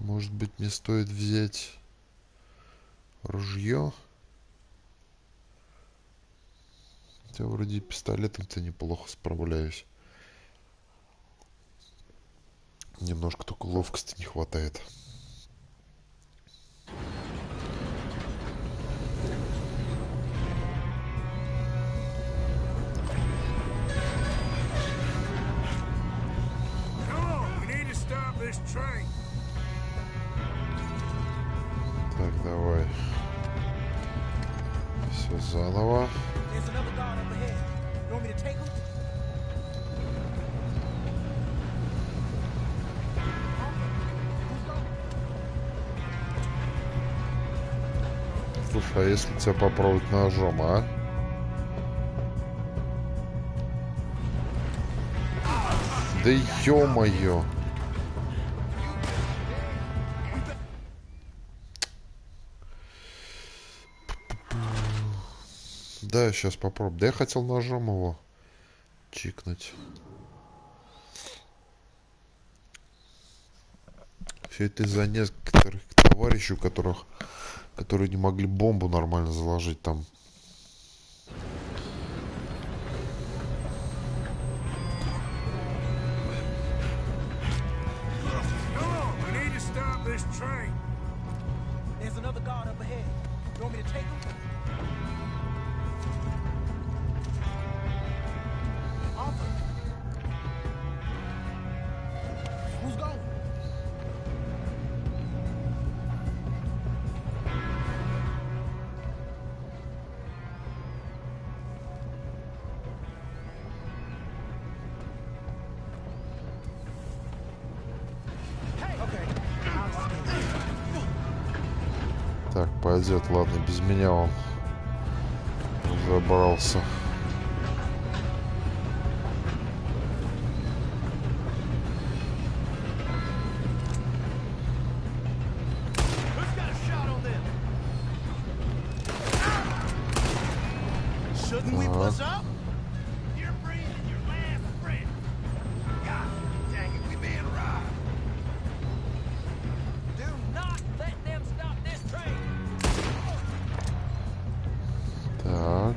Может быть, мне стоит взять ружье? Хотя вроде пистолетом-то неплохо справляюсь. Немножко только ловкости не хватает. Так, давай. Все заново. Слушай, а если тебя попробовать ножом, а? Да ё-моё! Да, сейчас попробую. Да я хотел ножом его чикнуть. Все это из-за некоторых товарищей, которые не могли бомбу нормально заложить там. Пойдет, ладно, без меня он забрался. Ага. Так.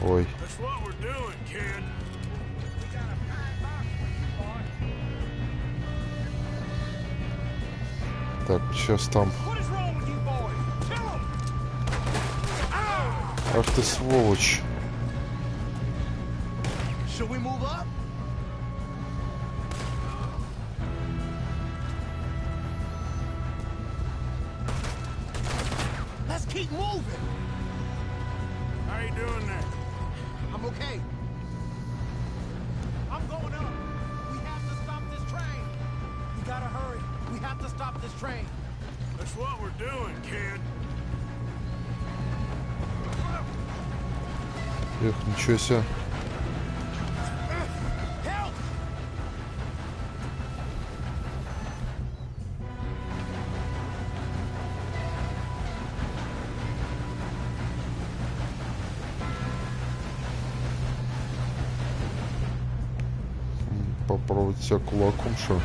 Ой. Так, сейчас там. Ах ты сволочь. Let's keep moving. How you doing there? I'm okay. I'm going up. We have to stop this train. We gotta hurry. We have to stop this train. That's what we're doing, kid. Эх, ничего себе. Попробовать себя кулаком, что?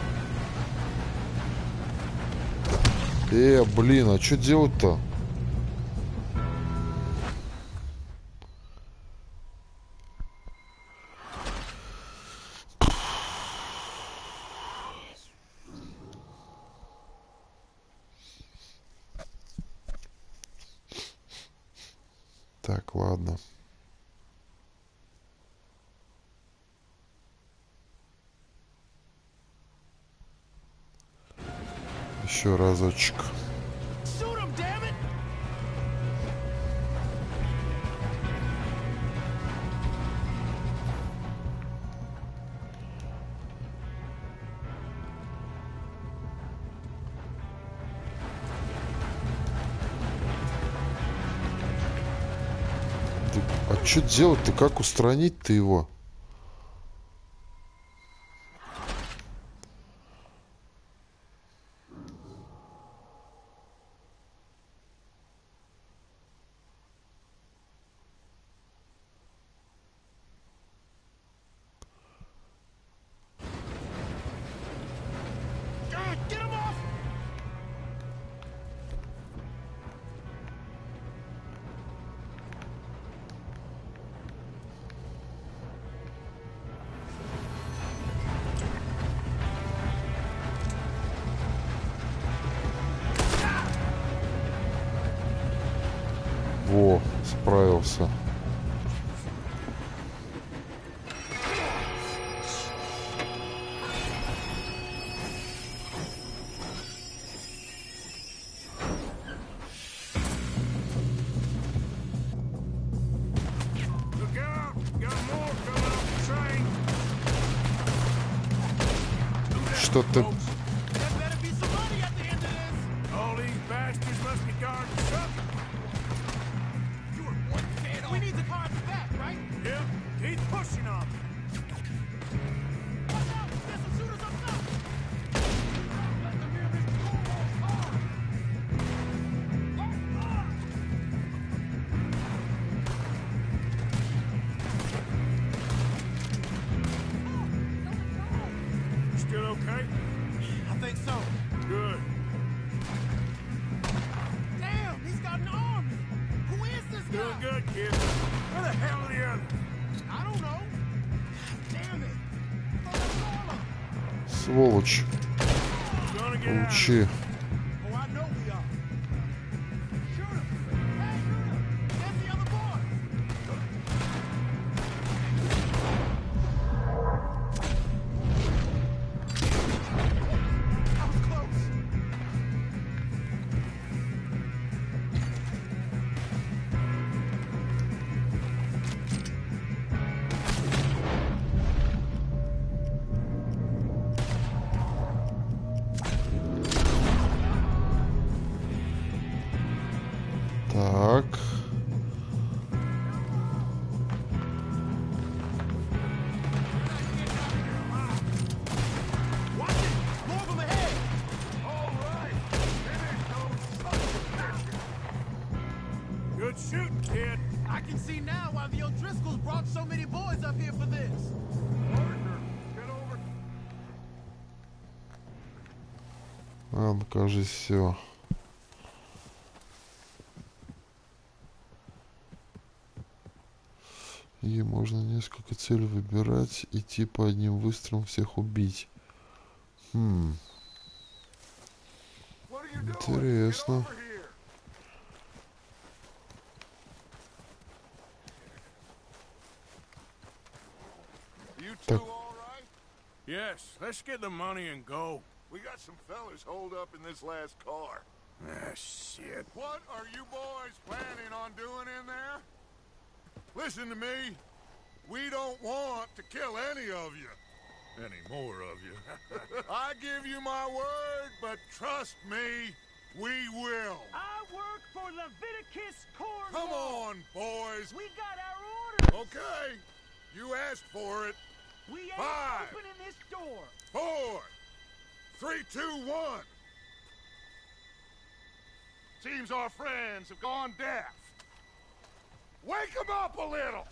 Блин, а что делать-то? Так, ладно. Еще разочек. А что делать-то? Как устранить-то его? Во, справился. Что ты... Сволочь. Получи. Так. Good shooting, kid. I can see now why the O'Driscolls brought so many boys up here for this. Get over. Ладно, кажется, все. И можно несколько целей выбирать и типа одним выстрелом всех убить. Интересно. Так. Yes, let's get the money and go. We got some fellas holed up in this last car. Ah, shit. What are you boys planning on doing in there? Listen to me. We don't want to kill any of you. Any more of you. I give you my word, but trust me, we will. I work for Leviticus Corn. Come on, boys. We got our orders. Okay. You asked for it. We ain't 5, opening this door. 4, 3, 2, 1. Seems our friends have gone deaf. Wake them up a little.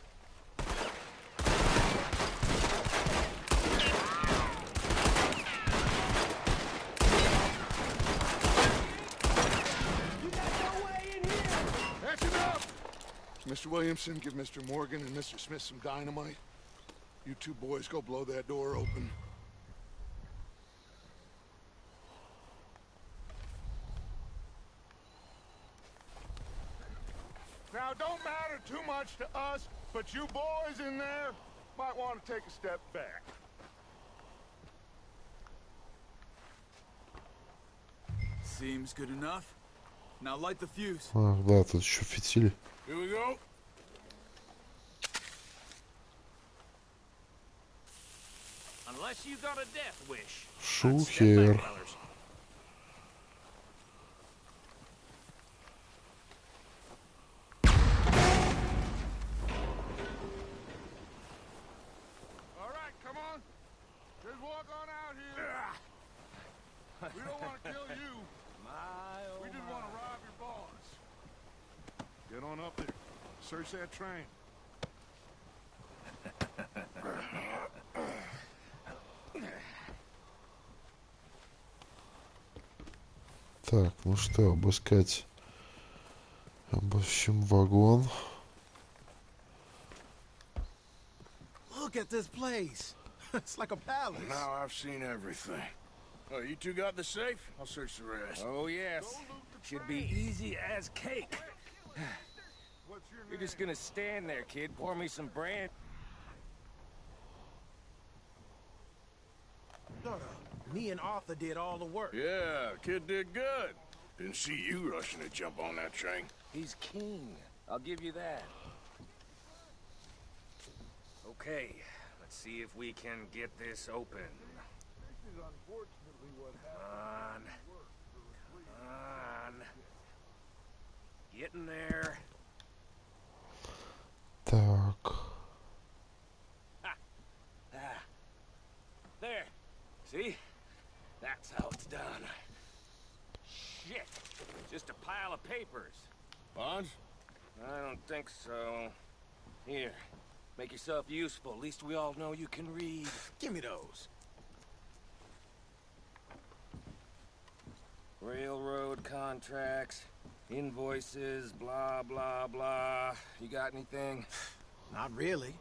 You got no way in here. That's enough. Mr. Williamson, give Mr. Morgan and Mr. Smith some dynamite. You two boys go blow that door open. Now, don't matter too much to us, but you boys in there might want to take a step back. Seems good enough. Now light the fuse. Ах, да, тут еще фитили. Here we go. Unless you got a death wish. Шухер. We don't want to kill you. We just want to rob your boss. Get on up there. Search that train. Так, ну что, обыскать. Обыщем вагон. Look at this place. It's like a palace. Now I've seen everything. Oh, you two got the safe? I'll search the rest. Oh, yes. Should be easy as cake. You're just gonna stand there, kid. Pour me some brand. Shut up. Me and Arthur did all the work. Yeah, kid did good. Didn't see you rushing to jump on that train. He's king. I'll give you that. Okay, let's see if we can get this open. Come on. Come on. Get in there. Так. There. See? That's how it's done. Shit. Just a pile of papers. Bonds? I don't think so. Here. Make yourself useful. At least we all know you can read. Give me those. Railroad contracts, invoices, blah, blah, blah. You got anything? Not really.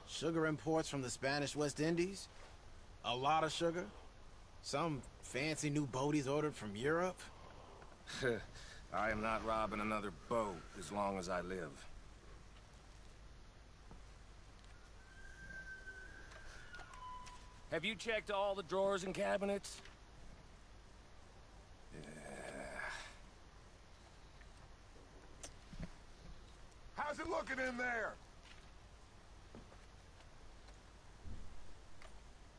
Sugar imports from the Spanish West Indies. A lot of sugar. Some fancy new boat he's ordered from Europe. I am not robbing another boat as long as I live. Have you checked all the drawers and cabinets? How's it looking in there?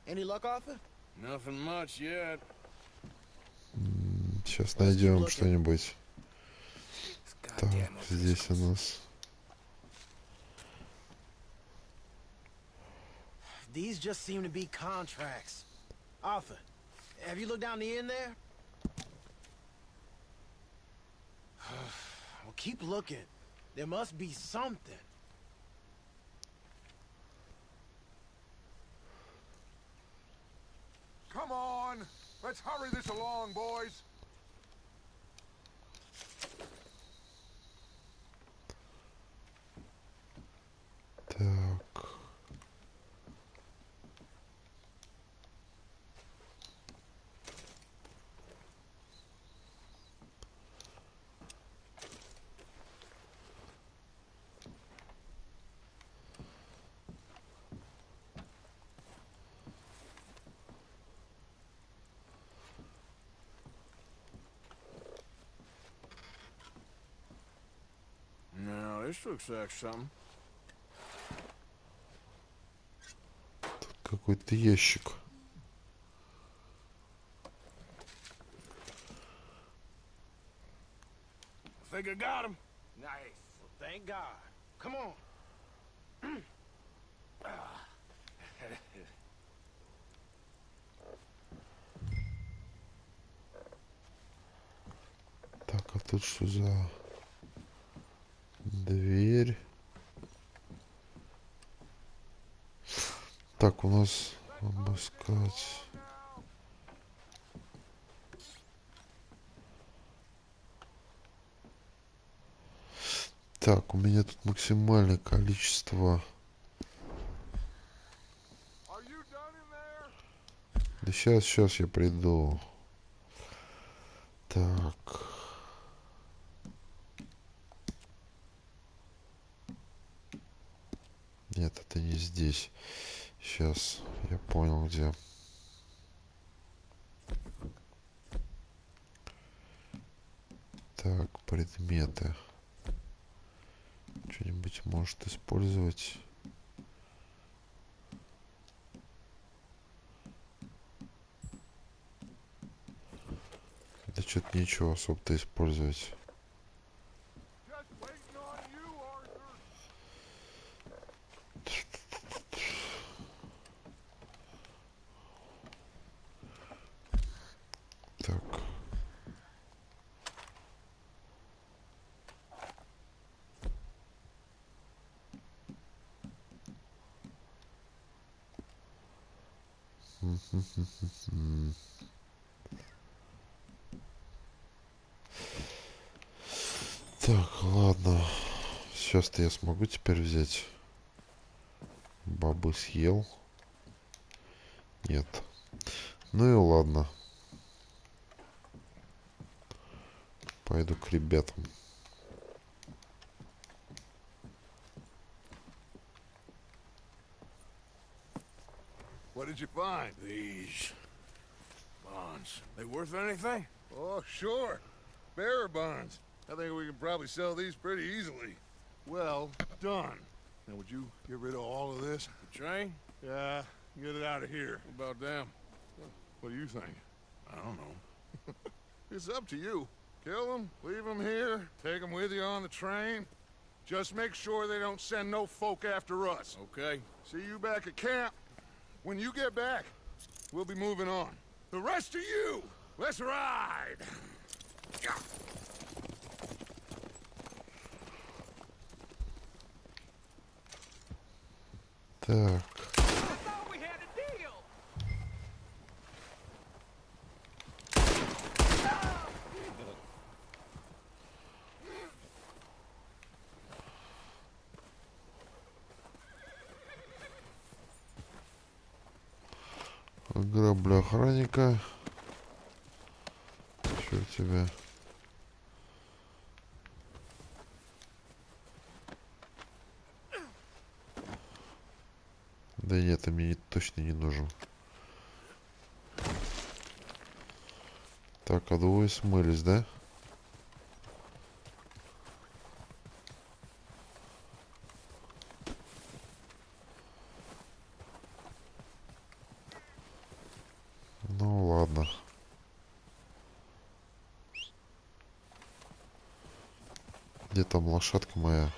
Any luck, Arthur? Nothing much yet. Сейчас найдем что-нибудь. Так, здесь у нас? These just seem to be contracts. Arthur, have you looked down the end there? Well, keep looking. There must be something. Come on! Let's hurry this along, boys! Так. Now, this looks like something. Какой-то ящик. I think I got him. Nice. Well, thank God. Come on. Так, а тут что за дверь? Так, у нас обыскать. Так, у меня тут максимальное количество. Да сейчас я приду. Так. Нет, это не здесь. Сейчас я понял, где. Так, предметы. Что-нибудь может использовать. Да что-то ничего особо-то использовать. Так. Так, ладно. Сейчас-то я смогу теперь взять. Бабы съел. Нет. Ну и ладно. Пойду к ребятам. What did you find? These bonds. They worth anything? Oh, sure. Bearer bonds. I think we can probably sell these pretty easily. Well done. Now, would you get rid of all of this? The train? Yeah, get it out of here. What about them? What do you think? I don't know. It's up to you. Kill them, leave them here, take them with you on the train. Just make sure they don't send no folk after us. Okay. See you back at camp. When you get back, we'll be moving on. The rest of you, let's ride! Так. Граблю охранника. Что у тебя? Да нет, ты мне точно не нужен. Так, а двое смылись, да? Ну ладно. Где там лошадка моя?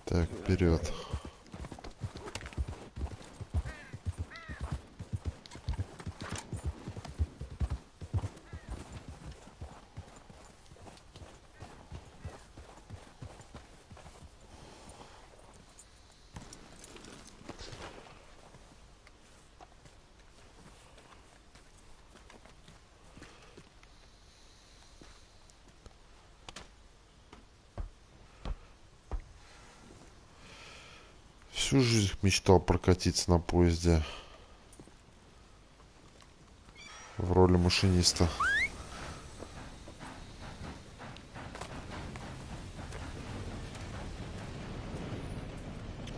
Так, вперед. Всю жизнь мечтал прокатиться на поезде в роли машиниста.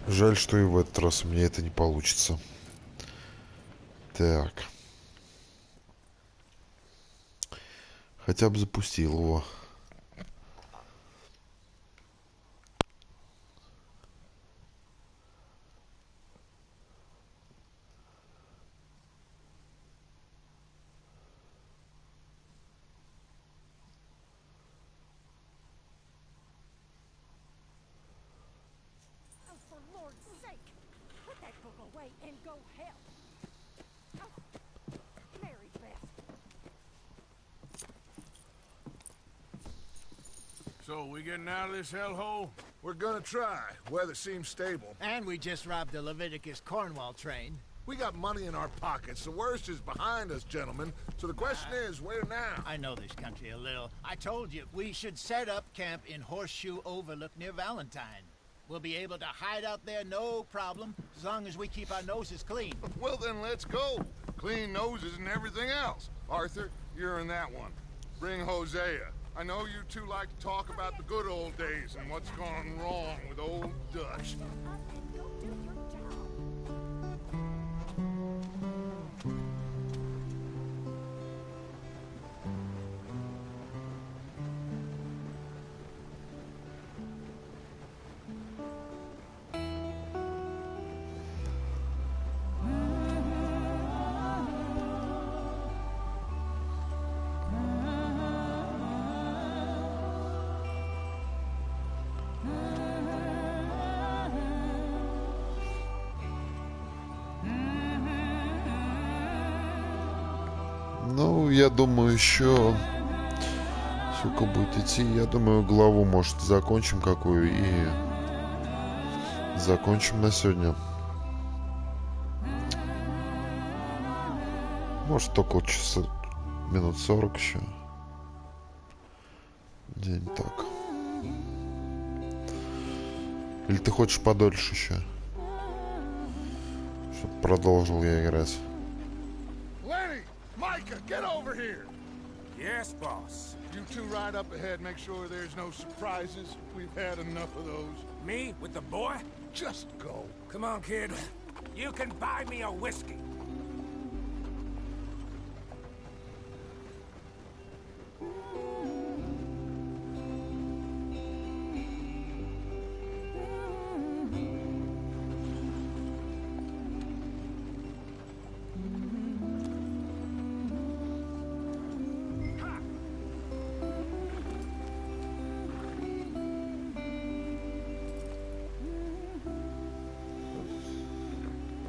Жаль, что и в этот раз у меня это не получится. Так. Хотя бы запустил его. So, we getting out of this hellhole? We're gonna try. Weather seems stable. And we just robbed a Leviticus Cornwall train. We got money in our pockets. The worst is behind us, gentlemen. So the question is, where now? I know this country a little. I told you, we should set up camp in Horseshoe Overlook near Valentine. We'll be able to hide out there, no problem, as long as we keep our noses clean. Well, then let's go. Clean noses and everything else. Arthur, you're in that one. Bring Hosea. I know you two like to talk about the good old days and what's gone wrong with old Dutch. Ну, я думаю, еще сколько будет идти. Я думаю, главу, может, закончим какую и закончим на сегодня. Может, только часа минут 40 еще. День так. Или ты хочешь подольше еще? Чтобы продолжил я играть. Get over here! Yes, boss. You two ride up ahead, make sure there's no surprises. We've had enough of those. Me with the boy? Just go. Come on, kid. You can buy me a whiskey.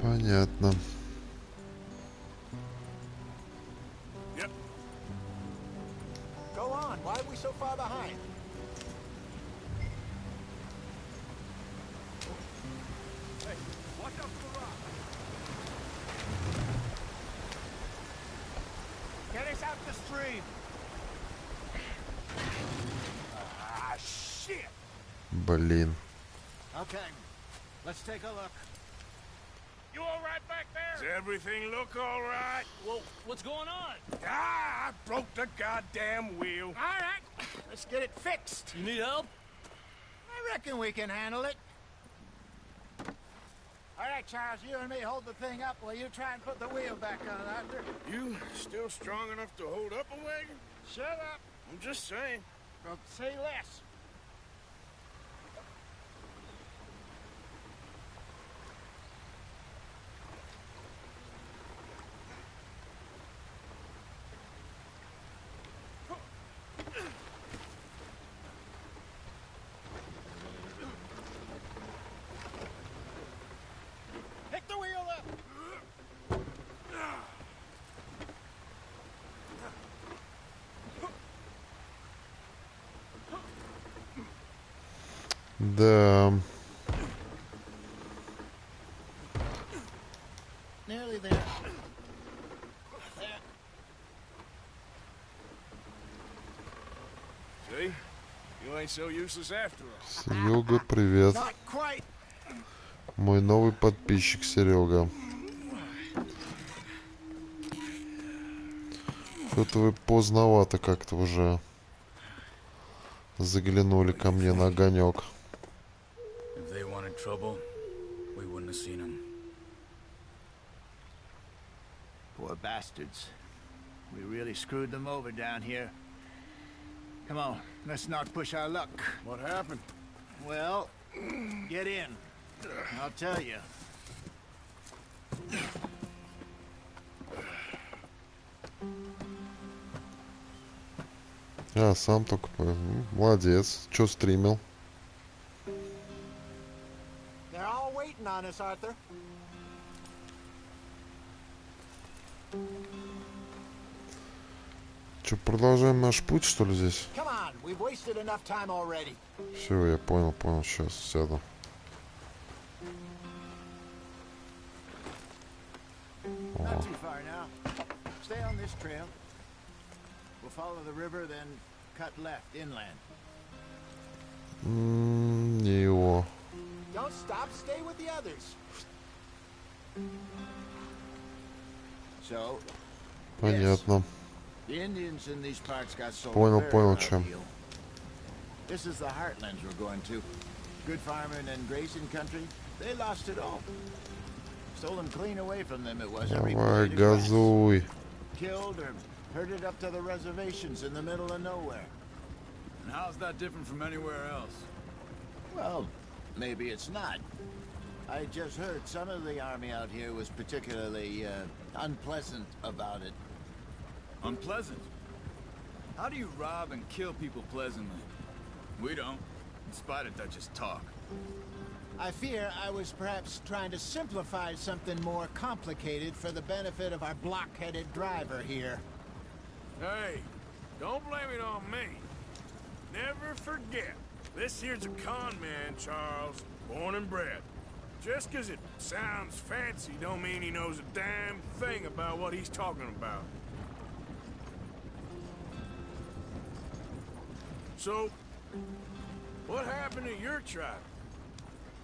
Понятно. Yep. Go on. Why are we so far behind? Hey, watch out for the rock. Get us out the stream. Ah, shit. Блин. Okay, let's take a look. You all right back there? Does everything look all right? Well, what's going on? Ah, I broke the goddamn wheel. All right, let's get it fixed. You need help? I reckon we can handle it. All right, Charles, you and me hold the thing up while you try and put the wheel back on, Arthur. You still strong enough to hold up a wagon? Shut up. I'm just saying. Well, say less. Pick the wheel up. Да. Nearly there. See? You ain't so useless after all. Серега, привет. Not quite. Мой новый подписчик Серега. Что-то вы поздновато как-то уже заглянули ко мне на огонек. If they wanted trouble, we wouldn't have seen them. Poor bastards. We really screwed them over down here. Come on, let's not push our luck. What happened? Well, get in. I'll tell you. А, сам только... Молодец. Чё стримил? They're all waiting on us, Arthur. Чё, продолжаем наш путь, что ли, здесь? Come on, we've wasted enough time already. Все, я понял. Сейчас сяду. Not too far now. Stay on this trail. We'll follow the river, then cut left inland. Не его. Don't stop, stay with the others. So, Понятно. the Indians in these parts got sold. Понял, чем. This is the heartlands we're going to. Good farming and grazing country. They lost it all. Stolen clean away from them it was. Давай, газуй. Killed or herded up to the reservations in the middle of nowhere. And how's that different from anywhere else? Well, maybe it's not. I just heard some of the army out here was particularly unpleasant about it. Unpleasant? How do you rob and kill people pleasantly? We don't, in spite of Dutch's talk. I fear I was perhaps trying to simplify something more complicated for the benefit of our block-headed driver here. Hey, don't blame it on me. Never forget, this here's a con man, Charles, born and bred. Just 'cause it sounds fancy don't mean he knows a damn thing about what he's talking about. So, what happened to your tribe?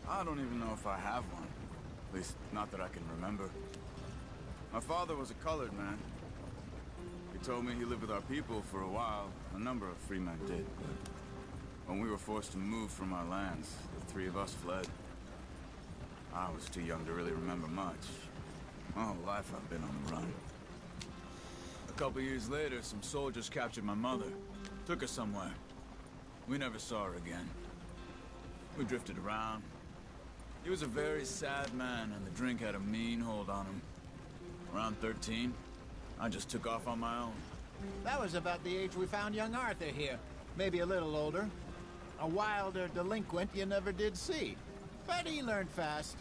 I don't even know if I have one. At least, not that I can remember. My father was a colored man. He told me he lived with our people for a while. A number of free men did, but when we were forced to move from our lands, the three of us fled. I was too young to really remember much. My whole life I've been on the run. A couple years later, some soldiers captured my mother. Took her somewhere. We never saw her again. We drifted around. He was a very sad man, and the drink had a mean hold on him. Around 13, I just took off on my own. That was about the age we found young Arthur here. Maybe a little older. A wilder delinquent you never did see. But he learned fast.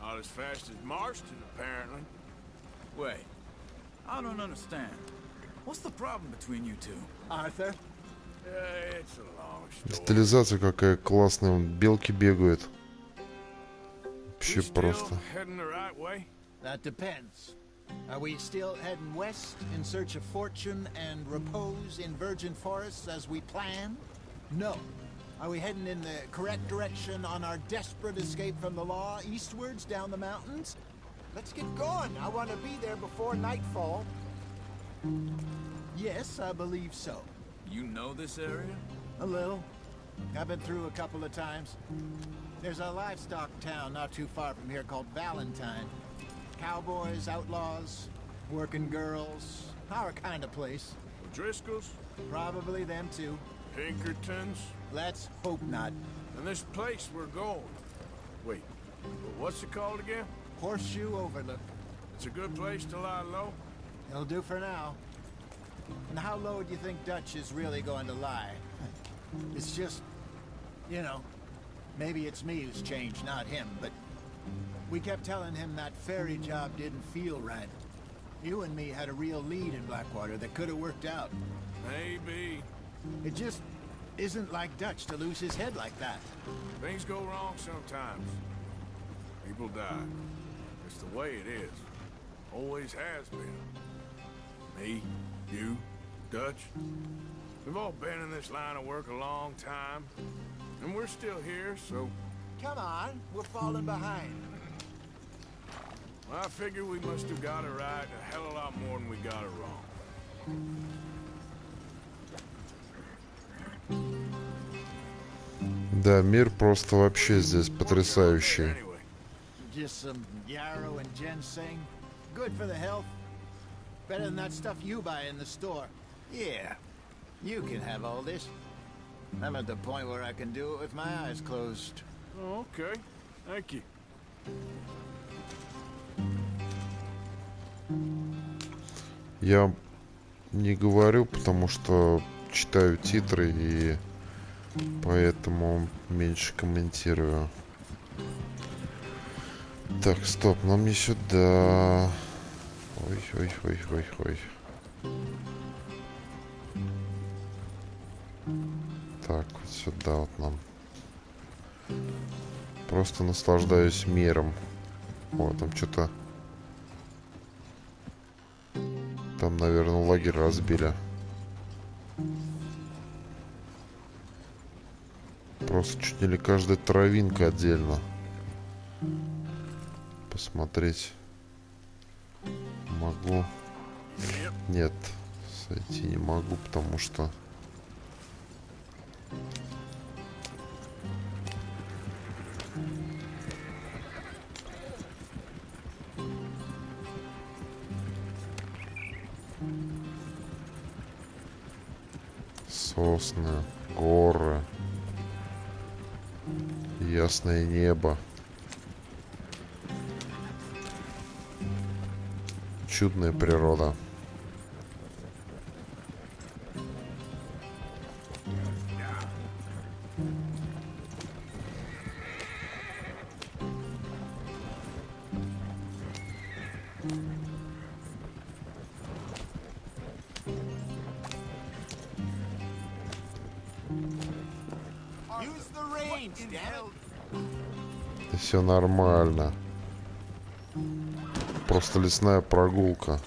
Not as fast as Marston, apparently. Wait, I don't understand. What's the problem between you two? Arthur? It's a long story. Детализация какая классная. Вон белки бегают. Вообще просто. Heading the right way? That depends. Are we still heading west in search of fortune and repose in virgin forests as we planned? No. Are we heading in the correct direction on our desperate escape from the law eastwards down the mountains? Let's get going. I want to be there before nightfall. Yes, I believe so. You know this area? A little. I've been through a couple of times. There's a livestock town not too far from here called Valentine. Cowboys, outlaws, working girls, our kind of place. Driscolls? Probably them too. Pinkertons? Let's hope not. And this place we're going. Wait, what's it called again? Horseshoe Overlook. It's a good place to lie low? It'll do for now. And how low do you think Dutch is really going to lie? It's just, you know, maybe it's me who's changed, not him, but we kept telling him that ferry job didn't feel right. You and me had a real lead in Blackwater that could have worked out. Maybe. It just isn't like Dutch to lose his head like that. Things go wrong sometimes. People die. It's the way it is. Always has been. Me, you, Dutch. We've all been in this line of work a long time. And we're still here, so... Come on, we're falling behind. I figure we must have got it right a hell of a lot more than we got it wrong. Да, мир просто вообще здесь потрясающий. Just some yarrow and ginseng. Good for the health. Better than that stuff you buy in the store. Yeah, you can have all this. I'm at the point where I can do it with my eyes closed. Oh, okay. Thank you. Я не говорю, потому что читаю титры и поэтому меньше комментирую. Так, стоп, нам не сюда. Ой. Так, вот сюда вот нам. Просто наслаждаюсь миром. О, там что-то... Там, наверное, лагерь разбили. Просто чуть ли каждая травинка отдельно. Посмотреть могу. Нет, сойти не могу, потому что... Сосны, горы, ясное небо, чудная природа. Все нормально. Просто лесная прогулка.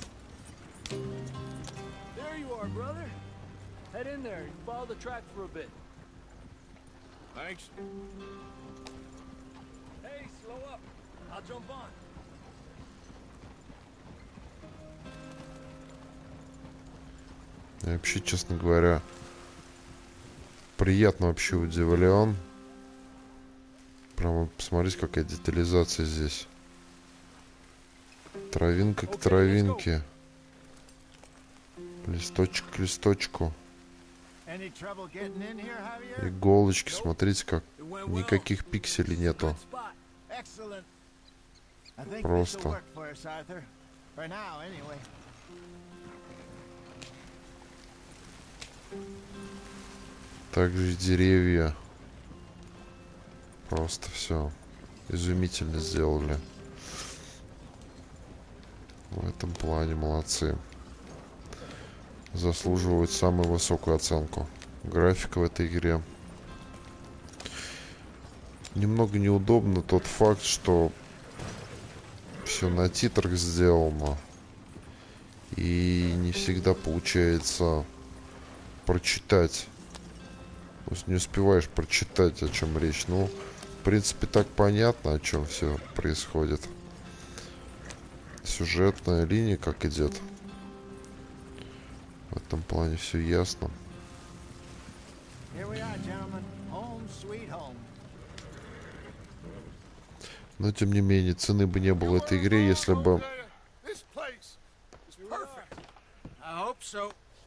Я вообще, честно говоря, приятно вообще удивлен. Прямо посмотрите, какая детализация здесь. Травинка к травинке. Листочек к листочку. Иголочки, смотрите, как никаких пикселей нету. Просто. Также и деревья. Просто все изумительно сделали. В этом плане молодцы. Заслуживают самую высокую оценку. Графика в этой игре. Немного неудобно тот факт, что все на титрах сделано. И не всегда получается прочитать. То есть не успеваешь прочитать, о чем речь. Ну, в принципе, так понятно, о чем все происходит. Сюжетная линия как идет. В этом плане все ясно. Но, тем не менее, цены бы не было этой игре, если бы...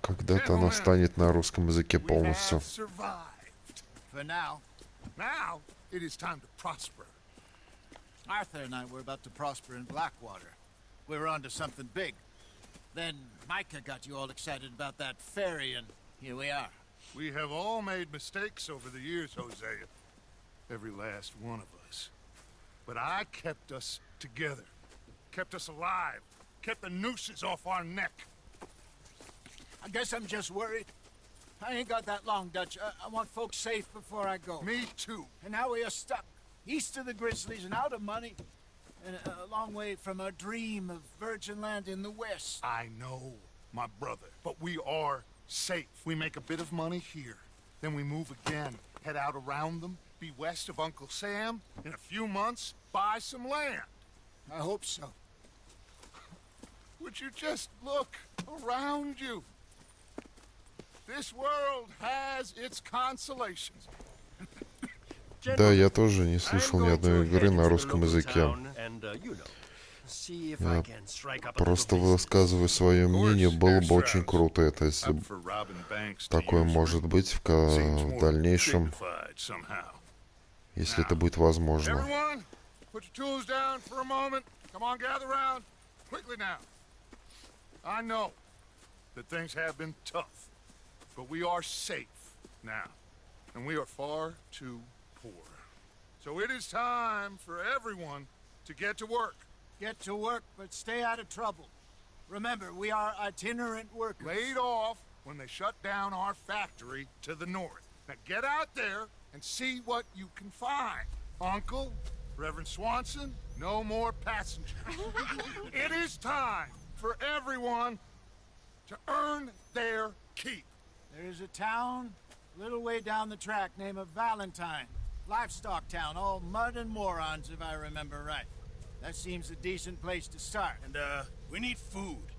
Когда-то она станет на русском языке полностью. Now it is time to prosper. Arthur and I were about to prosper in Blackwater. We were onto something big. Then Micah got you all excited about that ferry, and here we are. We have all made mistakes over the years, Hosea. Every last one of us. But I kept us together. Kept us alive. Kept the nooses off our neck. I guess I'm just worried. I ain't got that long, Dutch. I want folks safe before I go. Me too. And now we are stuck. East of the Grizzlies and out of money. And a long way from our dream of virgin land in the west. I know, my brother. But we are safe. We make a bit of money here. Then we move again. Head out around them. Be west of Uncle Sam. In a few months, buy some land. I hope so. Would you just look around you? This world has its consolations. Да, я тоже не слышал ни одной игры на русском языке. Я просто высказываю свое мнение. Было бы очень круто, это если такое может быть в дальнейшем, если это будет возможно. But we are safe now, and we are far too poor. So it is time for everyone to get to work. Get to work, but stay out of trouble. Remember, we are itinerant workers. Laid off when they shut down our factory to the north. Now get out there and see what you can find. Uncle, Reverend Swanson, no more passengers. It is time for everyone to earn their keep. There is a town a little way down the track named Valentine. Livestock town, all mud and morons, if I remember right. That seems a decent place to start. And, we need food.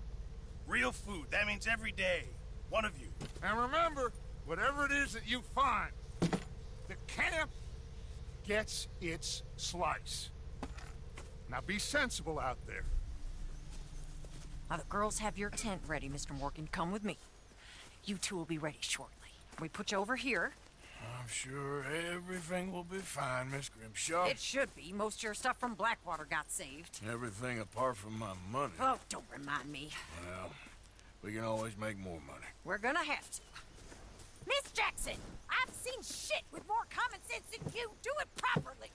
Real food. That means every day. One of you. And remember, whatever it is that you find, the camp gets its slice. Now be sensible out there. Now the girls have your tent ready, Mr. Morgan. Come with me. You two will be ready shortly. We put you over here. I'm sure everything will be fine, Miss Grimshaw. It should be. Most of your stuff from Blackwater got saved. Everything apart from my money. Oh, don't remind me. Well, we can always make more money. We're gonna have to. Miss Jackson, I've seen shit with more common sense than you. Do it properly.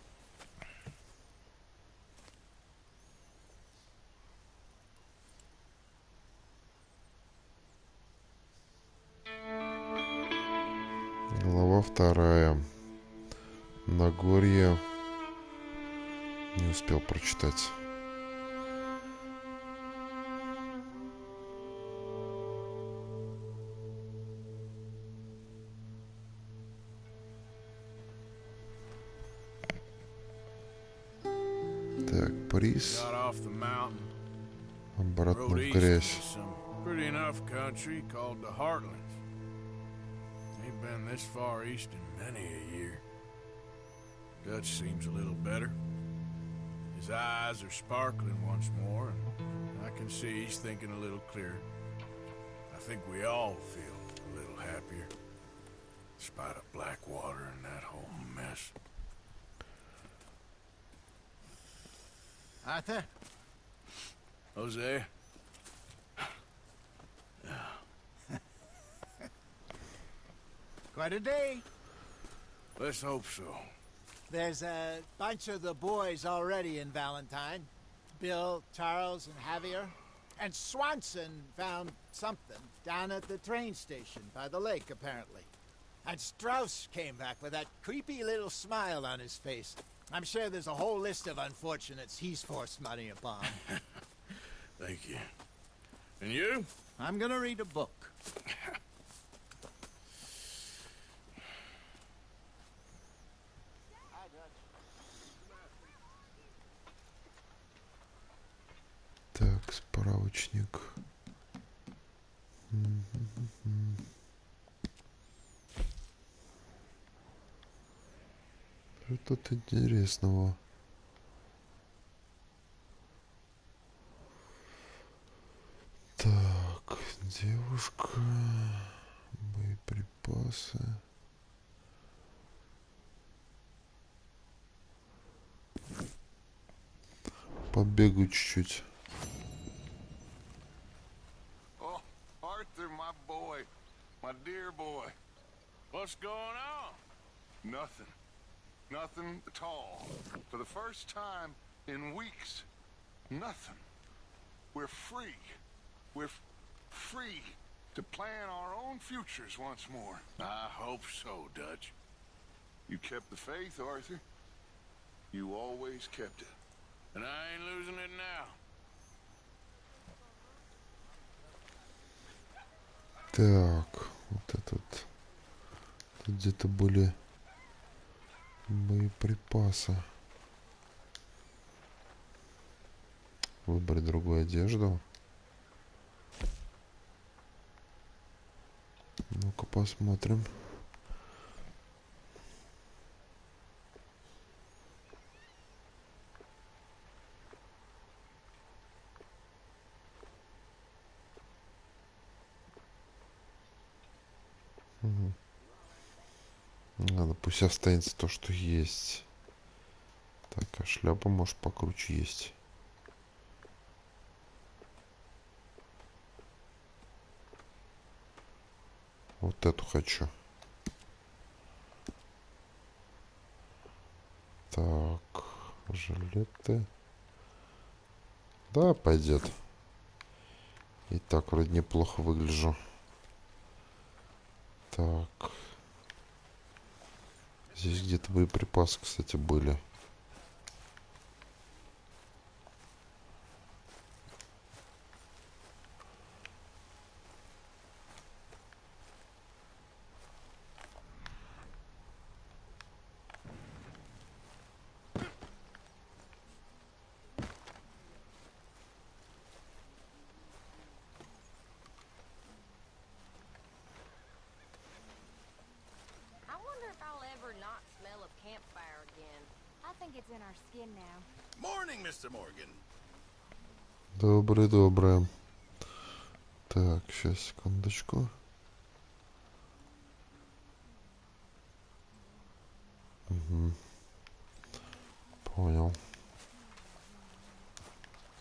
Глава 2. Нагорье. Не успел прочитать. Так, приз. Обратно в грязь. Pretty enough country called the Heartlands. Ain't been this far east in many a year. Dutch seems a little better. His eyes are sparkling once more, and I can see he's thinking a little clearer. I think we all feel a little happier, in spite of Blackwater and that whole mess. Arthur? Jose? Quite a day. Let's hope so. There's a bunch of the boys already in Valentine. Bill, Charles, and Javier. And Swanson found something down at the train station by the lake, apparently. And Strauss came back with that creepy little smile on his face. I'm sure there's a whole list of unfortunates he's forced money upon. Thank you. And you? I'm gonna read a book. Так, справочник. Что тут интересного? Так, Девушка, боеприпасы. Побегаю чуть-чуть. Oh, Arthur, my boy. My dear boy. What's going on? Nothing. Nothing at all. For the first time in weeks. Nothing. We're free. We're free to plan our own futures once more. I hope so, Dutch. You kept the faith, Arthur. You always kept it. And I ain't losing it now. Так, вот этот. Тут где-то были боеприпасы. Выбрать другую одежду. Ну-ка посмотрим. Угу. Ладно, пусть останется то, что есть. Так, а шляпа, может, покруче есть. Вот эту хочу. Так, жилеты. Да, пойдет. И так вроде неплохо выгляжу. Так. Здесь где-то боеприпасы, кстати, были. Morning, Mr. Morgan. Доброе. Так, сейчас, секундочку. Угу. Понял.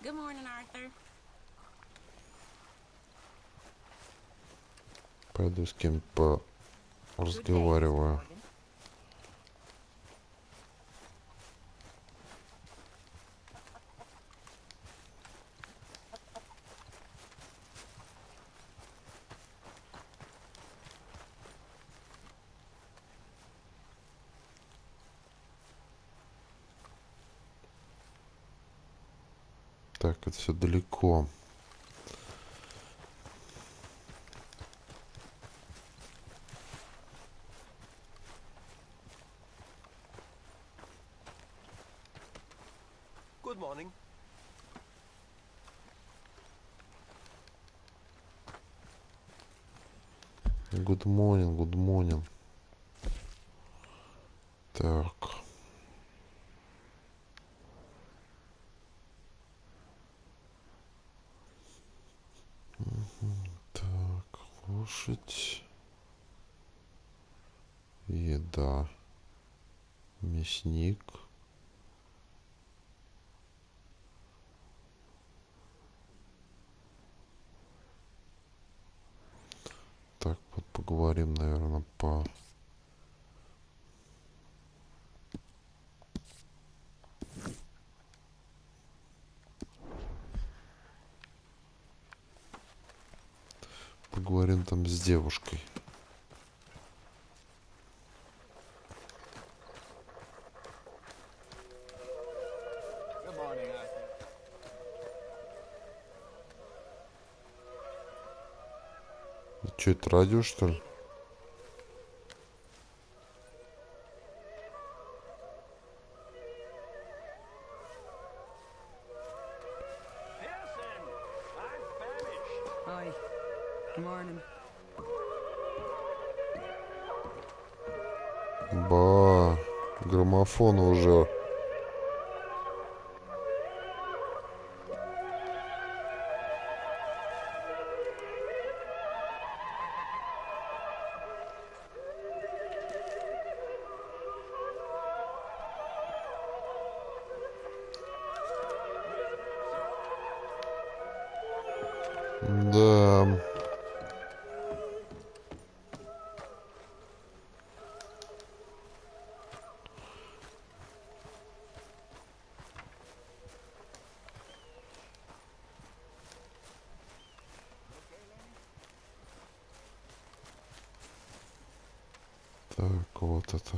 Good morning, Arthur. Пойду с кем-то разговариваю. Так, это все далеко. Good morning. Good morning. Так. Так, лошадь. Еда. Мясник. Так, вот поговорим, наверное, по... Поговорим там с девушкой. Че, это радио, что ли? Hi. Good morning. Ба, граммофон уже. Так, вот это.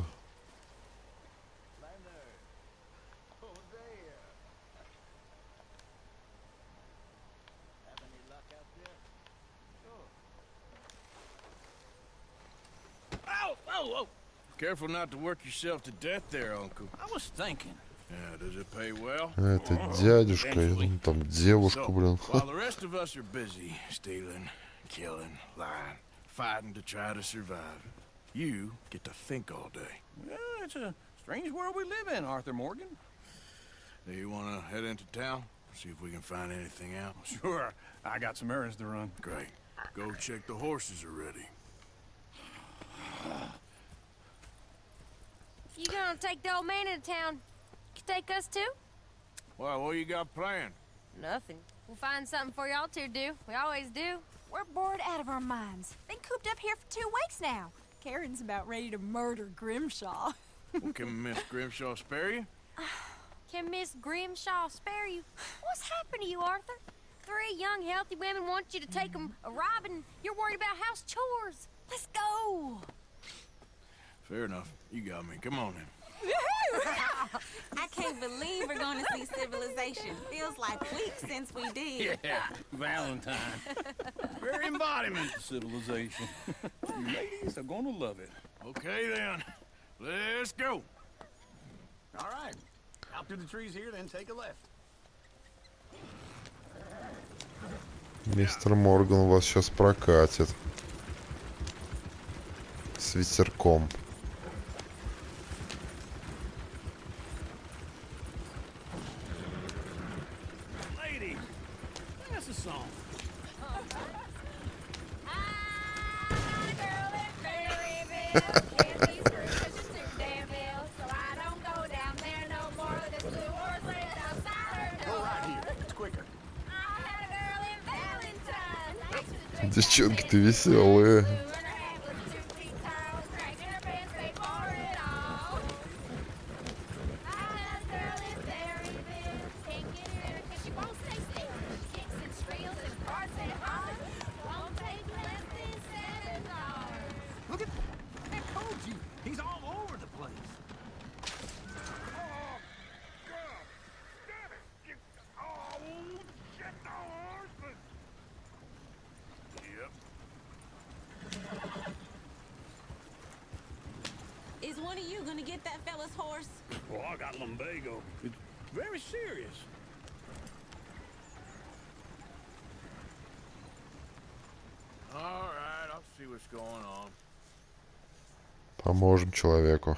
Ow! Whoa, whoa! Careful not to work yourself to death there, Uncle. I was thinking. Yeah, does it pay well? Это дядюшка, я думаю, там девушка, блин. While the rest of us are busy stealing, killing, lying, fighting to try to survive, you get to think all day. Well, it's a strange world we live in, Arthur Morgan. Do you want to head into town? See if we can find anything out? Sure. I got some errands to run. Great. Go check the horses are ready. You gonna take the old man into town? You take us too? Well, what you got planned? Nothing. We'll find something for y'all to do. We always do. We're bored out of our minds. Been cooped up here for 2 weeks now. Karen's about ready to murder Grimshaw. Well, can Miss Grimshaw spare you? Can Miss Grimshaw spare you? What's happened to you, Arthur? 3 young, healthy women want you to take them a robbing. You're worried about house chores. Let's go. Fair enough. You got me. Come on then. I can't believe we're going to see civilization. Feels like weeks since we did. Yeah, Valentine. Very embodiment of civilization. You ladies are gonna love it. Okay then. Let's go. All right. Out through the trees here, then take a left. Мистер Морган вас сейчас прокатит. С ветерком. Ladies, sing us a song. Девчонки-то веселые. Look at that Koji. He's all over the place. Is one of you gonna get that fella's horse? Oh, I got lumbago. It's very serious. All right, I'll see what's going on. Поможем человеку.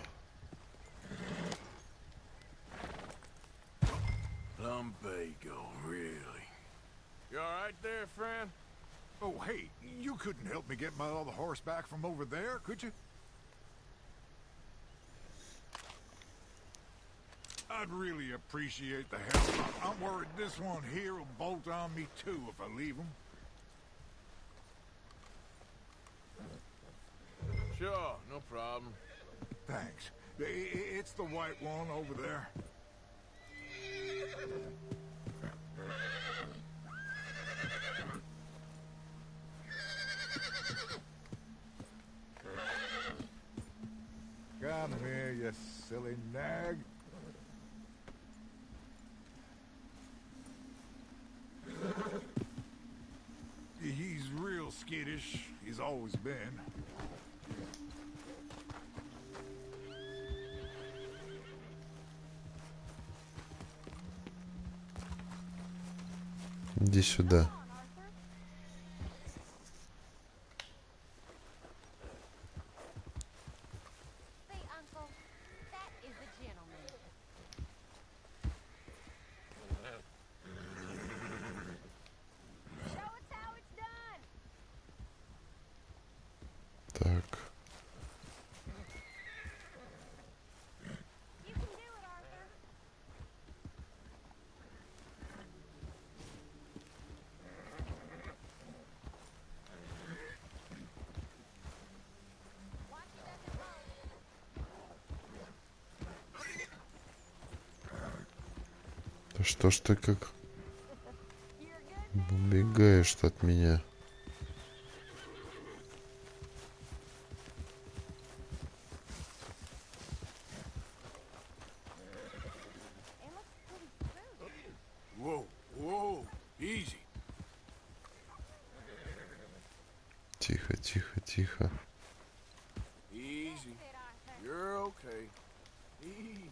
Lumbago, really? You all right there, friend? Oh, hey, you couldn't help me get my other horse back from over there, could you? I'd really appreciate the help. I'm worried this one here will bolt on me too if I leave him. Sure, no problem. Thanks. It's the white one over there. Come here, you silly nag. He's real skittish. He's always been. Иди сюда. Так. Да что ж ты как убегаешь от меня? Тихо, тихо, тихо. Easy. You're okay. Easy.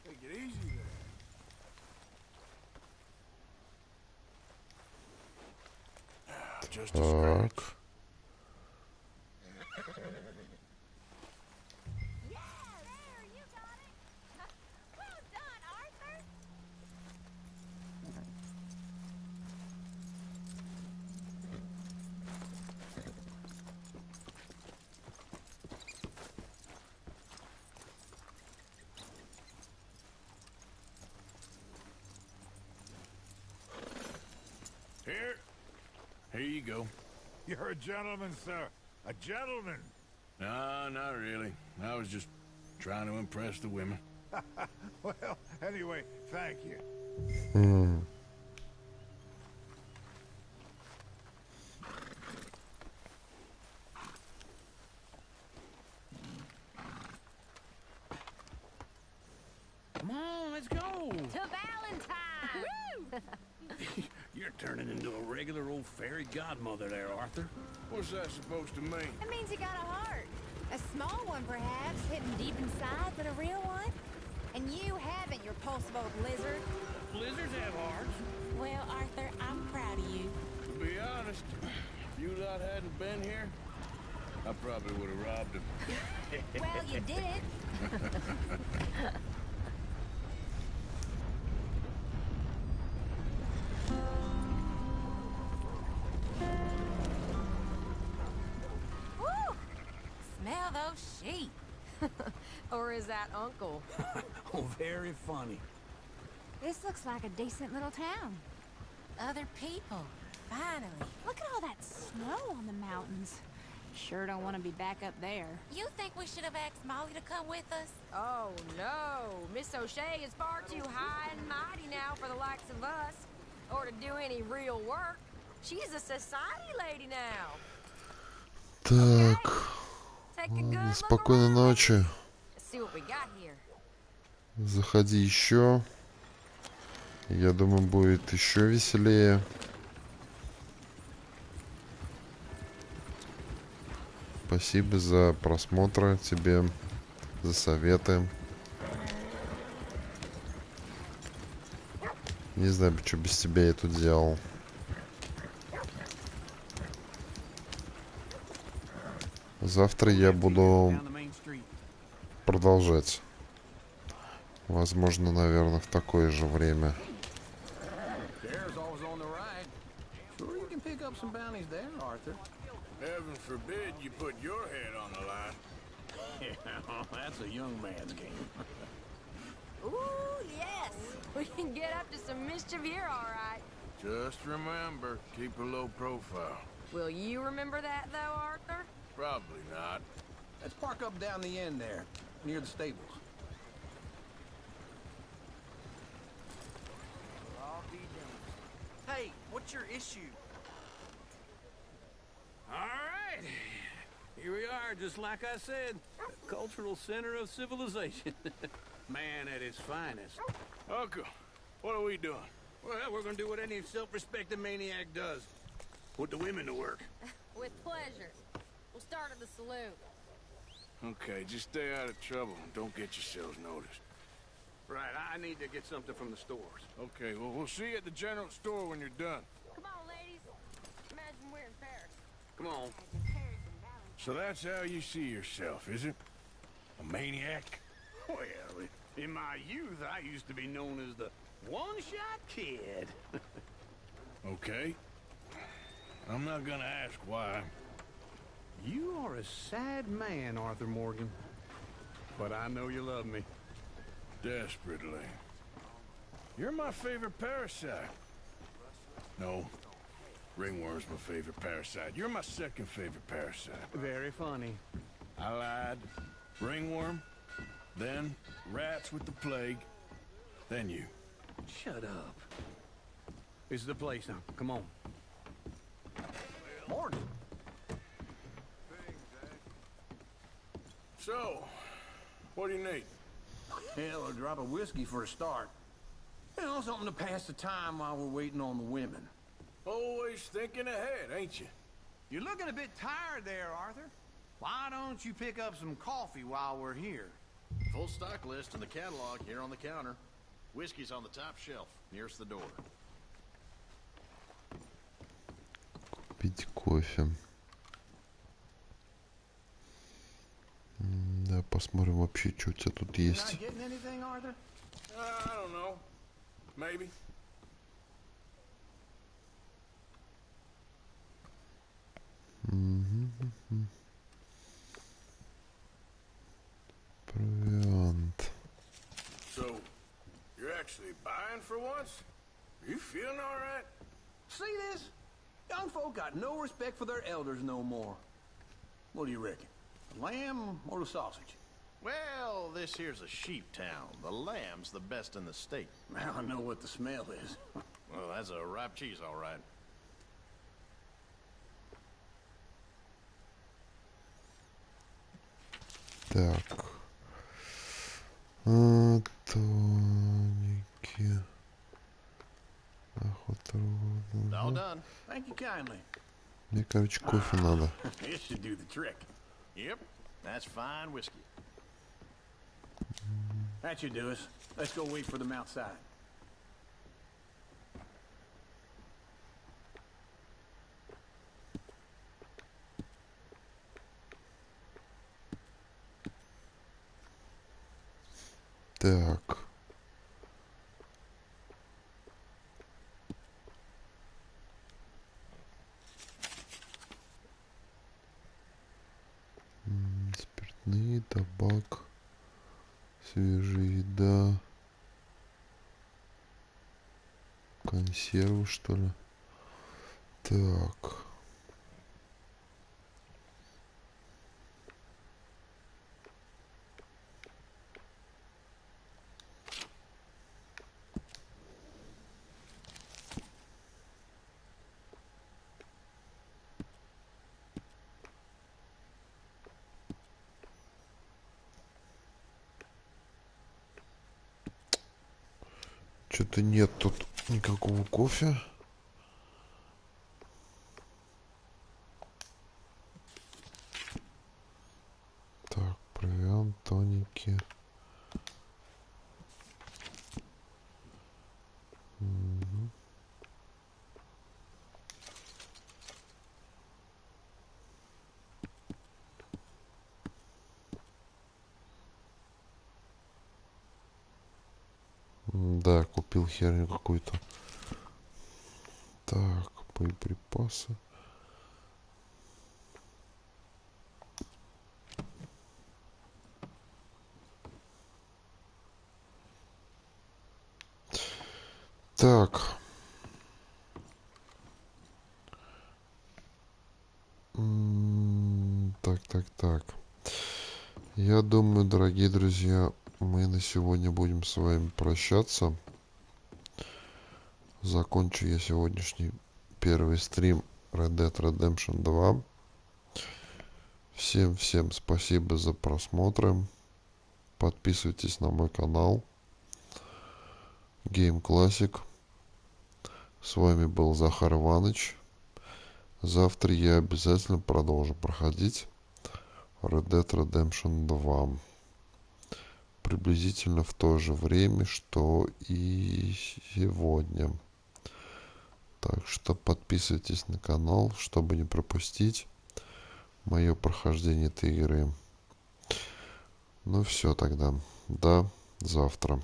Take it easy there. Just a scratch. Так. Here you go. You're a gentleman, sir. A gentleman. No, not really. I was just trying to impress the women. Well, anyway, thank you. Come on, let's go. To Valentine! Woo! You're turning into a regular old fairy godmother there, Arthur. What's that supposed to mean? It means you got a heart. A small one, perhaps, hidden deep inside, but a real one. And you haven't, you repulsive old lizard. Lizards have hearts. Well, Arthur, I'm proud of you. To be honest, if you lot hadn't been here, I probably would have robbed him. Well, you did it. Woo! Smell those sheep. Or is that Uncle? Oh, very funny. This looks like a decent little town. Other people. Finally. Look at all that snow on the mountains. Sure don't want to be back up there. You think we should have asked Molly to come with us? Oh, no. Miss O'Shea is far too high and mighty now for the likes of us. Or to do any real work. She's a society lady now. Так. Спокойной ночи. See what we got here. Заходи еще. Я думаю, будет еще веселее. Спасибо за просмотр, тебе за советы. Не знаю, что без тебя я тут делал. Завтра я буду продолжать. Возможно, наверное, в такое же время. Heaven forbid you put your head on the line. Yeah, that's a young man's game. Ooh, yes. We can get up to some mischief here, all right. Just remember, keep a low profile. Will you remember that, though, Arthur? Probably not. Let's park up down the end there, near the stables. Hey, what's your issue? All right. Here we are, just like I said. The cultural center of civilization. Man at his finest. Uncle, what are we doing? Well, we're gonna do what any self-respecting maniac does. Put the women to work. With pleasure. We'll start at the saloon. Okay, just stay out of trouble and don't get yourselves noticed. Right, I need to get something from the stores. Okay, well, we'll see you at the general store when you're done. Come on, ladies. Imagine we're in Paris. Come on. So that's how you see yourself, is it? A maniac? Well, in my youth, I used to be known as the one-shot kid. Okay. I'm not gonna ask why. You are a sad man, Arthur Morgan. But I know you love me. Desperately. You're my favorite parasite. No. Ringworm's my favorite parasite. You're my second favorite parasite. Very funny. I lied. Ringworm. Then rats with the plague. Then you. Shut up. This is the place now. Come on. Morgan. So, what do you need? Hell, a drop of whiskey for a start. You know, something to pass the time while we're waiting on the women. Always thinking ahead, ain't you? You're looking a bit tired there, Arthur. Why don't you pick up some coffee while we're here? Full stock list in the catalog here on the counter. Whiskey's on the top shelf, nearest the door. Купить кофе. Да, посмотрим вообще, что у тебя тут есть. Not getting anything, Arthur? I don't know. Maybe. Провиант. So, you're actually buying for once? Are you feeling all right? See this? Young folk got no respect for their elders no more. What do you reckon? The lamb or the sausage? Well, this here's a sheep town. The lamb's the best in the state. Now I know what the smell is. Well, that's a ripe cheese, all right. Так. Тоники. Охота. All done. Thank you kindly. Мне, короче, кофе надо. It should do the trick. Yep, that's fine whiskey. That should do us. Let's go wait for them outside. Так. Спиртные, табак, свежая еда, консервы, что ли? Так. Что-то нет тут никакого кофе. Так, провиант, тоники. Да, купил херню какую-то. Так, боеприпасы. Так. Так. Я думаю, дорогие друзья, мы на сегодня будем с вами прощаться. Закончу я сегодняшний первый стрим Red Dead Redemption 2. Всем спасибо за просмотры. Подписывайтесь на мой канал Game Classic. С вами был Захар Иванович. Завтра я обязательно продолжу проходить Red Dead Redemption 2. Приблизительно в то же время, что и сегодня. Так что подписывайтесь на канал, чтобы не пропустить мое прохождение этой игры. Ну все тогда. До завтра.